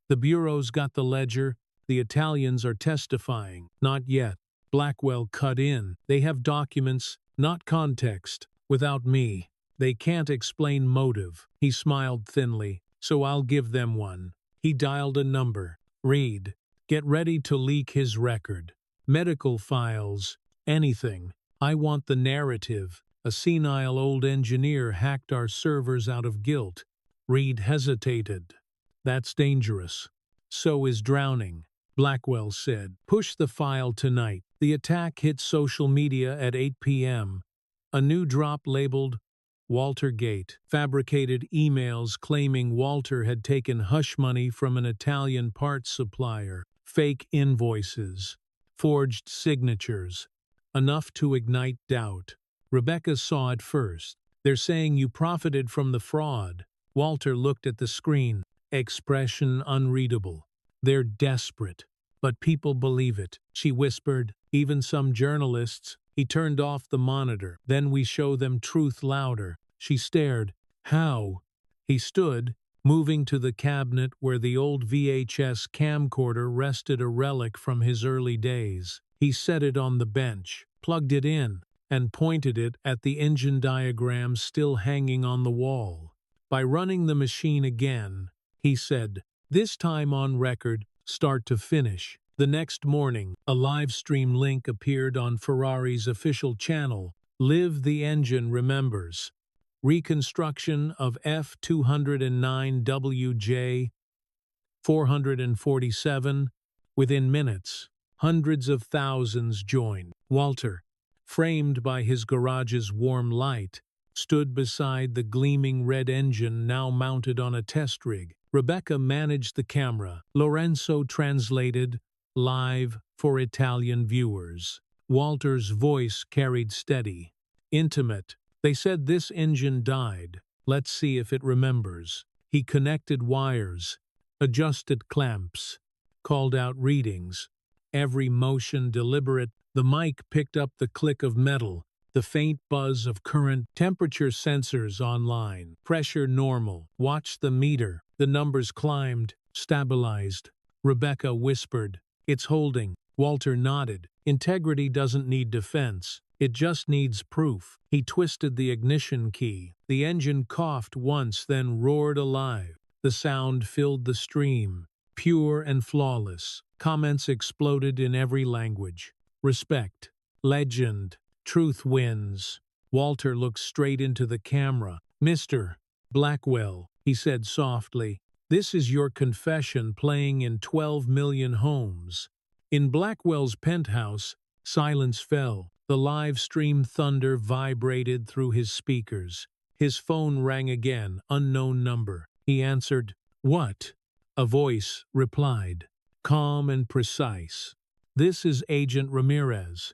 "The bureau's got the ledger. The Italians are testifying." "Not yet." Blackwell cut in. "They have documents, not context. Without me, they can't explain motive." He smiled thinly. "So I'll give them one." He dialed a number. "Reed, get ready to leak his record. Medical files, anything. I want the narrative. A senile old engineer hacked our servers out of guilt." Reed hesitated. "That's dangerous." "So is drowning," Blackwell said. "Push the file tonight." The attack hit social media at 8 p.m. A new drop labeled Waltergate, fabricated emails claiming Walter had taken hush money from an Italian parts supplier, fake invoices, forged signatures, enough to ignite doubt. Rebecca saw it first. "They're saying you profited from the fraud." Walter looked at the screen, expression unreadable. "They're desperate, but people believe it," she whispered. "Even some journalists." He turned off the monitor. "Then we show them truth louder." She stared. "How?" He stood, moving to the cabinet where the old VHS camcorder rested, a relic from his early days. He set it on the bench, plugged it in, and pointed it at the engine diagram still hanging on the wall. "By running the machine again," he said, "this time on record, start to finish." The next morning, a live stream link appeared on Ferrari's official channel. "Live the Engine Remembers." Reconstruction of F209WJ 447. Within minutes, hundreds of thousands joined. Walter, framed by his garage's warm light, stood beside the gleaming red engine now mounted on a test rig. Rebecca managed the camera. Lorenzo translated, live for Italian viewers. Walter's voice carried steady, intimate. "They said this engine died. Let's see if it remembers." He connected wires, adjusted clamps, called out readings. Every motion deliberate. The mic picked up the click of metal, the faint buzz of current. Temperature sensors online. Pressure normal. Watch the meter. The numbers climbed, stabilized. Rebecca whispered, "It's holding." Walter nodded. "Integrity doesn't need defense. It just needs proof." He twisted the ignition key. The engine coughed once, then roared alive. The sound filled the stream, pure and flawless. Comments exploded in every language. Respect. Legend. Truth wins. Walter looked straight into the camera. "Mr. Blackwell," he said softly, "this is your confession playing in 12 million homes." In Blackwell's penthouse, silence fell. The live stream thunder vibrated through his speakers. His phone rang again, unknown number. He answered, "What?" a voice replied, calm and precise. "This is Agent Ramirez.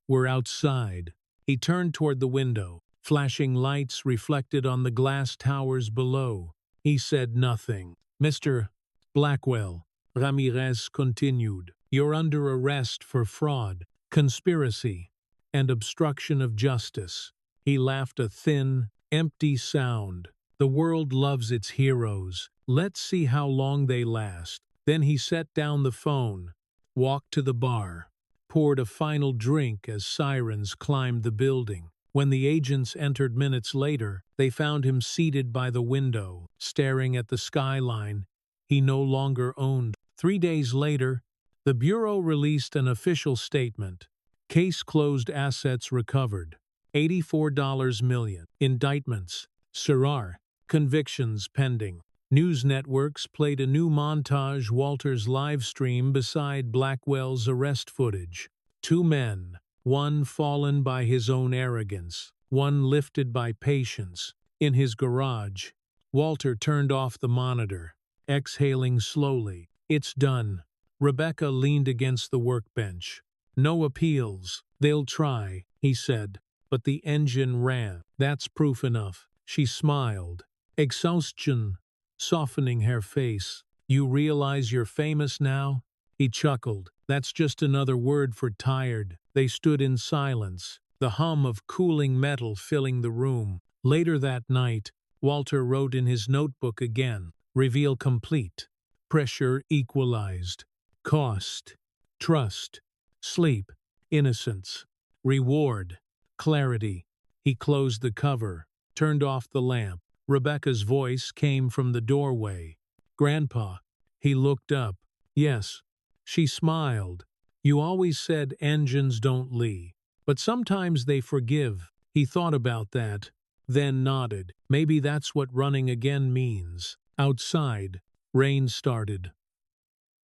We're outside." He turned toward the window. Flashing lights reflected on the glass towers below. He said nothing. "Mr. Blackwell," Ramirez continued, "you're under arrest for fraud, conspiracy, and obstruction of justice." He laughed a thin, empty sound. "The world loves its heroes. Let's see how long they last." Then he set down the phone, walked to the bar, poured a final drink as sirens climbed the building. When the agents entered minutes later, they found him seated by the window, staring at the skyline he no longer owned. 3 days later, the Bureau released an official statement. Case closed, assets recovered. $84 million. Indictments. Ferrari. Convictions pending. News networks played a new montage Walter's live stream beside Blackwell's arrest footage. 2 men, one fallen by his own arrogance, one lifted by patience. In his garage, Walter turned off the monitor, exhaling slowly. "It's done." Rebecca leaned against the workbench. "No appeals. They'll try," he said. "But the engine ran. That's proof enough." She smiled, exhaustion softening her face. "You realize you're famous now?" He chuckled. "That's just another word for tired." They stood in silence, the hum of cooling metal filling the room. Later that night, Walter wrote in his notebook again. Reveal complete. Pressure equalized. Cost. Trust. Sleep. Innocence. Reward. Clarity. He closed the cover, turned off the lamp. Rebecca's voice came from the doorway. "Grandpa." He looked up. "Yes." She smiled. "You always said engines don't lie, but sometimes they forgive." He thought about that, then nodded. Maybe that's what running again means. Outside, rain started.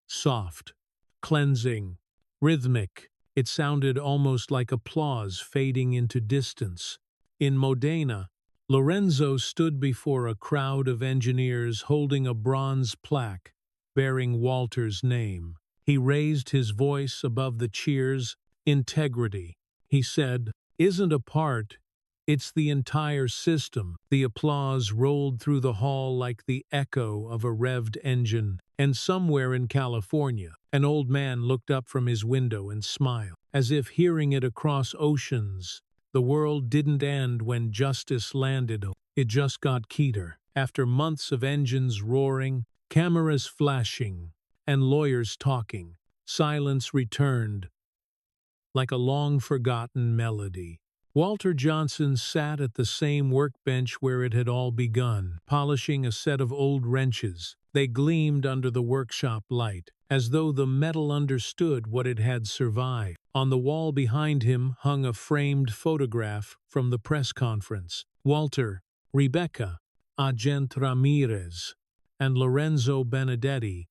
Soft, cleansing, rhythmic. It sounded almost like applause fading into distance. In Modena, Lorenzo stood before a crowd of engineers holding a bronze plaque bearing Walter's name. He raised his voice above the cheers. "Integrity," he said, "isn't a part, it's the entire system." The applause rolled through the hall like the echo of a revved engine. And somewhere in California, an old man looked up from his window and smiled, as if hearing it across oceans. The world didn't end when justice landed. It just got keter. After months of engines roaring, cameras flashing, and lawyers talking, silence returned like a long-forgotten melody. Walter Johnson sat at the same workbench where it had all begun, polishing a set of old wrenches. They gleamed under the workshop light, as though the metal understood what it had survived. On the wall behind him hung a framed photograph from the press conference. Walter, Rebecca, Agent Ramirez, and Lorenzo Benedetti,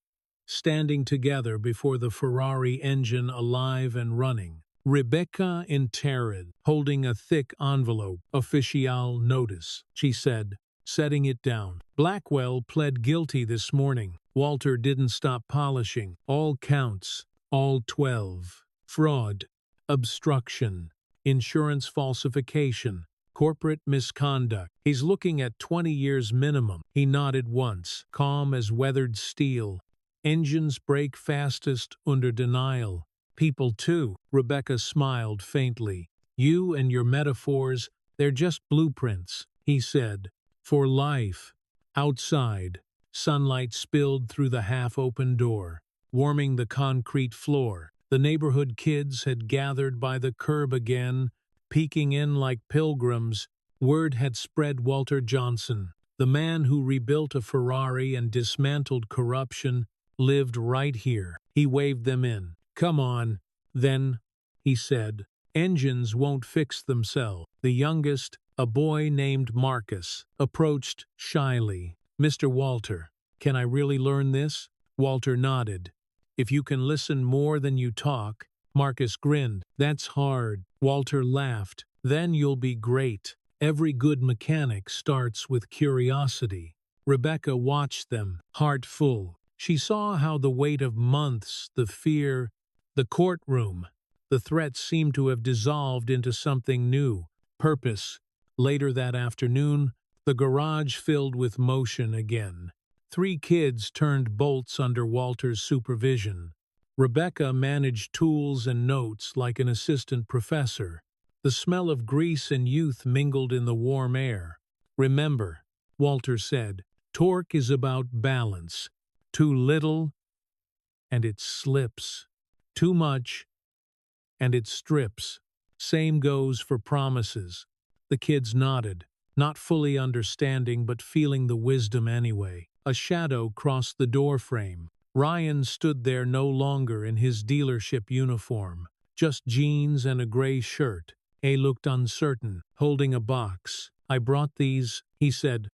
standing together before the Ferrari engine alive and running. Rebecca in terror, holding a thick envelope. "Official notice," she said, setting it down. "Blackwell pled guilty this morning." Walter didn't stop polishing. "All counts, all 12. Fraud, obstruction, insurance falsification, corporate misconduct. He's looking at 20 years minimum." He nodded once, calm as weathered steel. "Engines break fastest under denial. People too." Rebecca smiled faintly. "You and your metaphors, they're just blueprints," he said. "For life." Outside, sunlight spilled through the half-open door, warming the concrete floor. The neighborhood kids had gathered by the curb again, peeking in like pilgrims. Word had spread Walter Johnson, the man who rebuilt a Ferrari and dismantled corruption, lived right here. He waved them in. "Come on, then," he said. "Engines won't fix themselves." The youngest, a boy named Marcus, approached shyly. "Mr. Walter, can I really learn this?" Walter nodded. "If you can listen more than you talk." Marcus grinned. "That's hard." Walter laughed. "Then you'll be great. Every good mechanic starts with curiosity." Rebecca watched them, heart full. She saw how the weight of months, the fear, the courtroom, the threats seemed to have dissolved into something new, purpose. Later that afternoon, the garage filled with motion again. 3 kids turned bolts under Walter's supervision. Rebecca managed tools and notes like an assistant professor. The smell of grease and youth mingled in the warm air. "Remember," Walter said, "torque is about balance. Too little, and it slips. Too much, and it strips. Same goes for promises." The kids nodded, not fully understanding but feeling the wisdom anyway. A shadow crossed the doorframe. Ryan stood there no longer in his dealership uniform, just jeans and a gray shirt. He looked uncertain, holding a box. "I brought these," he said.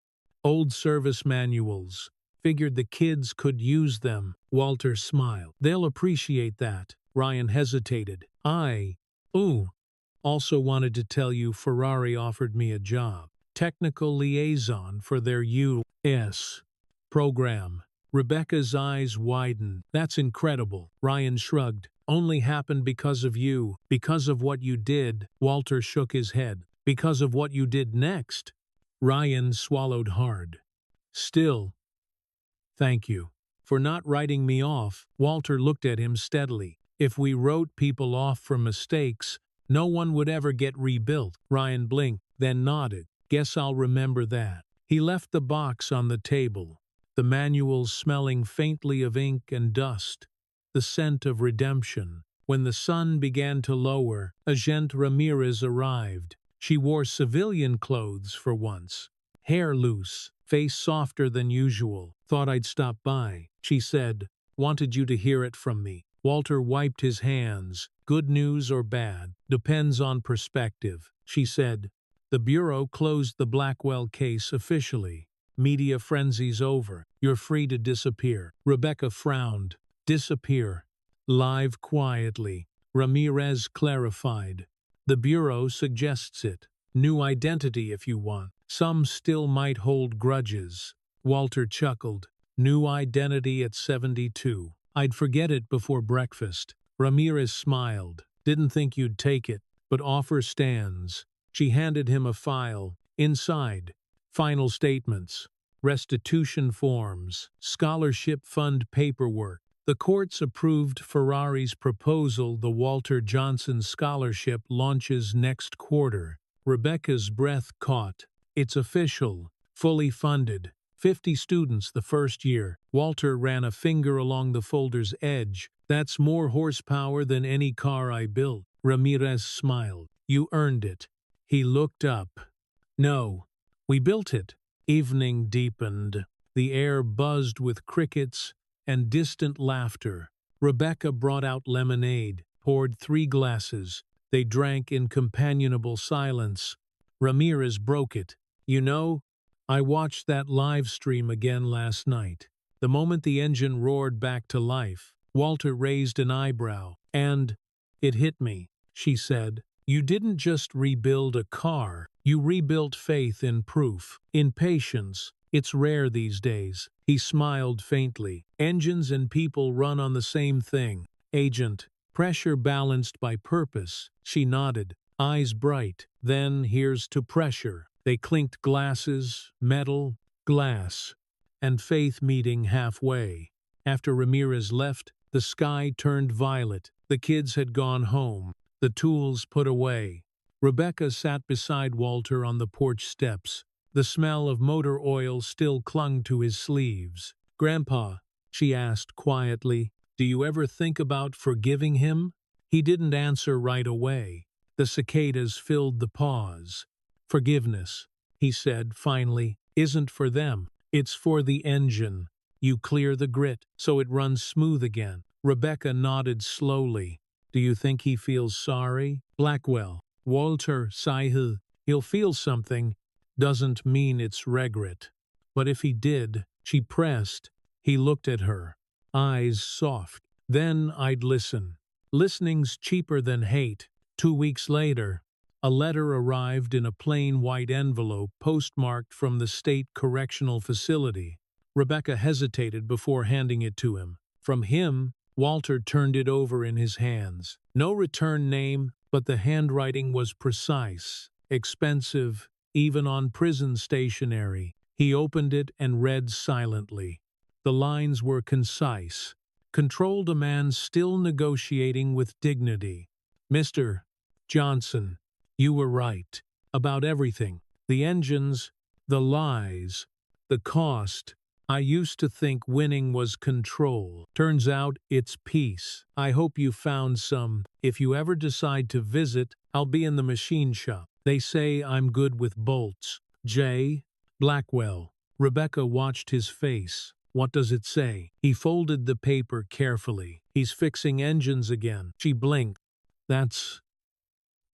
"Old service manuals. Figured the kids could use them." Walter smiled. "They'll appreciate that." Ryan hesitated. "Ooh, also wanted to tell you Ferrari offered me a job. Technical liaison for their U.S. program." Rebecca's eyes widened. "That's incredible." Ryan shrugged. "Only happened because of you. Because of what you did." Walter shook his head. "Because of what you did next." Ryan swallowed hard. "Still, thank you for not writing me off." Walter looked at him steadily. "If we wrote people off for mistakes, no one would ever get rebuilt." Ryan blinked, then nodded. "Guess I'll remember that." He left the box on the table, the manuals smelling faintly of ink and dust, the scent of redemption. When the sun began to lower, Agent Ramirez arrived. She wore civilian clothes for once. Hair loose, face softer than usual. "Thought I'd stop by," she said. "Wanted you to hear it from me." Walter wiped his hands. "Good news or bad? Depends on perspective," she said. "The Bureau closed the Blackwell case officially. Media frenzy's over. You're free to disappear." Rebecca frowned. "Disappear." "Live quietly," Ramirez clarified. "The Bureau suggests it. New identity if you want. Some still might hold grudges." Walter chuckled. "New identity at 72. I'd forget it before breakfast." Ramirez smiled. "Didn't think you'd take it, but offer stands." She handed him a file. Inside, final statements, restitution forms, scholarship fund paperwork. The courts approved Ferrari's proposal. The Walter Johnson Scholarship launches next quarter. Rebecca's breath caught. "It's official. Fully funded. 50 students the first year." Walter ran a finger along the folder's edge. "That's more horsepower than any car I built." Ramirez smiled. "You earned it." He looked up. "No, we built it." Evening deepened. The air buzzed with crickets and distant laughter. Rebecca brought out lemonade, poured 3 glasses. They drank in companionable silence. Ramirez broke it. "You know, I watched that live stream again last night. The moment the engine roared back to life." Walter raised an eyebrow. "And it hit me," she said. "You didn't just rebuild a car. You rebuilt faith in proof, in patience. It's rare these days." He smiled faintly. "Engines and people run on the same thing. Agent, pressure balanced by purpose." She nodded, eyes bright. "Then here's to pressure." They clinked glasses, metal, glass, and faith meeting halfway. After Ramirez left, the sky turned violet. The kids had gone home, the tools put away. Rebecca sat beside Walter on the porch steps. The smell of motor oil still clung to his sleeves. "Grandpa," she asked quietly, "do you ever think about forgiving him?" He didn't answer right away. The cicadas filled the pause. "Forgiveness," he said finally, "isn't for them. It's for the engine. You clear the grit so it runs smooth again." Rebecca nodded slowly. "Do you think he feels sorry?" "Blackwell." Walter sighed. "He'll feel something. Doesn't mean it's regret. But if he did," she pressed. He looked at her, eyes soft. "Then I'd listen. Listening's cheaper than hate." 2 weeks later, A letter arrived in a plain white envelope postmarked from the state correctional facility. Rebecca hesitated before handing it to him. From him, Walter turned it over in his hands. No return name, but the handwriting was precise, expensive, even on prison stationery. He opened it and read silently. The lines were concise, controlled a man still negotiating with dignity. Mr. Johnson, you were right about everything. The engines, the lies, the cost. I used to think winning was control. Turns out it's peace. I hope you found some. If you ever decide to visit, I'll be in the machine shop. They say I'm good with bolts. J. Blackwell. Rebecca watched his face. What does it say? He folded the paper carefully. He's fixing engines again. She blinked. That's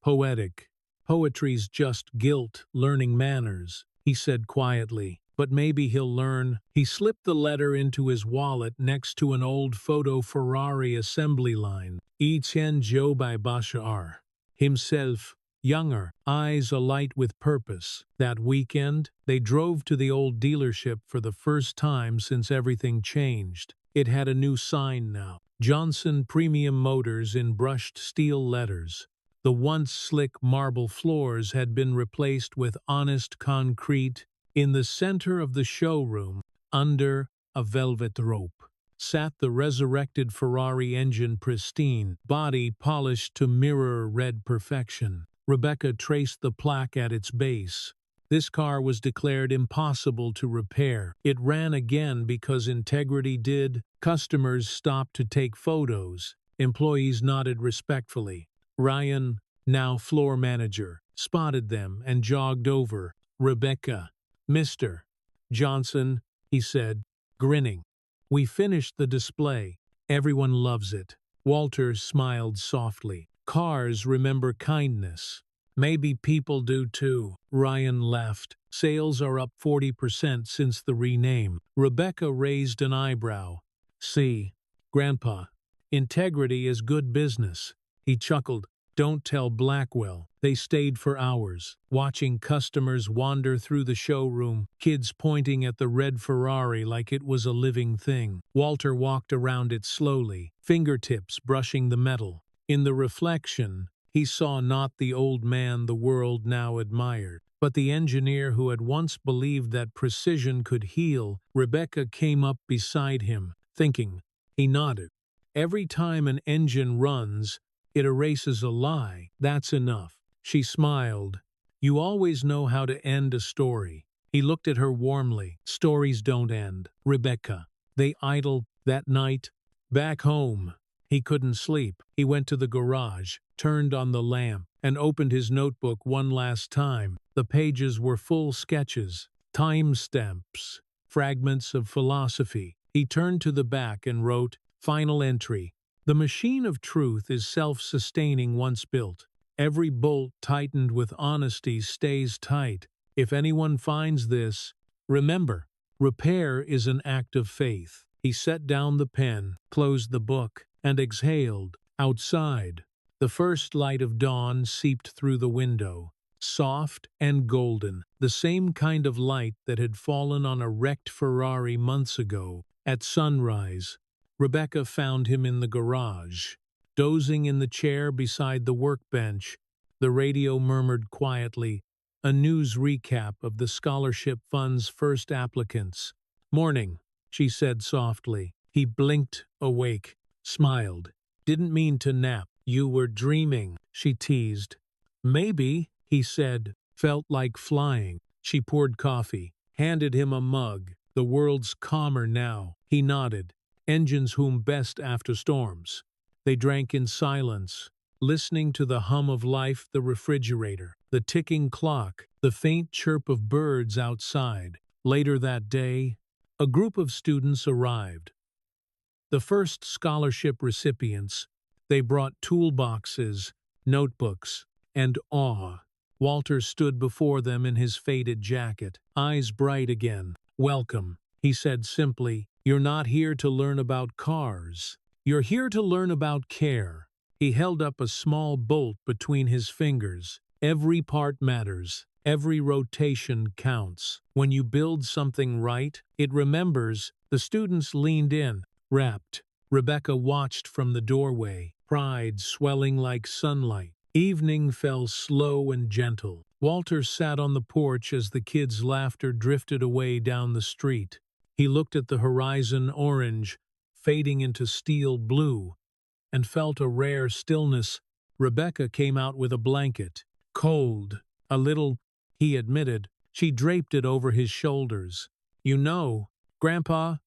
poetic. Poetry's just guilt, learning manners, he said quietly. But maybe he'll learn. He slipped the letter into his wallet next to an old photo Ferrari assembly line. Etienne Joe by Bashar. Himself, younger, eyes alight with purpose. That weekend, they drove to the old dealership for the first time since everything changed. It had a new sign now. Johnson Premium Motors in brushed steel letters. The once slick marble floors had been replaced with honest concrete. In the center of the showroom, under a velvet rope, sat the resurrected Ferrari engine, pristine, body polished to mirror red perfection. Rebecca traced the plaque at its base. This car was declared impossible to repair. It ran again because integrity did. Customers stopped to take photos. Employees nodded respectfully. Ryan, now floor manager, spotted them and jogged over. Rebecca. Mr. Johnson, he said, grinning. We finished the display. Everyone loves it. Walter smiled softly. Cars remember kindness. Maybe people do too. Ryan laughed. Sales are up 40% since the rename. Rebecca raised an eyebrow. See, Grandpa, integrity is good business. He chuckled. Don't tell Blackwell. They stayed for hours, watching customers wander through the showroom, kids pointing at the red Ferrari like it was a living thing. Walter walked around it slowly, fingertips brushing the metal. In the reflection, he saw not the old man the world now admired, but the engineer who had once believed that precision could heal. Rebecca came up beside him, thinking. He nodded. Every time an engine runs, it erases a lie. That's enough. She smiled. You always know how to end a story. He looked at her warmly. Stories don't end, Rebecca. They idle. That night, back home, he couldn't sleep. He went to the garage, turned on the lamp, and opened his notebook one last time. The pages were full sketches, timestamps, fragments of philosophy. He turned to the back and wrote, Final entry. The machine of truth is self-sustaining once built. Every bolt tightened with honesty stays tight. If anyone finds this, remember, repair is an act of faith. He set down the pen, closed the book, and exhaled. Outside, the first light of dawn seeped through the window, soft and golden, the same kind of light that had fallen on a wrecked Ferrari months ago. At sunrise, Rebecca found him in the garage, dozing in the chair beside the workbench. The radio murmured quietly, a news recap of the scholarship fund's first applicants. Morning, she said softly. He blinked, awake, smiled. Didn't mean to nap. You were dreaming, she teased. Maybe, he said, felt like flying. She poured coffee, handed him a mug. The world's calmer now. He nodded. Engines hum best after storms. They drank in silence, listening to the hum of life, the refrigerator, the ticking clock, the faint chirp of birds outside. Later that day, a group of students arrived. The first scholarship recipients. They brought toolboxes, notebooks, and awe. Walter stood before them in his faded jacket, eyes bright again. Welcome, he said simply. You're not here to learn about cars. You're here to learn about care. He held up a small bolt between his fingers. Every part matters. Every rotation counts. When you build something right, it remembers. The students leaned in, rapt. Rebecca watched from the doorway, pride swelling like sunlight. Evening fell slow and gentle. Walter sat on the porch as the kids' laughter drifted away down the street. He looked at the horizon orange, fading into steel blue, and felt a rare stillness. Rebecca came out with a blanket. Cold, a little, he admitted. She draped it over his shoulders. "You know, Grandpa,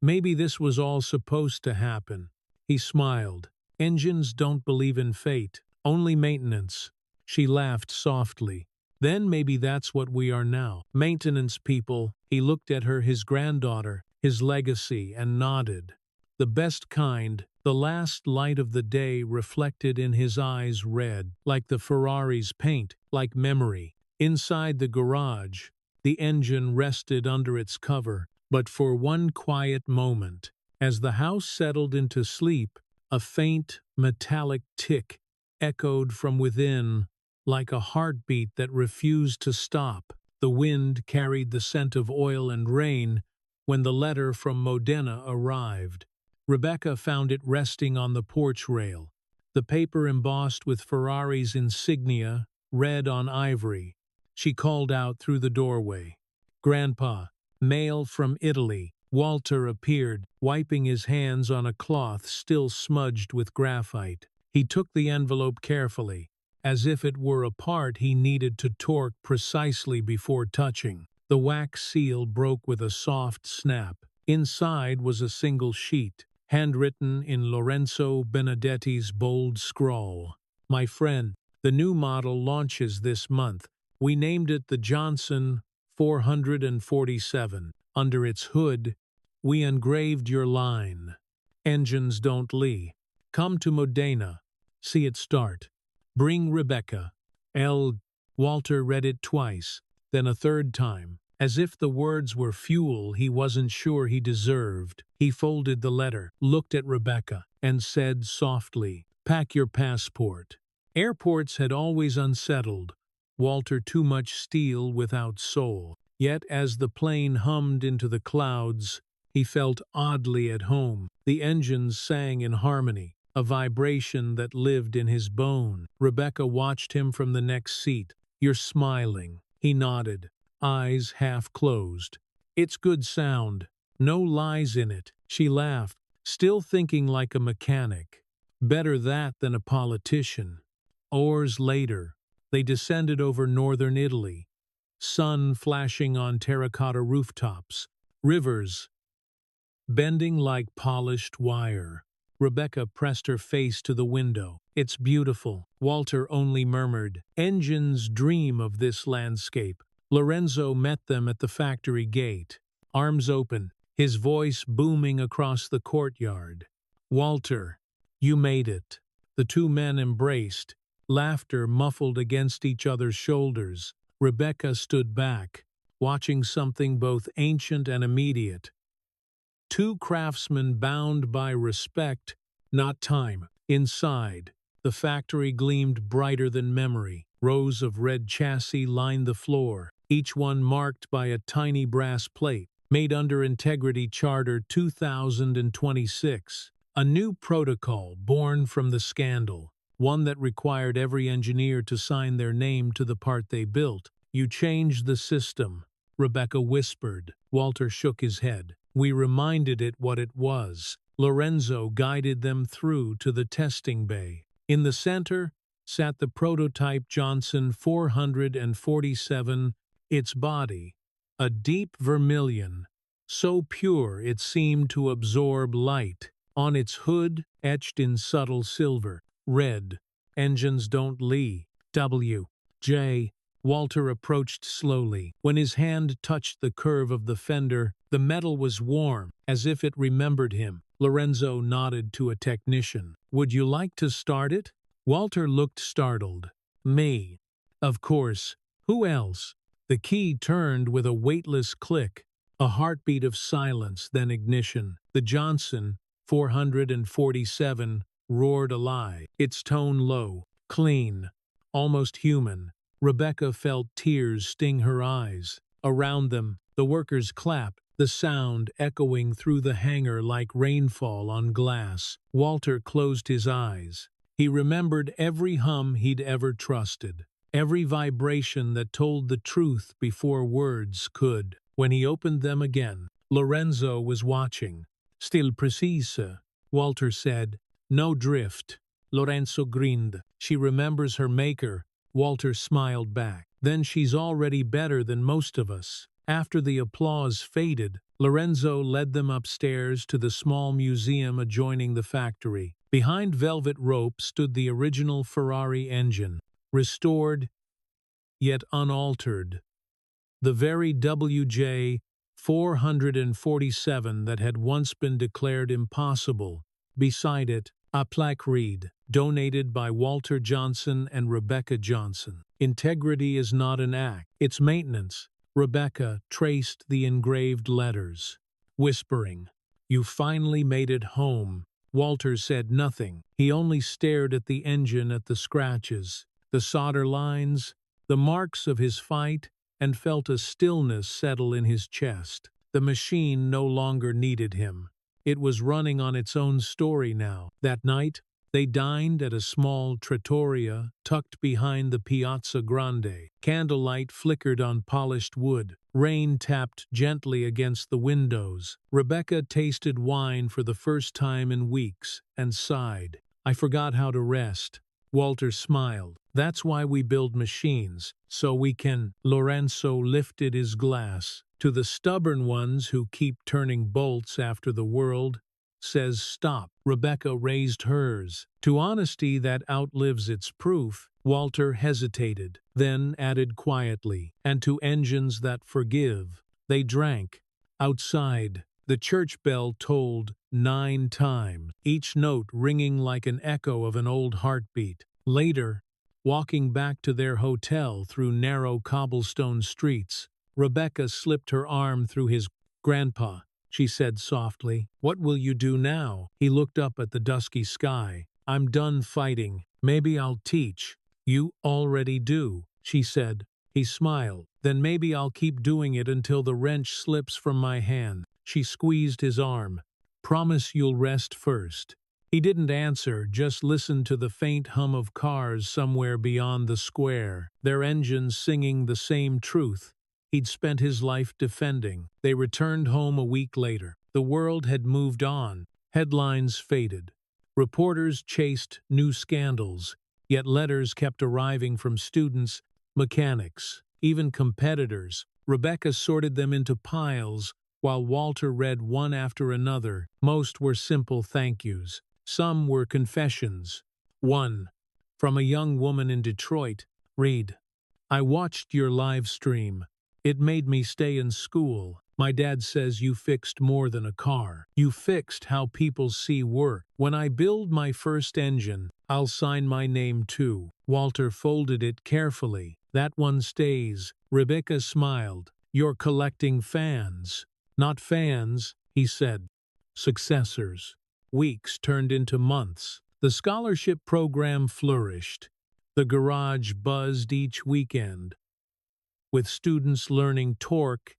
maybe this was all supposed to happen." He smiled. "Engines don't believe in fate, only maintenance." She laughed softly. "Then maybe that's what we are now. Maintenance people." He looked at her, his granddaughter, his legacy, and nodded. "The best kind." The last light of the day reflected in his eyes red, like the Ferrari's paint, like memory. Inside the garage, the engine rested under its cover, but for one quiet moment. As the house settled into sleep, a faint, metallic tick echoed from within, like a heartbeat that refused to stop. The wind carried the scent of oil and rain when the letter from Modena arrived. Rebecca found it resting on the porch rail, the paper embossed with Ferrari's insignia, red on ivory. She called out through the doorway, "Grandpa, mail from Italy." Walter appeared, wiping his hands on a cloth still smudged with graphite. He took the envelope carefully, as if it were a part he needed to torque precisely before touching. The wax seal broke with a soft snap. Inside was a single sheet, handwritten in Lorenzo Benedetti's bold scrawl. "My friend, the new model launches this month. We named it the Johnson 447. Under its hood, we engraved your line. Engines don't lee. Come to Modena. See it start. Bring Rebecca. L." Walter read it twice, then a third time. As if the words were fuel he wasn't sure he deserved. He folded the letter, looked at Rebecca, and said softly, "Pack your passport." Airports had always unsettled Walter too much steel without soul. Yet as the plane hummed into the clouds, he felt oddly at home. The engines sang in harmony, a vibration that lived in his bone. Rebecca watched him from the next seat. "You're smiling." He nodded, eyes half closed. "It's good sound. No lies in it." She laughed, still thinking like a mechanic. Better that than a politician. Hours later, they descended over northern Italy, sun flashing on terracotta rooftops, rivers bending like polished wire. Rebecca pressed her face to the window. "It's beautiful." Walter only murmured, "Engines dream of this landscape." Lorenzo met them at the factory gate, arms open, his voice booming across the courtyard. "Walter, you made it." The two men embraced, laughter muffled against each other's shoulders. Rebecca stood back, watching something both ancient and immediate. Two craftsmen bound by respect, not time. Inside, the factory gleamed brighter than memory. Rows of red chassis lined the floor, each one marked by a tiny brass plate, made under Integrity Charter 2026. A new protocol born from the scandal, one that required every engineer to sign their name to the part they built. "You changed the system," Rebecca whispered. Walter shook his head. "We reminded it what it was." Lorenzo guided them through to the testing bay. In the center sat the prototype Johnson 447, its body, a deep vermilion, so pure it seemed to absorb light. On its hood, etched in subtle silver, read, "Engines don't lee. W.J." Walter approached slowly. When his hand touched the curve of the fender, the metal was warm, as if it remembered him. Lorenzo nodded to a technician. "Would you like to start it?" Walter looked startled. "Me. Of course. Who else?" The key turned with a weightless click, a heartbeat of silence, then ignition. The Johnson 447 roared alive, its tone low, clean, almost human. Rebecca felt tears sting her eyes. Around them, the workers clapped, the sound echoing through the hangar like rainfall on glass. Walter closed his eyes. He remembered every hum he'd ever trusted, every vibration that told the truth before words could. When he opened them again, Lorenzo was watching. "Still precise," Walter said. "No drift." Lorenzo grinned. "She remembers her maker." Walter smiled back. "Then she's already better than most of us." After the applause faded, Lorenzo led them upstairs to the small museum adjoining the factory. Behind velvet rope stood the original Ferrari engine, restored yet unaltered. The very WJ 447 that had once been declared impossible. Beside it, a plaque read, "Donated by Walter Johnson and Rebecca Johnson." Integrity is not an act, it's maintenance. Rebecca traced the engraved letters, whispering, "You finally made it home." Walter said nothing. He only stared at the engine, at the scratches, the solder lines, the marks of his fight, and felt a stillness settle in his chest. The machine no longer needed him. It was running on its own story now. That night, they dined at a small trattoria tucked behind the Piazza Grande. Candlelight flickered on polished wood. Rain tapped gently against the windows. Rebecca tasted wine for the first time in weeks and sighed. "I forgot how to rest." Walter smiled. "That's why we build machines, so we can." Lorenzo lifted his glass. "To the stubborn ones who keep turning bolts after the world says stop." Rebecca raised hers. "To honesty that outlives its proof." Walter hesitated, then added quietly, "And to engines that forgive." They drank. Outside, the church bell tolled 9 times, each note ringing like an echo of an old heartbeat. Later, walking back to their hotel through narrow cobblestone streets, Rebecca slipped her arm through his. "Grandpa," she said softly, "what will you do now?" He looked up at the dusky sky. "I'm done fighting. Maybe I'll teach." "You already do," she said. He smiled. "Then maybe I'll keep doing it until the wrench slips from my hand." She squeezed his arm. "Promise you'll rest first." He didn't answer, just listened to the faint hum of cars somewhere beyond the square, their engines singing the same truth he'd spent his life defending. They returned home a week later. The world had moved on. Headlines faded. Reporters chased new scandals, yet letters kept arriving from students, mechanics, even competitors. Rebecca sorted them into piles, while Walter read one after another. Most were simple thank yous. Some were confessions. One, from a young woman in Detroit, read, "I watched your live stream. It made me stay in school. My dad says you fixed more than a car. You fixed how people see work. When I build my first engine, I'll sign my name too." Walter folded it carefully. "That one stays." Rebecca smiled. "You're collecting fans." "Not fans," he said. "Successors." Weeks turned into months. The scholarship program flourished. The garage buzzed each weekend, with students learning torque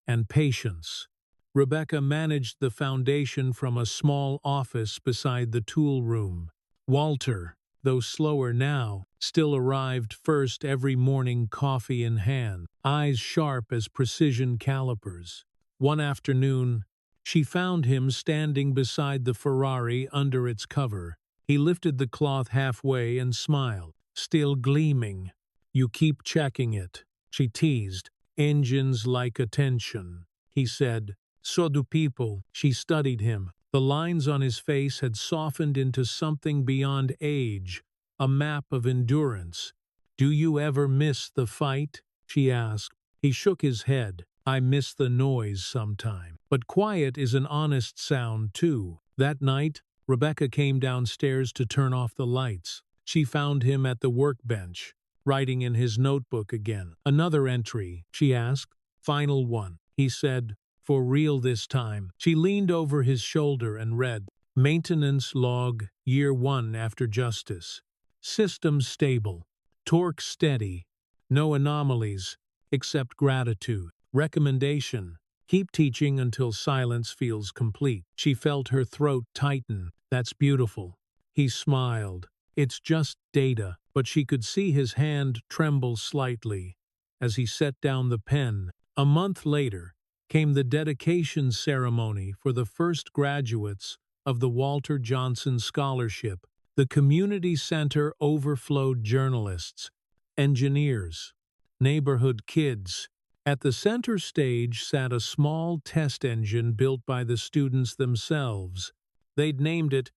and patience. Rebecca managed the foundation from a small office beside the tool room. Walter, though slower now, still arrived first every morning, coffee in hand, eyes sharp as precision calipers. One afternoon, she found him standing beside the Ferrari under its cover. He lifted the cloth halfway and smiled, still gleaming. "You keep checking it," she teased. "Engines like attention," he said. "So do people." She studied him. The lines on his face had softened into something beyond age, a map of endurance. "Do you ever miss the fight?" she asked. He shook his head. "I miss the noise sometime. But quiet is an honest sound, too." That night, Rebecca came downstairs to turn off the lights. She found him at the workbench, writing in his notebook again. "Another entry?" she asked. "Final one," he said. "For real this time." She leaned over his shoulder and read, "Maintenance log, year 1 after justice. System stable. Torque steady. No anomalies, except gratitude. Recommendation: keep teaching until silence feels complete. She felt her throat tighten. That's beautiful. He smiled. It's just data. But she could see his hand tremble slightly as he set down the pen. A month later came the dedication ceremony for the first graduates of the Walter Johnson Scholarship. The community center overflowed journalists, engineers, neighborhood kids. At the center stage sat a small test engine built by the students themselves. They'd named it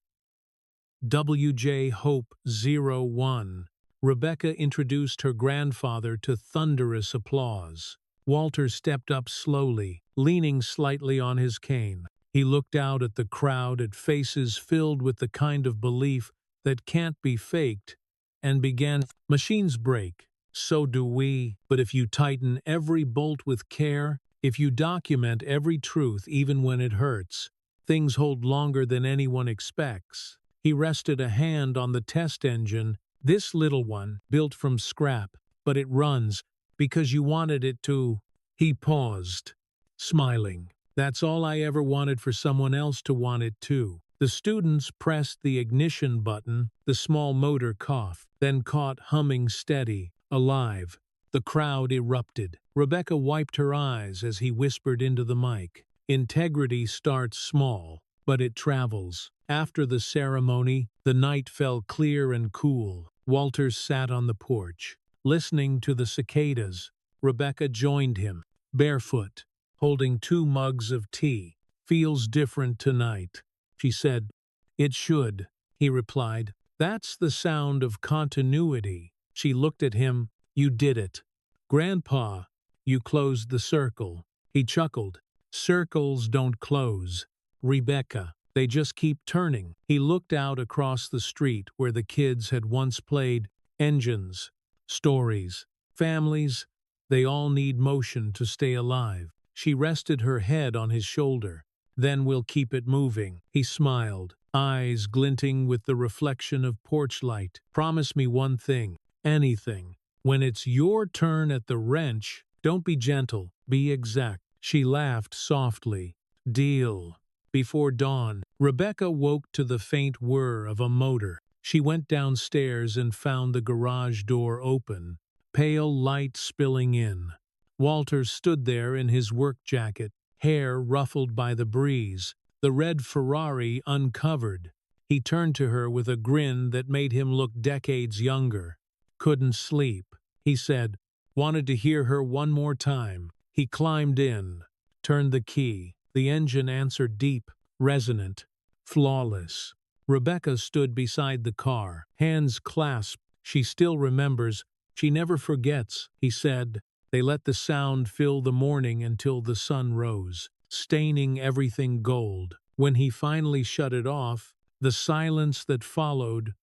WJ Hope 01. Rebecca introduced her grandfather to thunderous applause. Walter stepped up slowly, leaning slightly on his cane. He looked out at the crowd, at faces filled with the kind of belief that can't be faked, and began, "Machines break. So do we. But if you tighten every bolt with care, if you document every truth even when it hurts, things hold longer than anyone expects." He rested a hand on the test engine. "This little one, built from scrap, but it runs because you wanted it to." He paused, smiling. "That's all I ever wanted for someone else to want it too." The students pressed the ignition button. The small motor coughed, then caught humming steady, alive. The crowd erupted. Rebecca wiped her eyes as he whispered into the mic. "Integrity starts small, but it travels." After the ceremony, the night fell clear and cool. Walter sat on the porch, listening to the cicadas. Rebecca joined him, barefoot, holding 2 mugs of tea. "Feels different tonight," she said. "It should," he replied. "That's the sound of continuity." She looked at him. "You did it. Grandpa, you closed the circle." He chuckled. "Circles don't close, Rebecca. They just keep turning." He looked out across the street where the kids had once played. Engines, stories, families, they all need motion to stay alive. She rested her head on his shoulder. "Then we'll keep it moving." He smiled, eyes glinting with the reflection of porch light. "Promise me one thing, anything. When it's your turn at the wrench, don't be gentle, be exact." She laughed softly. "Deal." Before dawn, Rebecca woke to the faint whir of a motor. She went downstairs and found the garage door open, pale light spilling in. Walter stood there in his work jacket, hair ruffled by the breeze, the red Ferrari uncovered. He turned to her with a grin that made him look decades younger. "Couldn't sleep," he said. "Wanted to hear her one more time." He climbed in, turned the key. The engine answered deep, resonant, flawless. Rebecca stood beside the car, hands clasped. "She still remembers. She never forgets," he said. They let the sound fill the morning until the sun rose, staining everything gold. When he finally shut it off, the silence that followed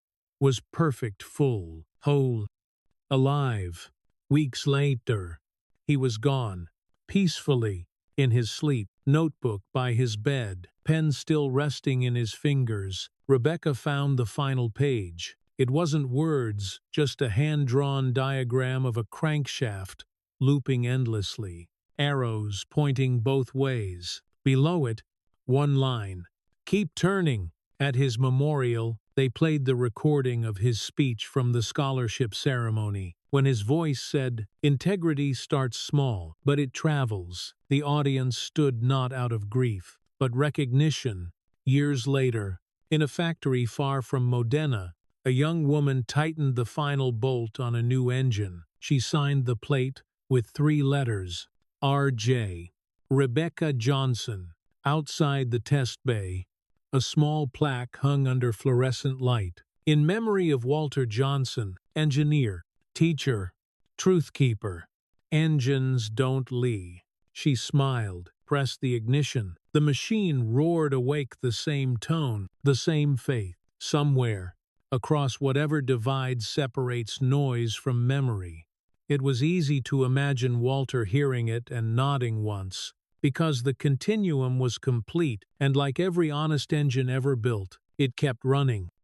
was perfect, full, whole, alive. Weeks later, he was gone, peacefully, in his sleep, notebook by his bed, pen still resting in his fingers. Rebecca found the final page. It wasn't words, just a hand-drawn diagram of a crankshaft looping endlessly, arrows pointing both ways. Below it, one line, "Keep turning." At his memorial, they played the recording of his speech from the scholarship ceremony. When his voice said, "Integrity starts small, but it travels," the audience stood not out of grief, but recognition. Years later, in a factory far from Modena, a young woman tightened the final bolt on a new engine. She signed the plate with 3 letters, R.J. Rebecca Johnson. Outside the test bay, a small plaque hung under fluorescent light. "In memory of Walter Johnson, engineer, teacher, truthkeeper. Engines don't lie." She smiled, pressed the ignition. The machine roared awake, the same tone, the same faith. Somewhere, across whatever divide separates noise from memory. It was easy to imagine Walter hearing it and nodding once, because the continuum was complete, and like every honest engine ever built, it kept running.